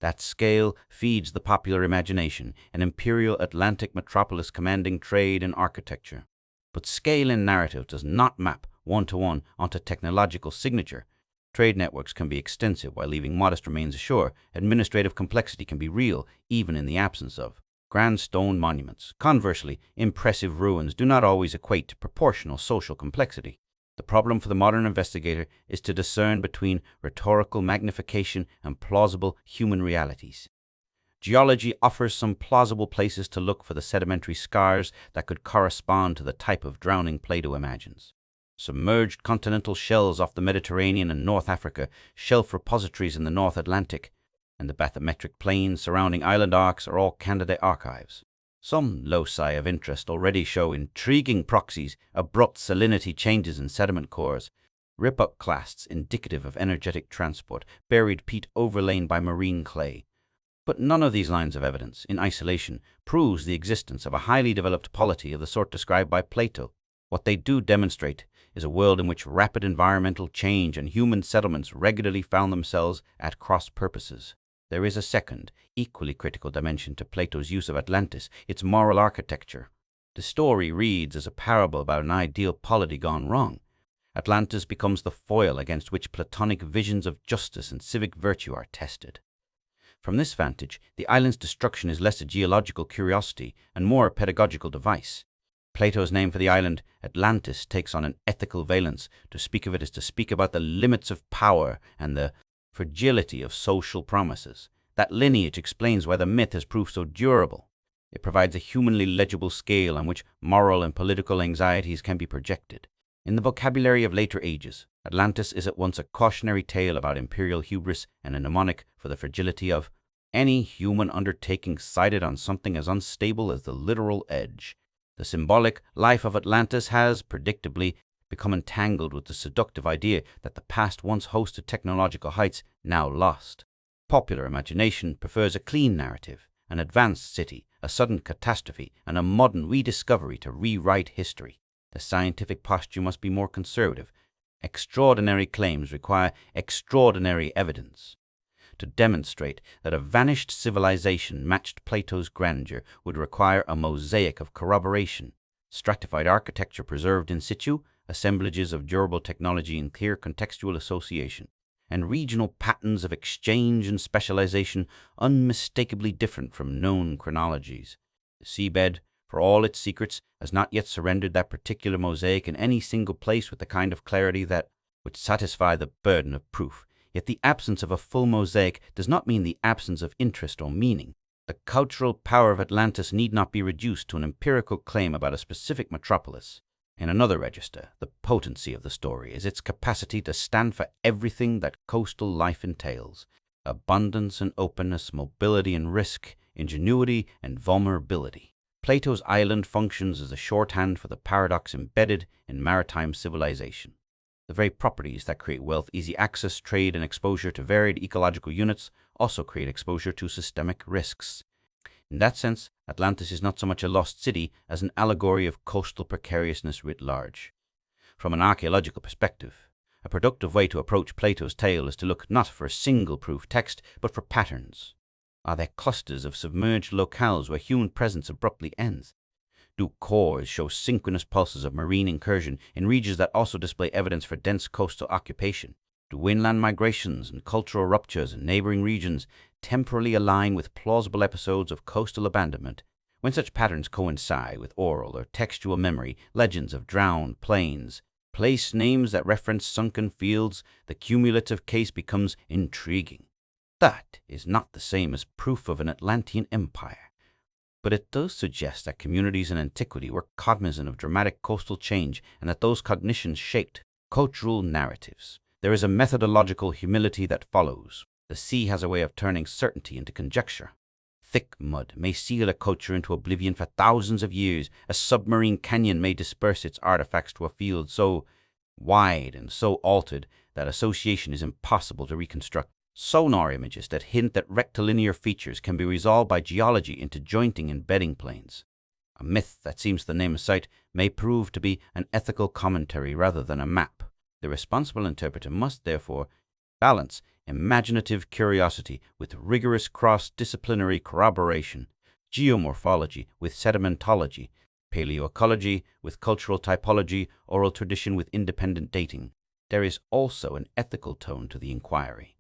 Speaker 1: That scale feeds the popular imagination, an imperial Atlantic metropolis commanding trade and architecture. But scale in narrative does not map one-to-one onto technological signature. Trade networks can be extensive while leaving modest remains ashore. Administrative complexity can be real, even in the absence of grand stone monuments. Conversely, impressive ruins do not always equate to proportional social complexity. The problem for the modern investigator is to discern between rhetorical magnification and plausible human realities. Geology offers some plausible places to look for the sedimentary scars that could correspond to the type of drowning Plato imagines. Submerged continental shells off the Mediterranean and North Africa, shelf repositories in the North Atlantic, and the bathymetric plains surrounding island arcs are all candidate archives. Some loci of interest already show intriguing proxies, abrupt salinity changes in sediment cores, rip-up clasts indicative of energetic transport, buried peat overlain by marine clay. But none of these lines of evidence, in isolation, proves the existence of a highly developed polity of the sort described by Plato. What they do demonstrate is a world in which rapid environmental change and human settlements regularly found themselves at cross purposes. There is a second, equally critical dimension to Plato's use of Atlantis, its moral architecture. The story reads as a parable about an ideal polity gone wrong. Atlantis becomes the foil against which Platonic visions of justice and civic virtue are tested. From this vantage, the island's destruction is less a geological curiosity and more a pedagogical device. Plato's name for the island, Atlantis, takes on an ethical valence. To speak of it is to speak about the limits of power and the fragility of social promises. That lineage explains why the myth has proved so durable. It provides a humanly legible scale on which moral and political anxieties can be projected. In the vocabulary of later ages, Atlantis is at once a cautionary tale about imperial hubris and a mnemonic for the fragility of any human undertaking sited on something as unstable as the literal edge. The symbolic life of Atlantis has, predictably, become entangled with the seductive idea that the past once hosted technological heights now lost. Popular imagination prefers a clean narrative, an advanced city, a sudden catastrophe, and a modern rediscovery to rewrite history. The scientific posture must be more conservative. Extraordinary claims require extraordinary evidence. To demonstrate that a vanished civilization matched Plato's grandeur would require a mosaic of corroboration, stratified architecture preserved in situ, assemblages of durable technology in clear contextual association, and regional patterns of exchange and specialization unmistakably different from known chronologies. The seabed, for all its secrets, has not yet surrendered that particular mosaic in any single place with the kind of clarity that would satisfy the burden of proof. Yet the absence of a full mosaic does not mean the absence of interest or meaning. The cultural power of Atlantis need not be reduced to an empirical claim about a specific metropolis. In another register, the potency of the story is its capacity to stand for everything that coastal life entails: abundance and openness, mobility and risk, ingenuity and vulnerability. Plato's island functions as a shorthand for the paradox embedded in maritime civilization. The very properties that create wealth, easy access, trade, and exposure to varied ecological units also create exposure to systemic risks. In that sense, Atlantis is not so much a lost city as an allegory of coastal precariousness writ large. From an archaeological perspective, a productive way to approach Plato's tale is to look not for a single proof text, but for patterns. Are there clusters of submerged locales where human presence abruptly ends? Do cores show synchronous pulses of marine incursion in regions that also display evidence for dense coastal occupation? Do inland migrations and cultural ruptures in neighboring regions temporally align with plausible episodes of coastal abandonment? When such patterns coincide with oral or textual memory, legends of drowned plains, place names that reference sunken fields, the cumulative case becomes intriguing. That is not the same as proof of an Atlantean empire, but it does suggest that communities in antiquity were cognizant of dramatic coastal change and that those cognitions shaped cultural narratives. There is a methodological humility that follows. The sea has a way of turning certainty into conjecture. Thick mud may seal a culture into oblivion for thousands of years. A submarine canyon may disperse its artifacts to a field so wide and so altered that association is impossible to reconstruct. Sonar images that hint that rectilinear features can be resolved by geology into jointing and bedding planes. A myth that seems to name a site may prove to be an ethical commentary rather than a map. The responsible interpreter must, therefore, balance imaginative curiosity with rigorous cross-disciplinary corroboration, geomorphology with sedimentology, paleoecology with cultural typology, oral tradition with independent dating. There is also an ethical tone to the inquiry.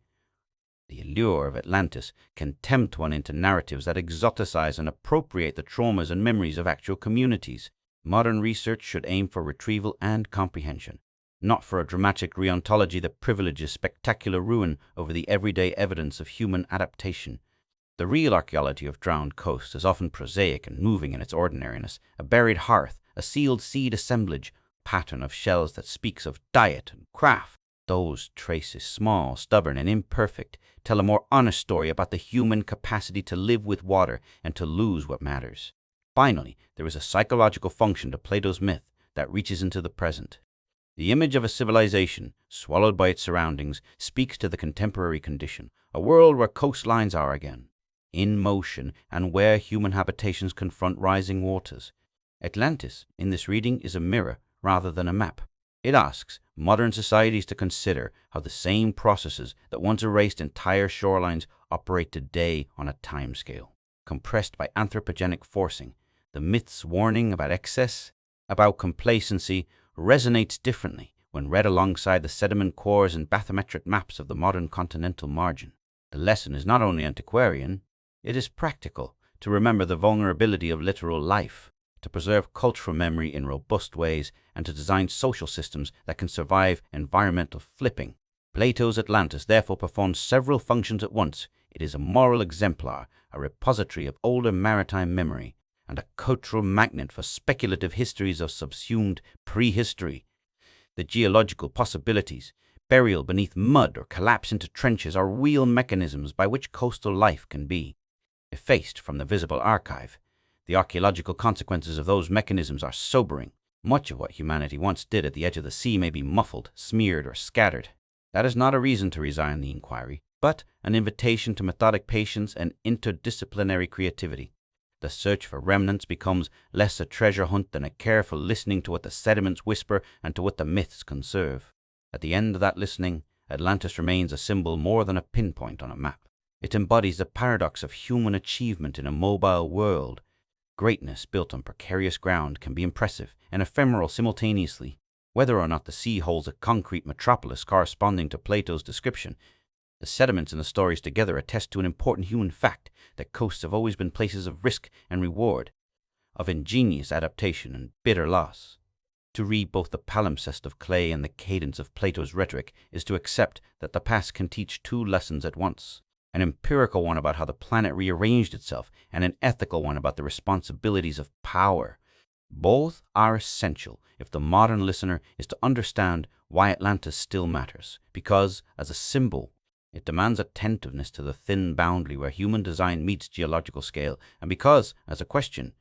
Speaker 1: The allure of Atlantis can tempt one into narratives that exoticize and appropriate the traumas and memories of actual communities. Modern research should aim for retrieval and comprehension, not for a dramatic reontology that privileges spectacular ruin over the everyday evidence of human adaptation. The real archaeology of drowned coasts is often prosaic and moving in its ordinariness, a buried hearth, a sealed seed assemblage, pattern of shells that speaks of diet and craft. Those traces, small, stubborn, and imperfect, tell a more honest story about the human capacity to live with water and to lose what matters. Finally, there is a psychological function to Plato's myth that reaches into the present. The image of a civilization, swallowed by its surroundings, speaks to the contemporary condition, a world where coastlines are again in motion and where human habitations confront rising waters. Atlantis, in this reading, is a mirror rather than a map. It asks modern societies to consider how the same processes that once erased entire shorelines operate today on a timescale, compressed by anthropogenic forcing. The myth's warning about excess, about complacency, resonates differently when read alongside the sediment cores and bathymetric maps of the modern continental margin. The lesson is not only antiquarian, it is practical, to remember the vulnerability of literal life, to preserve cultural memory in robust ways, and to design social systems that can survive environmental flipping. Plato's Atlantis therefore performs several functions at once. It is a moral exemplar, a repository of older maritime memory, and a cultural magnet for speculative histories of subsumed prehistory. The geological possibilities, burial beneath mud or collapse into trenches, are real mechanisms by which coastal life can be effaced from the visible archive. The archaeological consequences of those mechanisms are sobering. Much of what humanity once did at the edge of the sea may be muffled, smeared, or scattered. That is not a reason to resign the inquiry, but an invitation to methodic patience and interdisciplinary creativity. The search for remnants becomes less a treasure hunt than a careful listening to what the sediments whisper and to what the myths conserve. At the end of that listening, Atlantis remains a symbol more than a pinpoint on a map. It embodies the paradox of human achievement in a mobile world. Greatness built on precarious ground can be impressive and ephemeral simultaneously. Whether or not the sea holds a concrete metropolis corresponding to Plato's description, the sediments and the stories together attest to an important human fact, that coasts have always been places of risk and reward, of ingenious adaptation and bitter loss. To read both the palimpsest of clay and the cadence of Plato's rhetoric is to accept that the past can teach two lessons at once, an empirical one about how the planet rearranged itself, and an ethical one about the responsibilities of power. Both are essential if the modern listener is to understand why Atlantis still matters, because, as a symbol, it demands attentiveness to the thin boundary where human design meets geological scale, and because, as a question,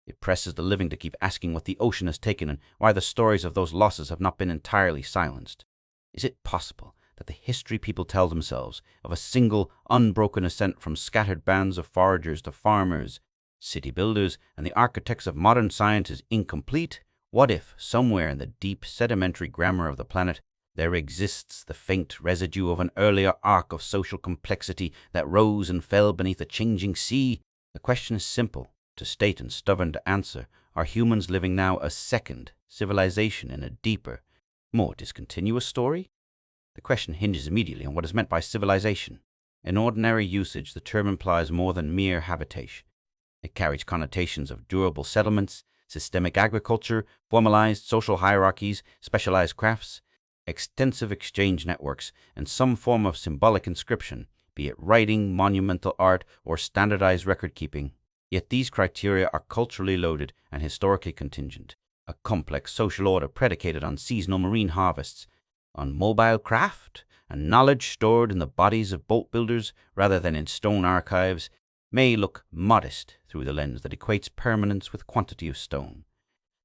Speaker 1: it presses the living to keep asking what the ocean has taken and why the stories of those losses have not been entirely silenced. Is it possible that the history people tell themselves of a single, unbroken ascent from scattered bands of foragers to farmers, city builders, and the architects of modern science is incomplete? What if, somewhere in the deep sedimentary grammar of the planet, there exists the faint residue of an earlier arc of social complexity that rose and fell beneath a changing sea? The question is simple to state and stubborn to answer. Are humans living now a second civilization in a deeper, more discontinuous story? The question hinges immediately on what is meant by civilization. In ordinary usage, the term implies more than mere habitation. It carries connotations of durable settlements, systemic agriculture, formalized social hierarchies, specialized crafts, extensive exchange networks, and some form of symbolic inscription, be it writing, monumental art, or standardized record-keeping. Yet these criteria are culturally loaded and historically contingent. A complex social order predicated on seasonal marine harvests, on mobile craft, and knowledge stored in the bodies of boat builders rather than in stone archives, may look modest through the lens that equates permanence with quantity of stone.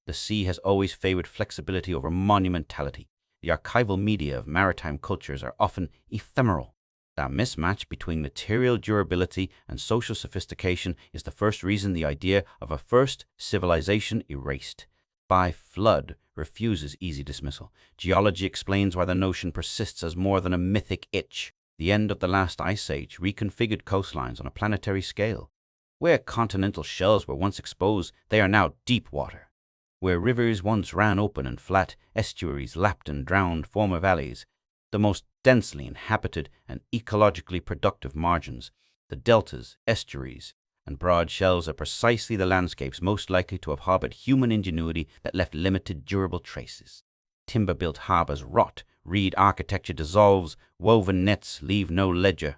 Speaker 1: The sea has always favored flexibility over monumentality. The archival media of maritime cultures are often ephemeral. That mismatch between material durability and social sophistication is the first reason the idea of a first civilization erased by flood refuses easy dismissal. Geology explains why the notion persists as more than a mythic itch. The end of the last ice age reconfigured coastlines on a planetary scale. Where continental shelves were once exposed, they are now deep water. Where rivers once ran open and flat, estuaries lapped and drowned former valleys. The most densely inhabited and ecologically productive margins, the deltas, estuaries, and broad shelves are precisely the landscapes most likely to have harbored human ingenuity that left limited durable traces. Timber-built harbors rot, reed architecture dissolves, woven nets leave no ledger.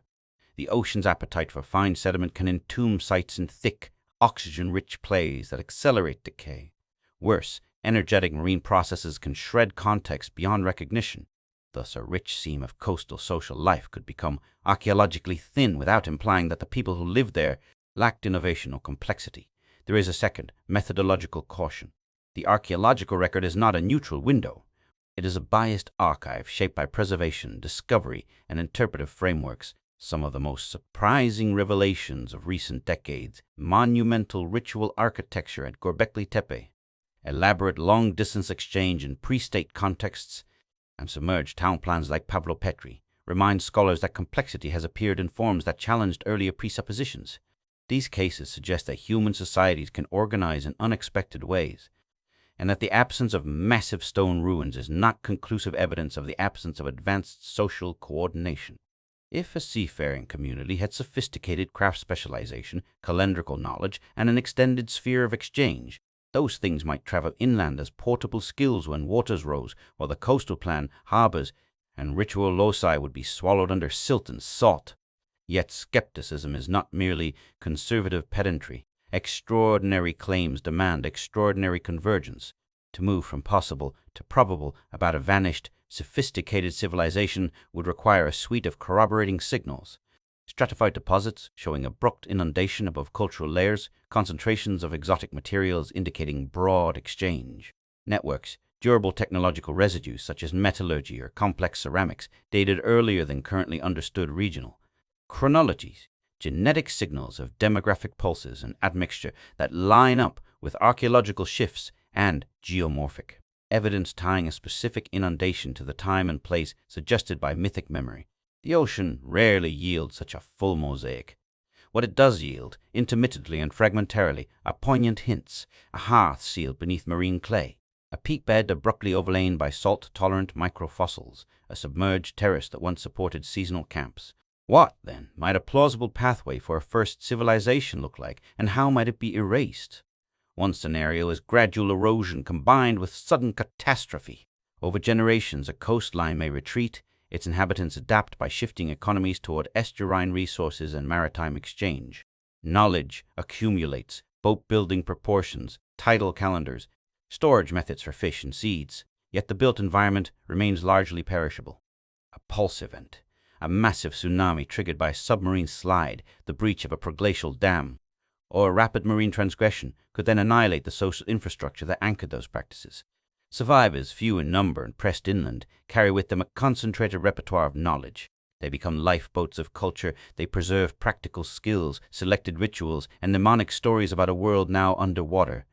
Speaker 1: The ocean's appetite for fine sediment can entomb sites in thick, oxygen-rich clays that accelerate decay. Worse, energetic marine processes can shred context beyond recognition. Thus, a rich seam of coastal social life could become archaeologically thin without implying that the people who lived there lacked innovation or complexity. There is a second, methodological caution. The archaeological record is not a neutral window. It is a biased archive shaped by preservation, discovery, and interpretive frameworks. Some of the most surprising revelations of recent decades: monumental ritual architecture at Göbekli Tepe, elaborate long-distance exchange in pre-state contexts, and submerged town plans like Pablo Petri, remind scholars that complexity has appeared in forms that challenged earlier presuppositions. These cases suggest that human societies can organize in unexpected ways, and that the absence of massive stone ruins is not conclusive evidence of the absence of advanced social coordination. If a seafaring community had sophisticated craft specialization, calendrical knowledge, and an extended sphere of exchange, those things might travel inland as portable skills when waters rose, while the coastal plan, harbors, and ritual loci would be swallowed under silt and salt. Yet skepticism is not merely conservative pedantry. Extraordinary claims demand extraordinary convergence. To move from possible to probable about a vanished, sophisticated civilization would require a suite of corroborating signals. Stratified deposits showing abrupt inundation above cultural layers, concentrations of exotic materials indicating broad exchange. Networks, durable technological residues such as metallurgy or complex ceramics dated earlier than currently understood regional. Chronologies, genetic signals of demographic pulses and admixture that line up with archaeological shifts, and geomorphic evidence tying a specific inundation to the time and place suggested by mythic memory. The ocean rarely yields such a full mosaic. What it does yield, intermittently and fragmentarily, are poignant hints: a hearth sealed beneath marine clay, a peat bed abruptly overlain by salt-tolerant microfossils, a submerged terrace that once supported seasonal camps. What, then, might a plausible pathway for a first civilization look like, and how might it be erased? One scenario is gradual erosion combined with sudden catastrophe. Over generations, a coastline may retreat, its inhabitants adapt by shifting economies toward estuarine resources and maritime exchange. Knowledge accumulates, boat-building proportions, tidal calendars, storage methods for fish and seeds, yet the built environment remains largely perishable. A pulse event, a massive tsunami triggered by a submarine slide, the breach of a proglacial dam, or a rapid marine transgression could then annihilate the social infrastructure that anchored those practices. Survivors, few in number and pressed inland, carry with them a concentrated repertoire of knowledge. They become lifeboats of culture. They preserve practical skills, selected rituals, and mnemonic stories about a world now underwater.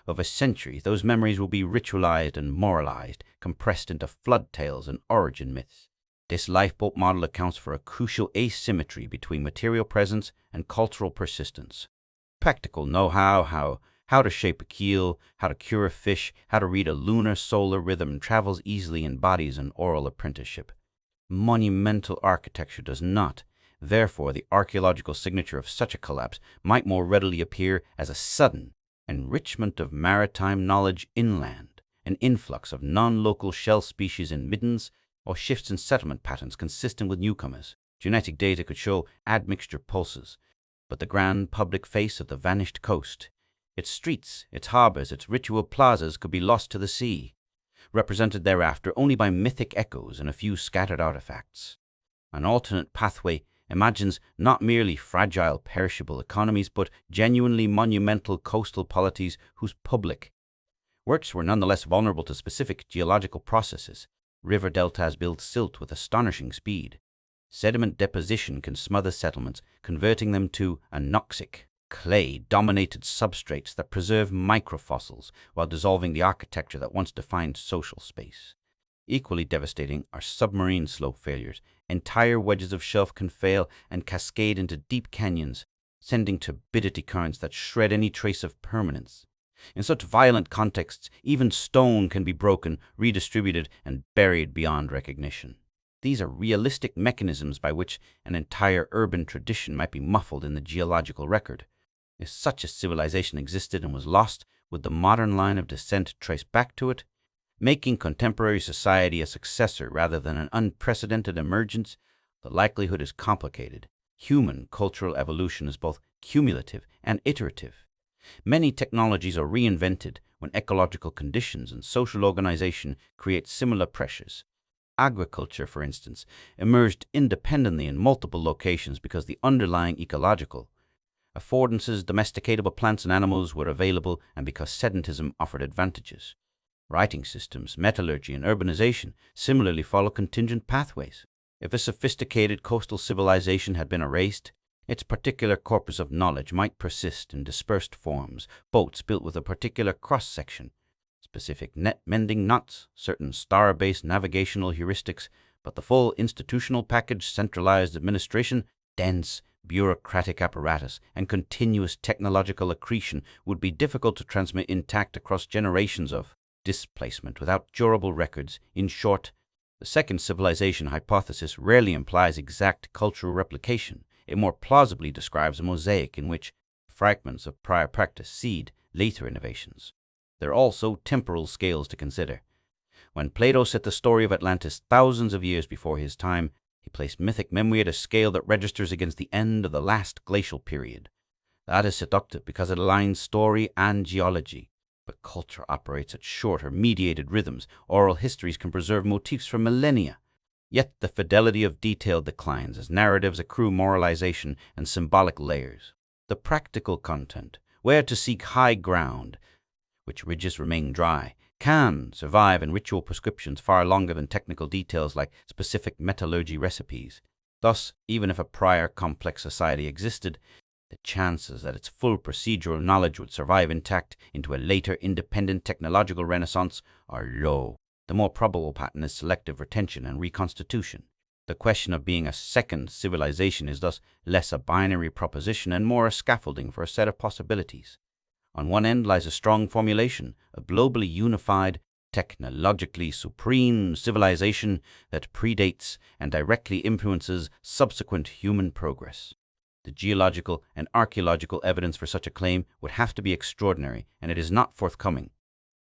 Speaker 1: Over centuries, those memories will be ritualized and moralized, compressed into flood tales and origin myths. This lifeboat model accounts for a crucial asymmetry between material presence and cultural persistence. Practical know-how, how to shape a keel, how to cure a fish, how to read a lunar solar rhythm travels easily in bodies and oral apprenticeship. Monumental architecture does not. Therefore, the archaeological signature of such a collapse might more readily appear as a sudden enrichment of maritime knowledge inland, an influx of non-local shell species in middens, or shifts in settlement patterns consistent with newcomers. Genetic data could show admixture pulses, but the grand public face of the vanished coast, its streets, its harbors, its ritual plazas could be lost to the sea, represented thereafter only by mythic echoes and a few scattered artifacts. An alternate pathway imagines not merely fragile, perishable economies, but genuinely monumental coastal polities whose public works were nonetheless vulnerable to specific geological processes. River deltas build silt with astonishing speed. Sediment deposition can smother settlements, converting them to anoxic, clay-dominated substrates that preserve microfossils while dissolving the architecture that once defined social space. Equally devastating are submarine slope failures. Entire wedges of shelf can fail and cascade into deep canyons, sending turbidity currents that shred any trace of permanence. In such violent contexts, even stone can be broken, redistributed, and buried beyond recognition. These are realistic mechanisms by which an entire urban tradition might be muffled in the geological record. If such a civilization existed and was lost, would the modern line of descent trace back to it, making contemporary society a successor rather than an unprecedented emergence? The likelihood is complicated. Human cultural evolution is both cumulative and iterative. Many technologies are reinvented when ecological conditions and social organization create similar pressures. Agriculture, for instance, emerged independently in multiple locations because the underlying ecological affordances, domesticatable plants and animals, were available, and because sedentism offered advantages. Writing systems, metallurgy, and urbanization similarly follow contingent pathways. If a sophisticated coastal civilization had been erased, its particular corpus of knowledge might persist in dispersed forms: boats built with a particular cross-section, specific net-mending knots, certain star-based navigational heuristics, but the full institutional package, centralized administration, dense bureaucratic apparatus, and continuous technological accretion would be difficult to transmit intact across generations of displacement without durable records. In short, the second civilization hypothesis rarely implies exact cultural replication. It more plausibly describes a mosaic in which fragments of prior practice seed later innovations. There are also temporal scales to consider. When Plato set the story of Atlantis thousands of years before his time, he placed mythic memory at a scale that registers against the end of the last glacial period. That is seductive because it aligns story and geology. But culture operates at shorter, mediated rhythms. Oral histories can preserve motifs for millennia. Yet the fidelity of detail declines as narratives accrue moralization and symbolic layers. The practical content, where to seek high ground, which ridges remain dry, can survive in ritual prescriptions far longer than technical details like specific metallurgy recipes. Thus, even if a prior complex society existed, the chances that its full procedural knowledge would survive intact into a later independent technological renaissance are low. The more probable pattern is selective retention and reconstitution. The question of being a second civilization is thus less a binary proposition and more a scaffolding for a set of possibilities. On one end lies a strong formulation, a globally unified, technologically supreme civilization that predates and directly influences subsequent human progress. The geological and archaeological evidence for such a claim would have to be extraordinary, and it is not forthcoming.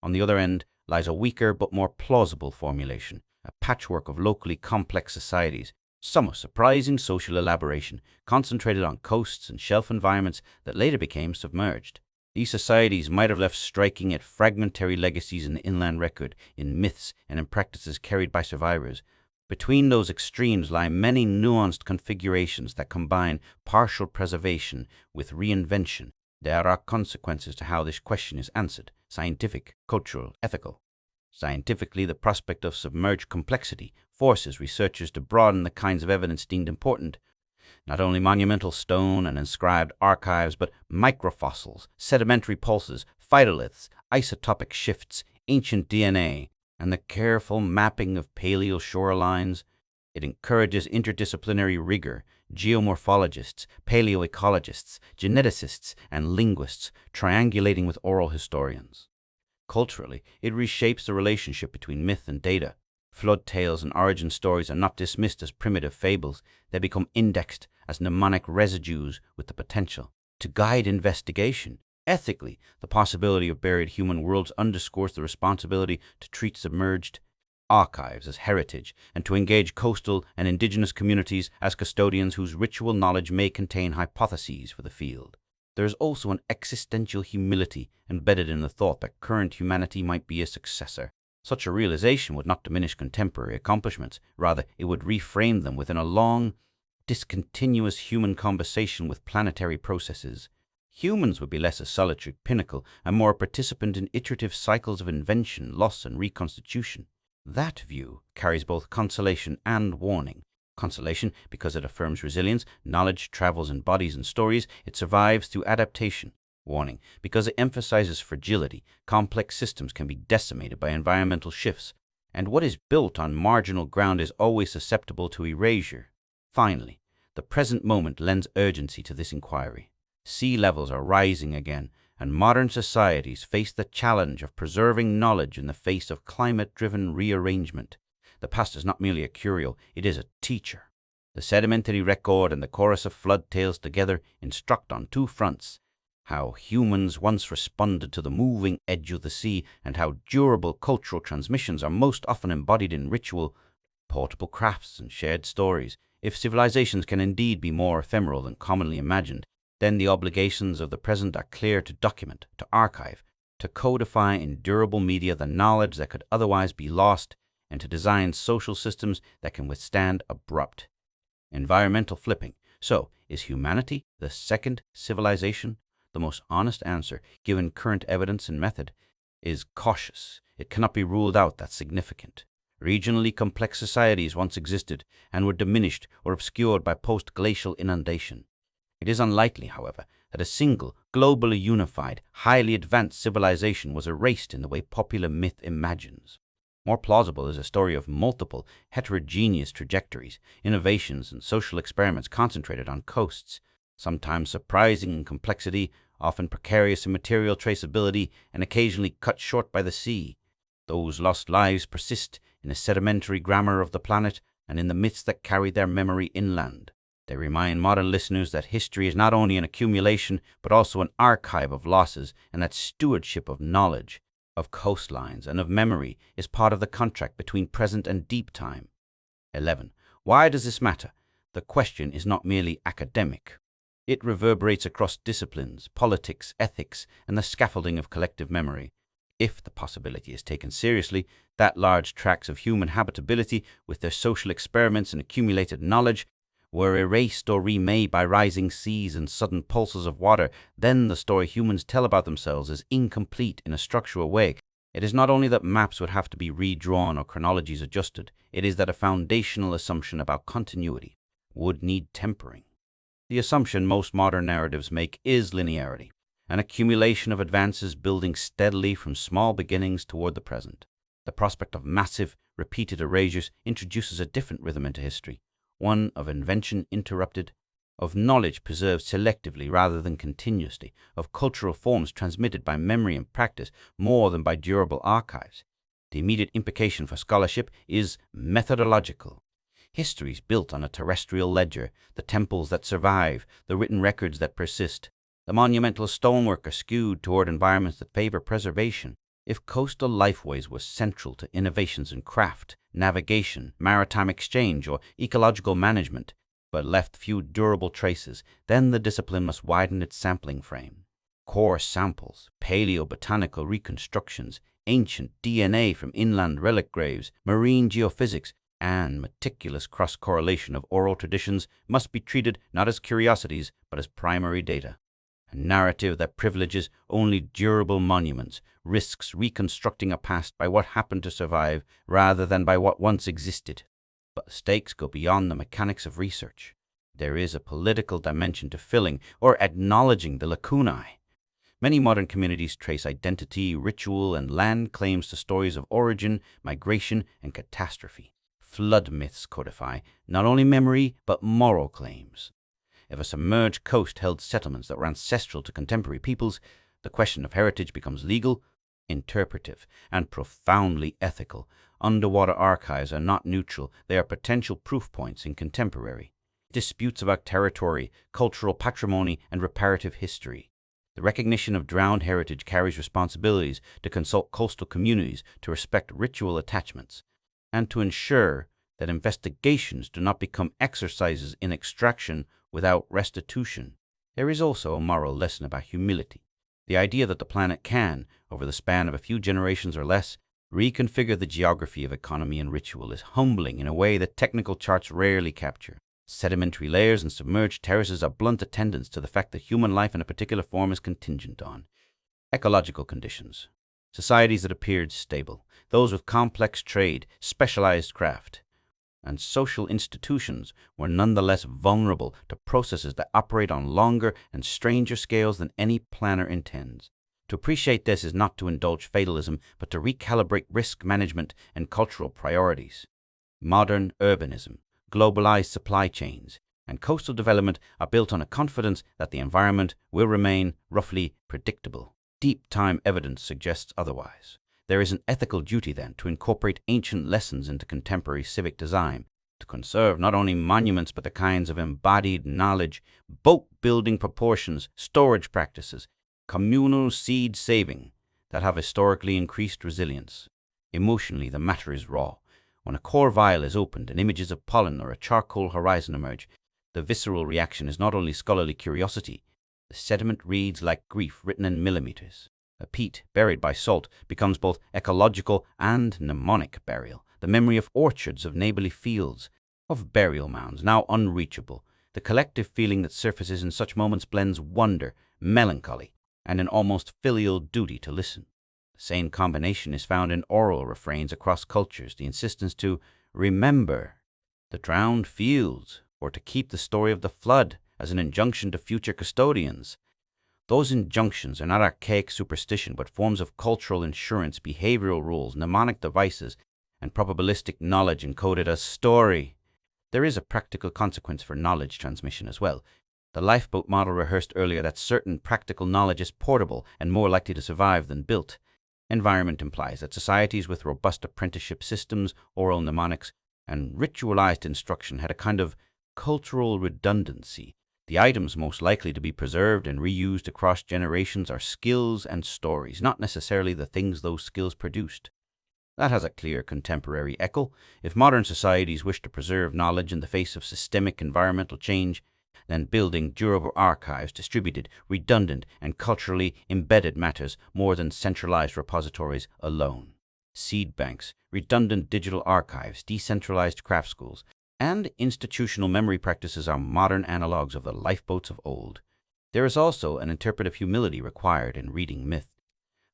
Speaker 1: On the other end lies a weaker but more plausible formulation, a patchwork of locally complex societies, some of surprising social elaboration, concentrated on coasts and shelf environments that later became submerged. These societies might have left striking yet fragmentary legacies in the inland record, in myths, and in practices carried by survivors. Between those extremes lie many nuanced configurations that combine partial preservation with reinvention. There are consequences to how this question is answered: scientific, cultural, ethical. Scientifically, the prospect of submerged complexity forces researchers to broaden the kinds of evidence deemed important. Not only monumental stone and inscribed archives, but microfossils, sedimentary pulses, phytoliths, isotopic shifts, ancient DNA, and the careful mapping of paleo shorelines. It encourages interdisciplinary rigor. Geomorphologists, paleoecologists, geneticists, and linguists triangulating with oral historians. Culturally, it reshapes the relationship between myth and data. Flood tales and origin stories are not dismissed as primitive fables. They become indexed as mnemonic residues with the potential to guide investigation. Ethically, the possibility of buried human worlds underscores the responsibility to treat submerged archives as heritage and to engage coastal and indigenous communities as custodians whose ritual knowledge may contain hypotheses for the field. There is also an existential humility embedded in the thought that current humanity might be a successor. Such a realization would not diminish contemporary accomplishments. Rather, it would reframe them within a long, discontinuous human conversation with planetary processes. Humans would be less a solitary pinnacle and more a participant in iterative cycles of invention, loss, and reconstitution. That view carries both consolation and warning. Consolation because it affirms resilience, knowledge travels in bodies and stories, it survives through adaptation. Warning because it emphasizes fragility, complex systems can be decimated by environmental shifts, and what is built on marginal ground is always susceptible to erasure. Finally, the present moment lends urgency to this inquiry. Sea levels are rising again, and modern societies face the challenge of preserving knowledge in the face of climate-driven rearrangement. The past is not merely a curio, it is a teacher. The sedimentary record and the chorus of flood tales together instruct on two fronts: how humans once responded to the moving edge of the sea, and how durable cultural transmissions are most often embodied in ritual, portable crafts and shared stories. If civilizations can indeed be more ephemeral than commonly imagined, then the obligations of the present are clear: to document, to archive, to codify in durable media the knowledge that could otherwise be lost, and to design social systems that can withstand abrupt environmental flipping. So, is humanity the second civilization? The most honest answer, given current evidence and method, is cautious. It cannot be ruled out that's significant. Regionally complex societies once existed and were diminished or obscured by post-glacial inundation. It is unlikely, however, that a single, globally unified, highly advanced civilization was erased in the way popular myth imagines. More plausible is a story of multiple, heterogeneous trajectories, innovations, and social experiments concentrated on coasts, sometimes surprising in complexity, often precarious in material traceability, and occasionally cut short by the sea. Those lost lives persist in the sedimentary grammar of the planet and in the myths that carry their memory inland. They remind modern listeners that history is not only an accumulation, but also an archive of losses, and that stewardship of knowledge, of coastlines, and of memory is part of the contract between present and deep time. 11. Why does this matter? The question is not merely academic. It reverberates across disciplines, politics, ethics, and the scaffolding of collective memory. If the possibility is taken seriously that large tracts of human habitability, with their social experiments and accumulated knowledge, were erased or remade by rising seas and sudden pulses of water, then the story humans tell about themselves is incomplete in a structural way. It is not only that maps would have to be redrawn or chronologies adjusted, it is that a foundational assumption about continuity would need tempering. The assumption most modern narratives make is linearity, an accumulation of advances building steadily from small beginnings toward the present. The prospect of massive, repeated erasures introduces a different rhythm into history, one of invention interrupted, of knowledge preserved selectively rather than continuously, of cultural forms transmitted by memory and practice more than by durable archives. The immediate implication for scholarship is methodological. History is built on a terrestrial ledger, the temples that survive, the written records that persist. The monumental stonework are skewed toward environments that favor preservation. If coastal lifeways were central to innovations in craft, navigation, maritime exchange, or ecological management, but left few durable traces, then the discipline must widen its sampling frame. Core samples, paleobotanical reconstructions, ancient DNA from inland relic graves, marine geophysics, and meticulous cross-correlation of oral traditions must be treated not as curiosities, but as primary data. A narrative that privileges only durable monuments risks reconstructing a past by what happened to survive rather than by what once existed. But the stakes go beyond the mechanics of research. There is a political dimension to filling or acknowledging the lacunae. Many modern communities trace identity, ritual, and land claims to stories of origin, migration, and catastrophe. Flood myths codify not only memory, but moral claims. If a submerged coast held settlements that were ancestral to contemporary peoples, the question of heritage becomes legal, interpretive, and profoundly ethical. underwater archives are not neutral, they are potential proof points in contemporary disputes about territory, cultural patrimony, and reparative history. The recognition of drowned heritage carries responsibilities to consult coastal communities, to respect ritual attachments, and to ensure that investigations do not become exercises in extraction without restitution. There is also a moral lesson about humility. The idea that the planet can, over the span of a few generations or less, reconfigure the geography of economy and ritual is humbling in a way that technical charts rarely capture. Sedimentary layers and submerged terraces are blunt attendants to the fact that human life in a particular form is contingent on ecological conditions. Societies that appeared stable, those with complex trade, specialized craft, and social institutions were nonetheless vulnerable to processes that operate on longer and stranger scales than any planner intends. To appreciate this is not to indulge fatalism, but to recalibrate risk management and cultural priorities. Modern urbanism, globalized supply chains, and coastal development are built on a confidence that the environment will remain roughly predictable. Deep time evidence suggests otherwise. There is an ethical duty, then, to incorporate ancient lessons into contemporary civic design, to conserve not only monuments but the kinds of embodied knowledge, boat-building proportions, storage practices, communal seed saving that have historically increased resilience. Emotionally, the matter is raw. When a core vial is opened and images of pollen or a charcoal horizon emerge, the visceral reaction is not only scholarly curiosity. The sediment reads like grief written in millimeters. A peat buried by salt becomes both ecological and mnemonic burial, the memory of orchards, of neighborly fields, of burial mounds now unreachable. The collective feeling that surfaces in such moments blends wonder, melancholy, and an almost filial duty to listen. The same combination is found in oral refrains across cultures, the insistence to remember the drowned fields, or to keep the story of the flood as an injunction to future custodians. Those injunctions are not archaic superstition, but forms of cultural insurance, behavioral rules, mnemonic devices, and probabilistic knowledge encoded as story. There is a practical consequence for knowledge transmission as well. The lifeboat model rehearsed earlier that certain practical knowledge is portable and more likely to survive than built. Environment implies that societies with robust apprenticeship systems, oral mnemonics, and ritualized instruction had a kind of cultural redundancy. The items most likely to be preserved and reused across generations are skills and stories, not necessarily the things those skills produced. That has a clear contemporary echo. If modern societies wish to preserve knowledge in the face of systemic environmental change, then building durable archives, distributed, redundant, and culturally embedded matters more than centralized repositories alone. Seed banks, redundant digital archives, decentralized craft schools, and institutional memory practices are modern analogues of the lifeboats of old. There is also an interpretive humility required in reading myth.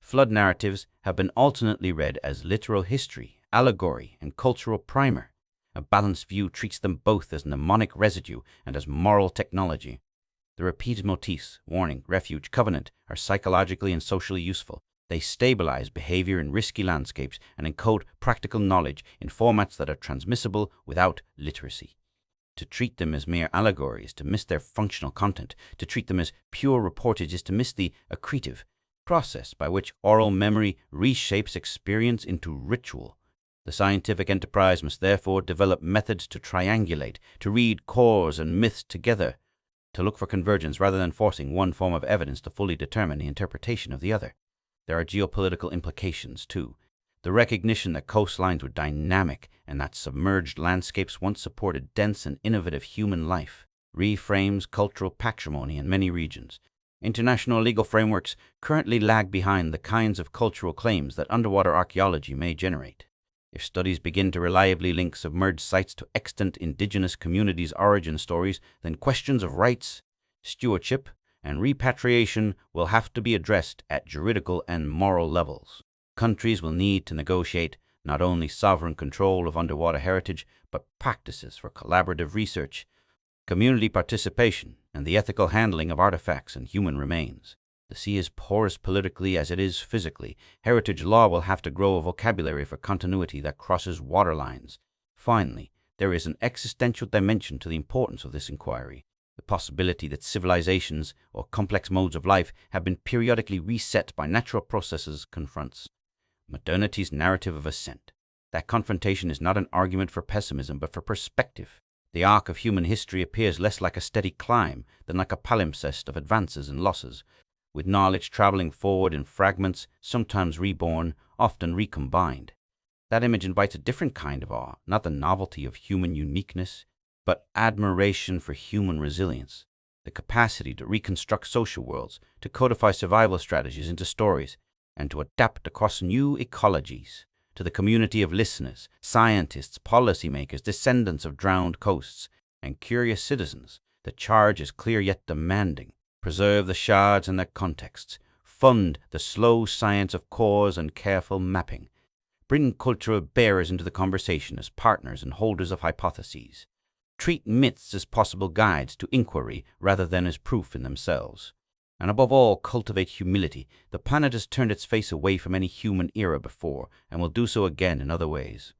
Speaker 1: Flood narratives have been alternately read as literal history, allegory, and cultural primer. A balanced view treats them both as mnemonic residue and as moral technology. The repeated motifs, warning, refuge, covenant, are psychologically and socially useful. They stabilize behavior in risky landscapes and encode practical knowledge in formats that are transmissible without literacy. To treat them as mere allegories, to miss their functional content, to treat them as pure reportage is to miss the accretive process by which oral memory reshapes experience into ritual. The scientific enterprise must therefore develop methods to triangulate, to read cores and myths together, to look for convergence rather than forcing one form of evidence to fully determine the interpretation of the other. There are geopolitical implications, too. The recognition that coastlines were dynamic and that submerged landscapes once supported dense and innovative human life reframes cultural patrimony in many regions. International legal frameworks currently lag behind the kinds of cultural claims that underwater archaeology may generate. If studies begin to reliably link submerged sites to extant indigenous communities' origin stories, then questions of rights, stewardship, and repatriation will have to be addressed at juridical and moral levels. Countries will need to negotiate not only sovereign control of underwater heritage, but practices for collaborative research, community participation, and the ethical handling of artifacts and human remains. The sea is porous politically as it is physically. Heritage law will have to grow a vocabulary for continuity that crosses waterlines. Finally, there is an existential dimension to the importance of this inquiry. The possibility that civilizations or complex modes of life have been periodically reset by natural processes confronts modernity's narrative of ascent. That confrontation is not an argument for pessimism, but for perspective. The arc of human history appears less like a steady climb than like a palimpsest of advances and losses, with knowledge traveling forward in fragments, sometimes reborn, often recombined. That image invites a different kind of awe, not the novelty of human uniqueness, but admiration for human resilience, the capacity to reconstruct social worlds, to codify survival strategies into stories, and to adapt across new ecologies. To the community of listeners, scientists, policymakers, descendants of drowned coasts, and curious citizens, the charge is clear yet demanding. Preserve the shards and their contexts. Fund the slow science of cause and careful mapping. Bring cultural bearers into the conversation as partners and holders of hypotheses. Treat myths as possible guides to inquiry rather than as proof in themselves. And above all, cultivate humility. The planet has turned its face away from any human era before, and will do so again in other ways.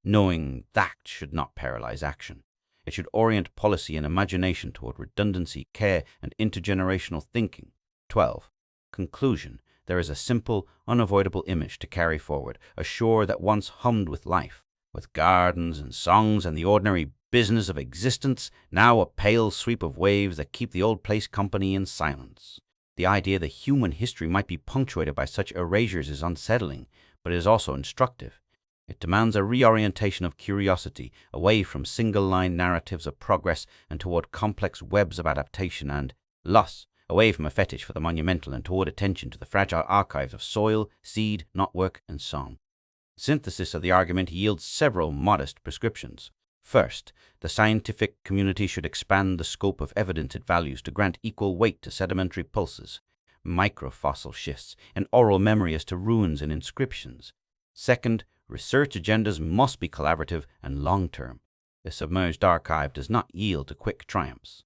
Speaker 1: Knowing that should not paralyze action. It should orient policy and imagination toward redundancy, care, and intergenerational thinking. 12. Conclusion. There is a simple, unavoidable image to carry forward, a shore that once hummed with life, with gardens and songs and the ordinary business of existence, now a pale sweep of waves that keep the old place company in silence. The idea that human history might be punctuated by such erasures is unsettling, but it is also instructive. It demands a reorientation of curiosity, away from single-line narratives of progress and toward complex webs of adaptation and loss, away from a fetish for the monumental and toward attention to the fragile archives of soil, seed, knotwork, and song. Synthesis of the argument yields several modest prescriptions. First, the scientific community should expand the scope of evidence it values to grant equal weight to sedimentary pulses, microfossil shifts, and oral memory as to ruins and inscriptions. Second, research agendas must be collaborative and long-term. The submerged archive does not yield to quick triumphs.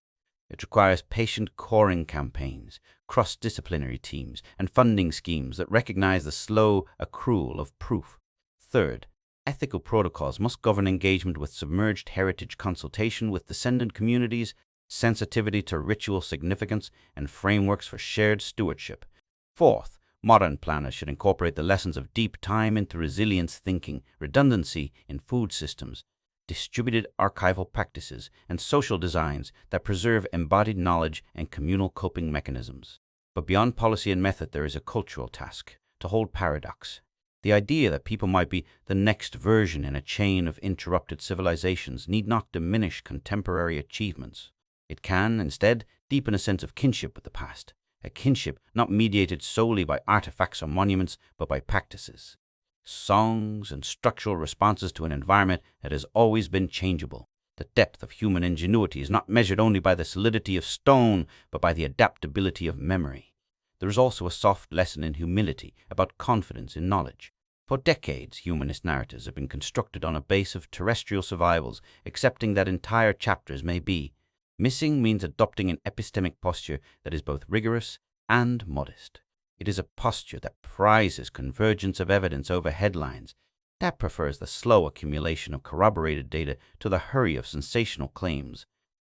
Speaker 1: It requires patient coring campaigns, cross-disciplinary teams, and funding schemes that recognize the slow accrual of proof. Third, ethical protocols must govern engagement with submerged heritage, consultation with descendant communities, sensitivity to ritual significance, and frameworks for shared stewardship. Fourth, modern planners should incorporate the lessons of deep time into resilience thinking, redundancy in food systems, distributed archival practices, and social designs that preserve embodied knowledge and communal coping mechanisms. But beyond policy and method, there is a cultural task: to hold paradox. The idea that people might be the next version in a chain of interrupted civilizations need not diminish contemporary achievements. It can, instead, deepen a sense of kinship with the past, a kinship not mediated solely by artifacts or monuments, but by practices, songs, and structural responses to an environment that has always been changeable. The depth of human ingenuity is not measured only by the solidity of stone, but by the adaptability of memory. There is also a soft lesson in humility, about confidence in knowledge. For decades, humanist narratives have been constructed on a base of terrestrial survivals, accepting that entire chapters may be. Missing means adopting an epistemic posture that is both rigorous and modest. It is a posture that prizes convergence of evidence over headlines, that prefers the slow accumulation of corroborated data to the hurry of sensational claims.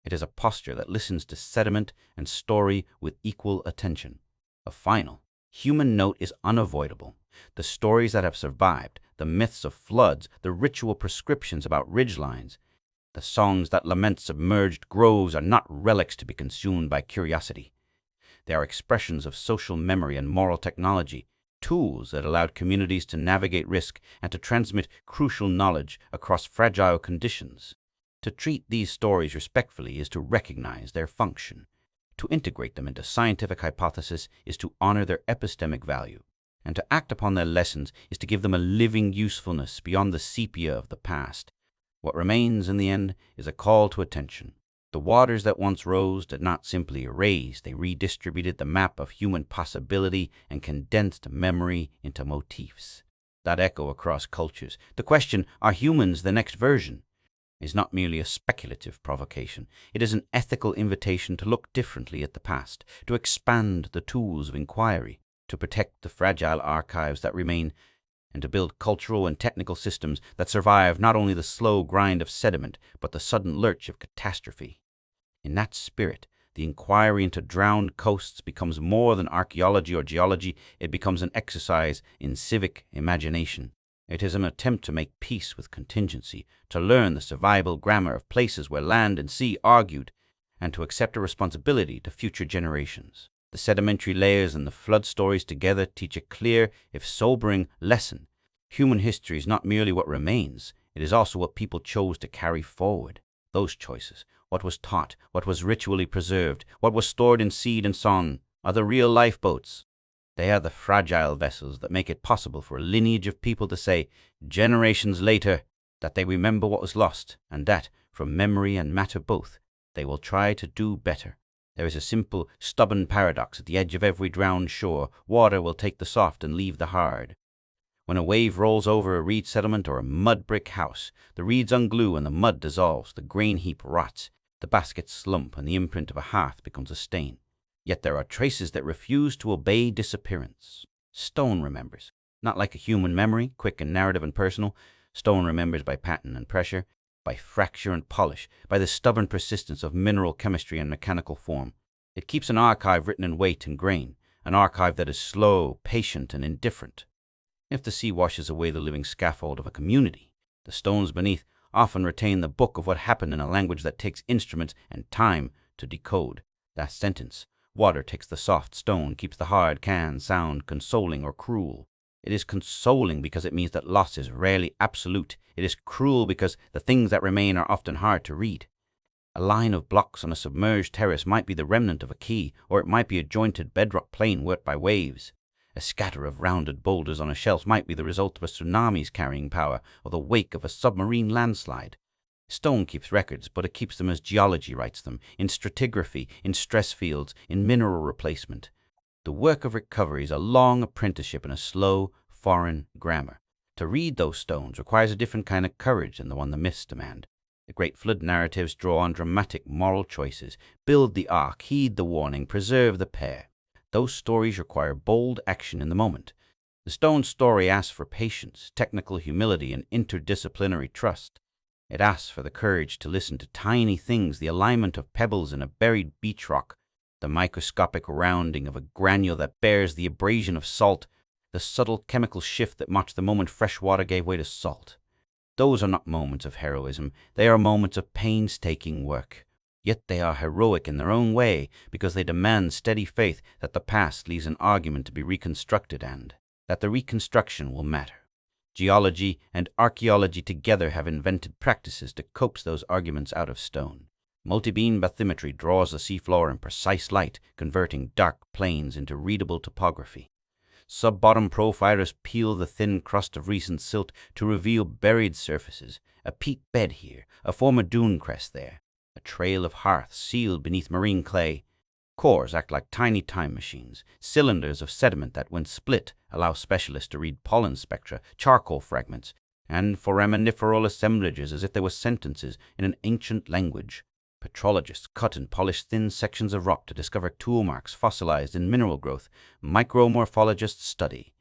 Speaker 1: It is a posture that listens to sediment and story with equal attention. A final, human note is unavoidable. The stories that have survived, the myths of floods, the ritual prescriptions about ridgelines, the songs that lament submerged groves are not relics to be consumed by curiosity. They are expressions of social memory and moral technology, tools that allowed communities to navigate risk and to transmit crucial knowledge across fragile conditions. To treat these stories respectfully is to recognize their function. To integrate them into scientific hypothesis is to honor their epistemic value, and to act upon their lessons is to give them a living usefulness beyond the sepia of the past. What remains in the end is a call to attention. The waters that once rose did not simply erase, they redistributed the map of human possibility and condensed memory into motifs that echo across cultures. The question, are humans the next version, is not merely a speculative provocation. It is an ethical invitation to look differently at the past, to expand the tools of inquiry, to protect the fragile archives that remain, and to build cultural and technical systems that survive not only the slow grind of sediment, but the sudden lurch of catastrophe. In that spirit, the inquiry into drowned coasts becomes more than archaeology or geology. It becomes an exercise in civic imagination, It is an attempt to make peace with contingency, to learn the survival grammar of places where land and sea argued, and to accept a responsibility to future generations. The sedimentary layers and the flood stories together teach a clear, if sobering, lesson. Human history is not merely what remains, it is also what people chose to carry forward. Those choices, what was taught, what was ritually preserved, what was stored in seed and song, are the real lifeboats. They are the fragile vessels that make it possible for a lineage of people to say, generations later, that they remember what was lost, and that, from memory and matter both, they will try to do better. There is a simple, stubborn paradox at the edge of every drowned shore. Water will take the soft and leave the hard. When a wave rolls over a reed settlement or a mud brick house, the reeds unglue and the mud dissolves, the grain heap rots, the baskets slump, and the imprint of a hearth becomes a stain. Yet there are traces that refuse to obey disappearance. Stone remembers, not like a human memory, quick and narrative and personal. Stone remembers by pattern and pressure, by fracture and polish, by the stubborn persistence of mineral chemistry and mechanical form. It keeps an archive written in weight and grain, an archive that is slow, patient, and indifferent. If the sea washes away the living scaffold of a community, the stones beneath often retain the book of what happened in a language that takes instruments and time to decode. That sentence, water takes the soft, stone keeps the hard, can sound consoling or cruel. It is consoling because it means that loss is rarely absolute. It is cruel because the things that remain are often hard to read. A line of blocks on a submerged terrace might be the remnant of a quay, or it might be a jointed bedrock plain worked by waves. A scatter of rounded boulders on a shelf might be the result of a tsunami's carrying power, or the wake of a submarine landslide. Stone keeps records, but it keeps them as geology writes them, in stratigraphy, in stress fields, in mineral replacement. The work of recovery is a long apprenticeship in a slow, foreign grammar. To read those stones requires a different kind of courage than the one the myths demand. The great flood narratives draw on dramatic moral choices, build the ark, heed the warning, preserve the pair. Those stories require bold action in the moment. The stone story asks for patience, technical humility, and interdisciplinary trust. It asks for the courage to listen to tiny things, the alignment of pebbles in a buried beach rock, the microscopic rounding of a granule that bears the abrasion of salt, the subtle chemical shift that marks the moment fresh water gave way to salt. Those are not moments of heroism, they are moments of painstaking work. Yet they are heroic in their own way because they demand steady faith that the past leaves an argument to be reconstructed and that the reconstruction will matter. Geology and archaeology together have invented practices to coax those arguments out of stone. Multibeam bathymetry draws the seafloor in precise light, converting dark plains into readable topography. Sub-bottom profilers peel the thin crust of recent silt to reveal buried surfaces, a peat bed here, a former dune crest there, a trail of hearth sealed beneath marine clay. Cores act like tiny time machines, cylinders of sediment that, when split, allow specialists to read pollen spectra, charcoal fragments, and foraminiferal assemblages as if they were sentences in an ancient language. Petrologists cut and polish thin sections of rock to discover tool marks fossilized in mineral growth. Micromorphologists study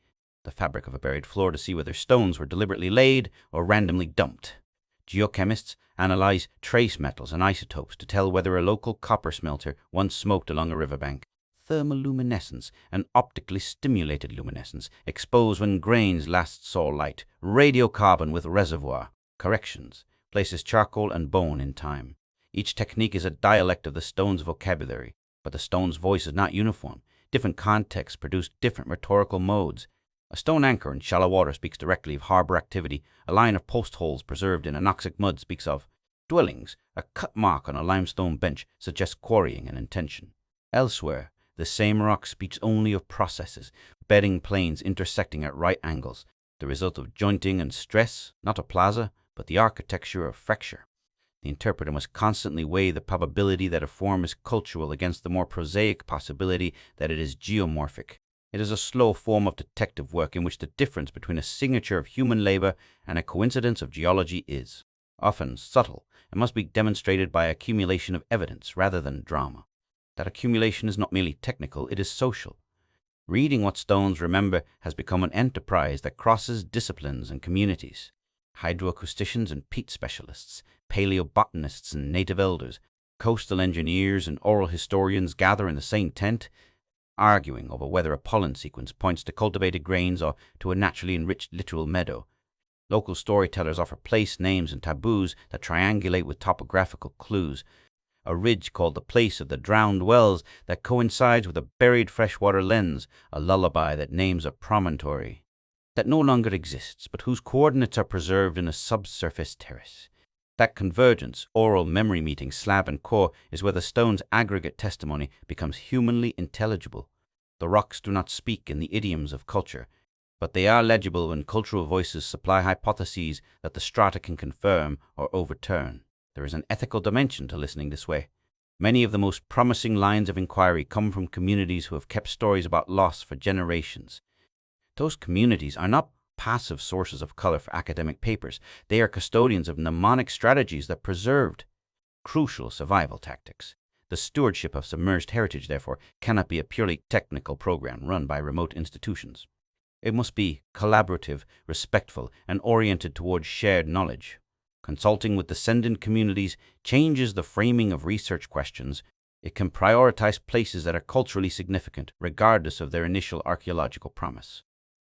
Speaker 1: the fabric of a buried floor to see whether stones were deliberately laid or randomly dumped. Geochemists analyze trace metals and isotopes to tell whether a local copper smelter once smoked along a riverbank. Thermoluminescence and optically stimulated luminescence expose when grains last saw light. Radiocarbon with reservoir corrections places charcoal and bone in time. Each technique is a dialect of the stone's vocabulary, but the stone's voice is not uniform. Different contexts produce different rhetorical modes. A stone anchor in shallow water speaks directly of harbor activity. A line of post holes preserved in anoxic mud speaks of dwellings. A cut mark on a limestone bench suggests quarrying and intention. Elsewhere, the same rock speaks only of processes, bedding planes intersecting at right angles, the result of jointing and stress, not a plaza, but the architecture of fracture. The interpreter must constantly weigh the probability that a form is cultural against the more prosaic possibility that it is geomorphic. It is a slow form of detective work in which the difference between a signature of human labor and a coincidence of geology is often subtle and must be demonstrated by accumulation of evidence rather than drama. That accumulation is not merely technical, it is social. Reading what stones remember has become an enterprise that crosses disciplines and communities. Hydroacousticians and peat specialists, paleobotanists and native elders, coastal engineers and oral historians gather in the same tent, arguing over whether a pollen sequence points to cultivated grains or to a naturally enriched littoral meadow. Local storytellers offer place names and taboos that triangulate with topographical clues. A ridge called the Place of the Drowned Wells that coincides with a buried freshwater lens, a lullaby that names a promontory that no longer exists, but whose coordinates are preserved in a subsurface terrace. That convergence, oral memory meeting slab and core, is where the stone's aggregate testimony becomes humanly intelligible. The rocks do not speak in the idioms of culture, but they are legible when cultural voices supply hypotheses that the strata can confirm or overturn. There is an ethical dimension to listening this way. Many of the most promising lines of inquiry come from communities who have kept stories about loss for generations. Those communities are not passive sources of color for academic papers. They are custodians of mnemonic strategies that preserved crucial survival tactics. The stewardship of submerged heritage, therefore, cannot be a purely technical program run by remote institutions. It must be collaborative, respectful, and oriented towards shared knowledge. Consulting with descendant communities changes the framing of research questions. It can prioritize places that are culturally significant, regardless of their initial archaeological promise.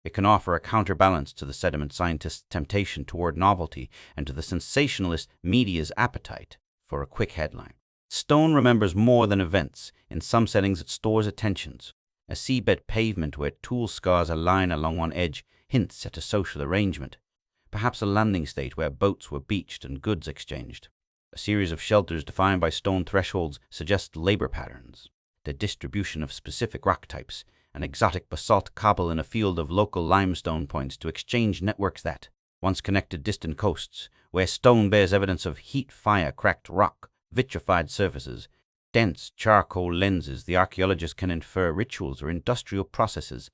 Speaker 1: It can offer a counterbalance to the sediment scientist's temptation toward novelty and to the sensationalist media's appetite for a quick headline. Stone remembers more than events. In some settings, it stores attentions. A seabed pavement where tool scars align along one edge hints at a social arrangement. Perhaps a landing state where boats were beached and goods exchanged. A series of shelters defined by stone thresholds suggests labor patterns. The distribution of specific rock types. An exotic basalt cobble in a field of local limestone points to exchange networks that once connected distant coasts, where stone bears evidence of heat, fire, cracked rock, vitrified surfaces, dense charcoal lenses. The archaeologist can infer rituals or industrial processes.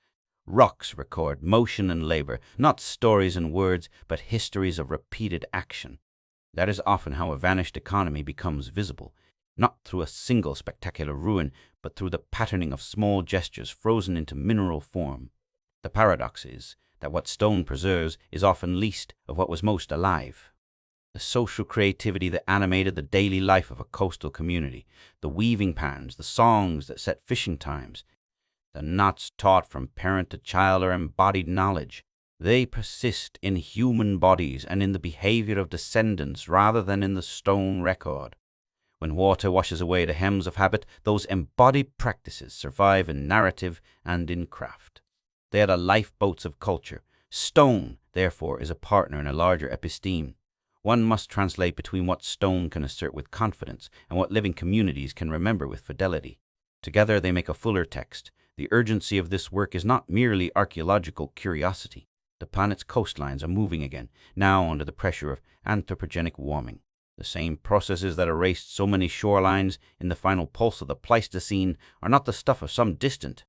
Speaker 1: Rocks record motion and labor, not stories and words, but histories of repeated action. That is often how a vanished economy becomes visible, not through a single spectacular ruin, but through the patterning of small gestures frozen into mineral form. The paradox is that what stone preserves is often least of what was most alive. The social creativity that animated the daily life of a coastal community, the weaving patterns, the songs that set fishing times, the knots taught from parent to child are embodied knowledge. They persist in human bodies and in the behavior of descendants rather than in the stone record. When water washes away the hems of habit, those embodied practices survive in narrative and in craft. They are the lifeboats of culture. Stone, therefore, is a partner in a larger episteme. One must translate between what stone can assert with confidence and what living communities can remember with fidelity. Together they make a fuller text. The urgency of this work is not merely archaeological curiosity. The planet's coastlines are moving again, now under the pressure of anthropogenic warming. The same processes that erased so many shorelines in the final pulse of the Pleistocene are not the stuff of some distant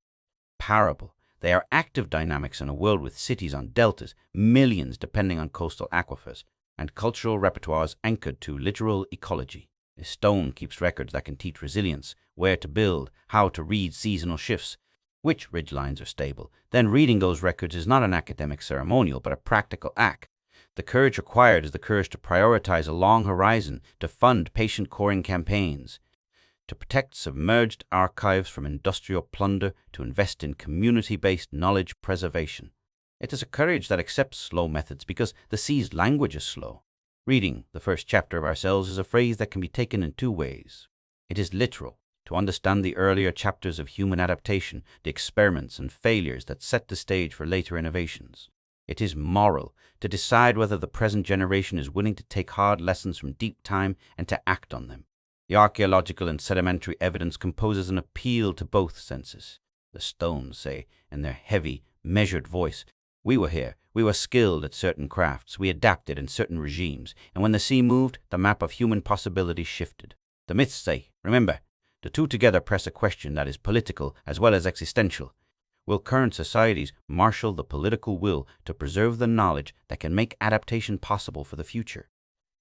Speaker 1: parable. They are active dynamics in a world with cities on deltas, millions depending on coastal aquifers, and cultural repertoires anchored to literal ecology. A stone keeps records that can teach resilience, where to build, how to read seasonal shifts, which ridgelines are stable. Then reading those records is not an academic ceremonial, but a practical act. The courage required is the courage to prioritize a long horizon, to fund patient coring campaigns, to protect submerged archives from industrial plunder, to invest in community-based knowledge preservation. It is a courage that accepts slow methods because the sea's language is slow. Reading the first chapter of ourselves is a phrase that can be taken in two ways. It is literal, to understand the earlier chapters of human adaptation, the experiments and failures that set the stage for later innovations. It is moral, to decide whether the present generation is willing to take hard lessons from deep time and to act on them. The archaeological and sedimentary evidence composes an appeal to both senses. The stones say, in their heavy, measured voice, "We were here, we were skilled at certain crafts, we adapted in certain regimes, and when the sea moved, the map of human possibilities shifted." The myths say, "Remember, the two together press a question that is political as well as existential. Will current societies marshal the political will to preserve the knowledge that can make adaptation possible for the future?"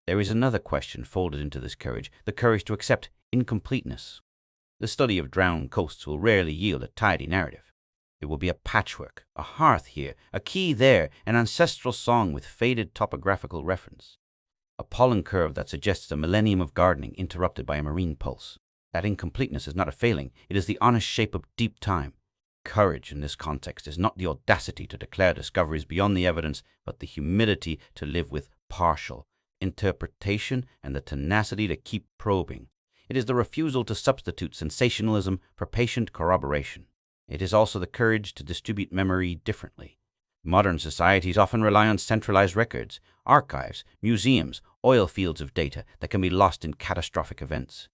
Speaker 1: There is another question folded into this courage, the courage to accept incompleteness. The study of drowned coasts will rarely yield a tidy narrative. It will be a patchwork, a hearth here, a key there, an ancestral song with faded topographical reference. A pollen curve that suggests a millennium of gardening interrupted by a marine pulse. That incompleteness is not a failing, it is the honest shape of deep time. Courage in this context is not the audacity to declare discoveries beyond the evidence, but the humility to live with partial interpretation and the tenacity to keep probing. It is the refusal to substitute sensationalism for patient corroboration. It is also the courage to distribute memory differently. Modern societies often rely on centralized records, archives, museums, oil fields of data that can be lost in catastrophic events.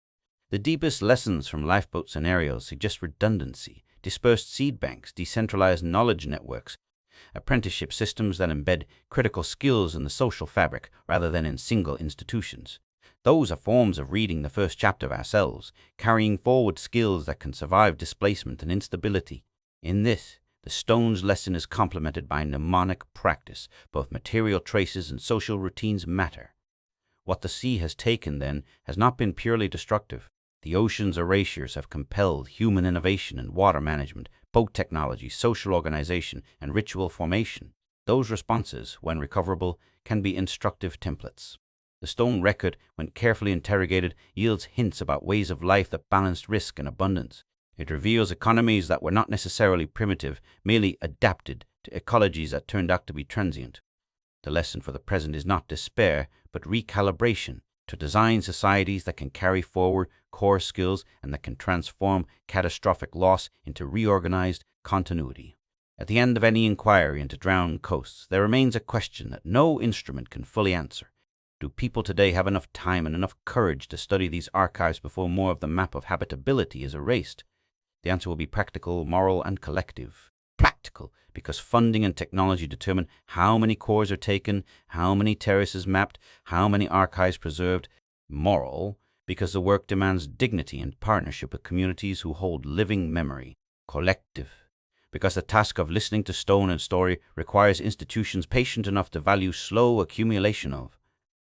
Speaker 1: The deepest lessons from lifeboat scenarios suggest redundancy, dispersed seed banks, decentralized knowledge networks, apprenticeship systems that embed critical skills in the social fabric rather than in single institutions. Those are forms of reading the first chapter of ourselves, carrying forward skills that can survive displacement and instability. In this, the stone's lesson is complemented by mnemonic practice. Both material traces and social routines matter. What the sea has taken, then, has not been purely destructive. The ocean's erasures have compelled human innovation in water management, boat technology, social organization, and ritual formation. Those responses, when recoverable, can be instructive templates. The stone record, when carefully interrogated, yields hints about ways of life that balanced risk and abundance. It reveals economies that were not necessarily primitive, merely adapted to ecologies that turned out to be transient. The lesson for the present is not despair, but recalibration, to design societies that can carry forward core skills and that can transform catastrophic loss into reorganized continuity. At the end of any inquiry into drowned coasts, there remains a question that no instrument can fully answer. Do people today have enough time and enough courage to study these archives before more of the map of habitability is erased? The answer will be practical, moral, and collective. Practical, because funding and technology determine how many cores are taken, how many terraces mapped, how many archives preserved. Moral, because the work demands dignity and partnership with communities who hold living memory. Collective, because the task of listening to stone and story requires institutions patient enough to value slow accumulation of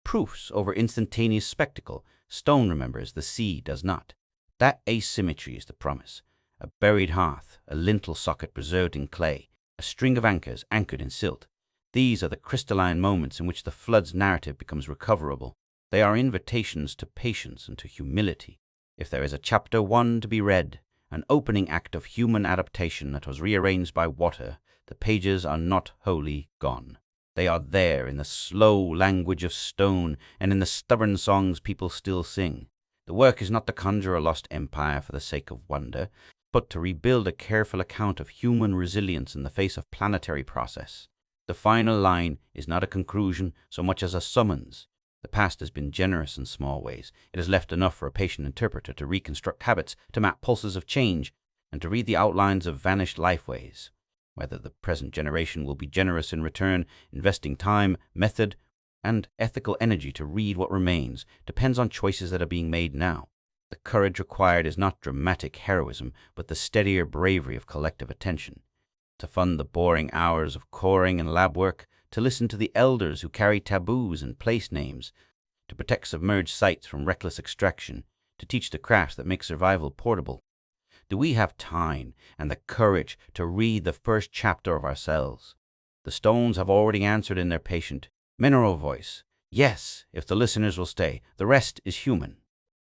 Speaker 1: proofs over instantaneous spectacle. Stone remembers, the sea does not. That asymmetry is the promise. A buried hearth, a lintel socket preserved in clay, a string of anchors anchored in silt. These are the crystalline moments in which the flood's narrative becomes recoverable. They are invitations to patience and to humility. If there is a chapter 1 to be read, an opening act of human adaptation that was rearranged by water, the pages are not wholly gone. They are there in the slow language of stone and in the stubborn songs people still sing. The work is not to conjure a lost empire for the sake of wonder, but to rebuild a careful account of human resilience in the face of planetary process. The final line is not a conclusion so much as a summons. The past has been generous in small ways. It has left enough for a patient interpreter to reconstruct habits, to map pulses of change, and to read the outlines of vanished lifeways. Whether the present generation will be generous in return, investing time, method, and ethical energy to read what remains, depends on choices that are being made now. The courage required is not dramatic heroism, but the steadier bravery of collective attention. To fund the boring hours of coring and lab work, to listen to the elders who carry taboos and place names, to protect submerged sites from reckless extraction, to teach the crafts that make survival portable. Do we have time and the courage to read the first chapter of ourselves? The stones have already answered in their patient, mineral voice. Yes, if the listeners will stay. The rest is human.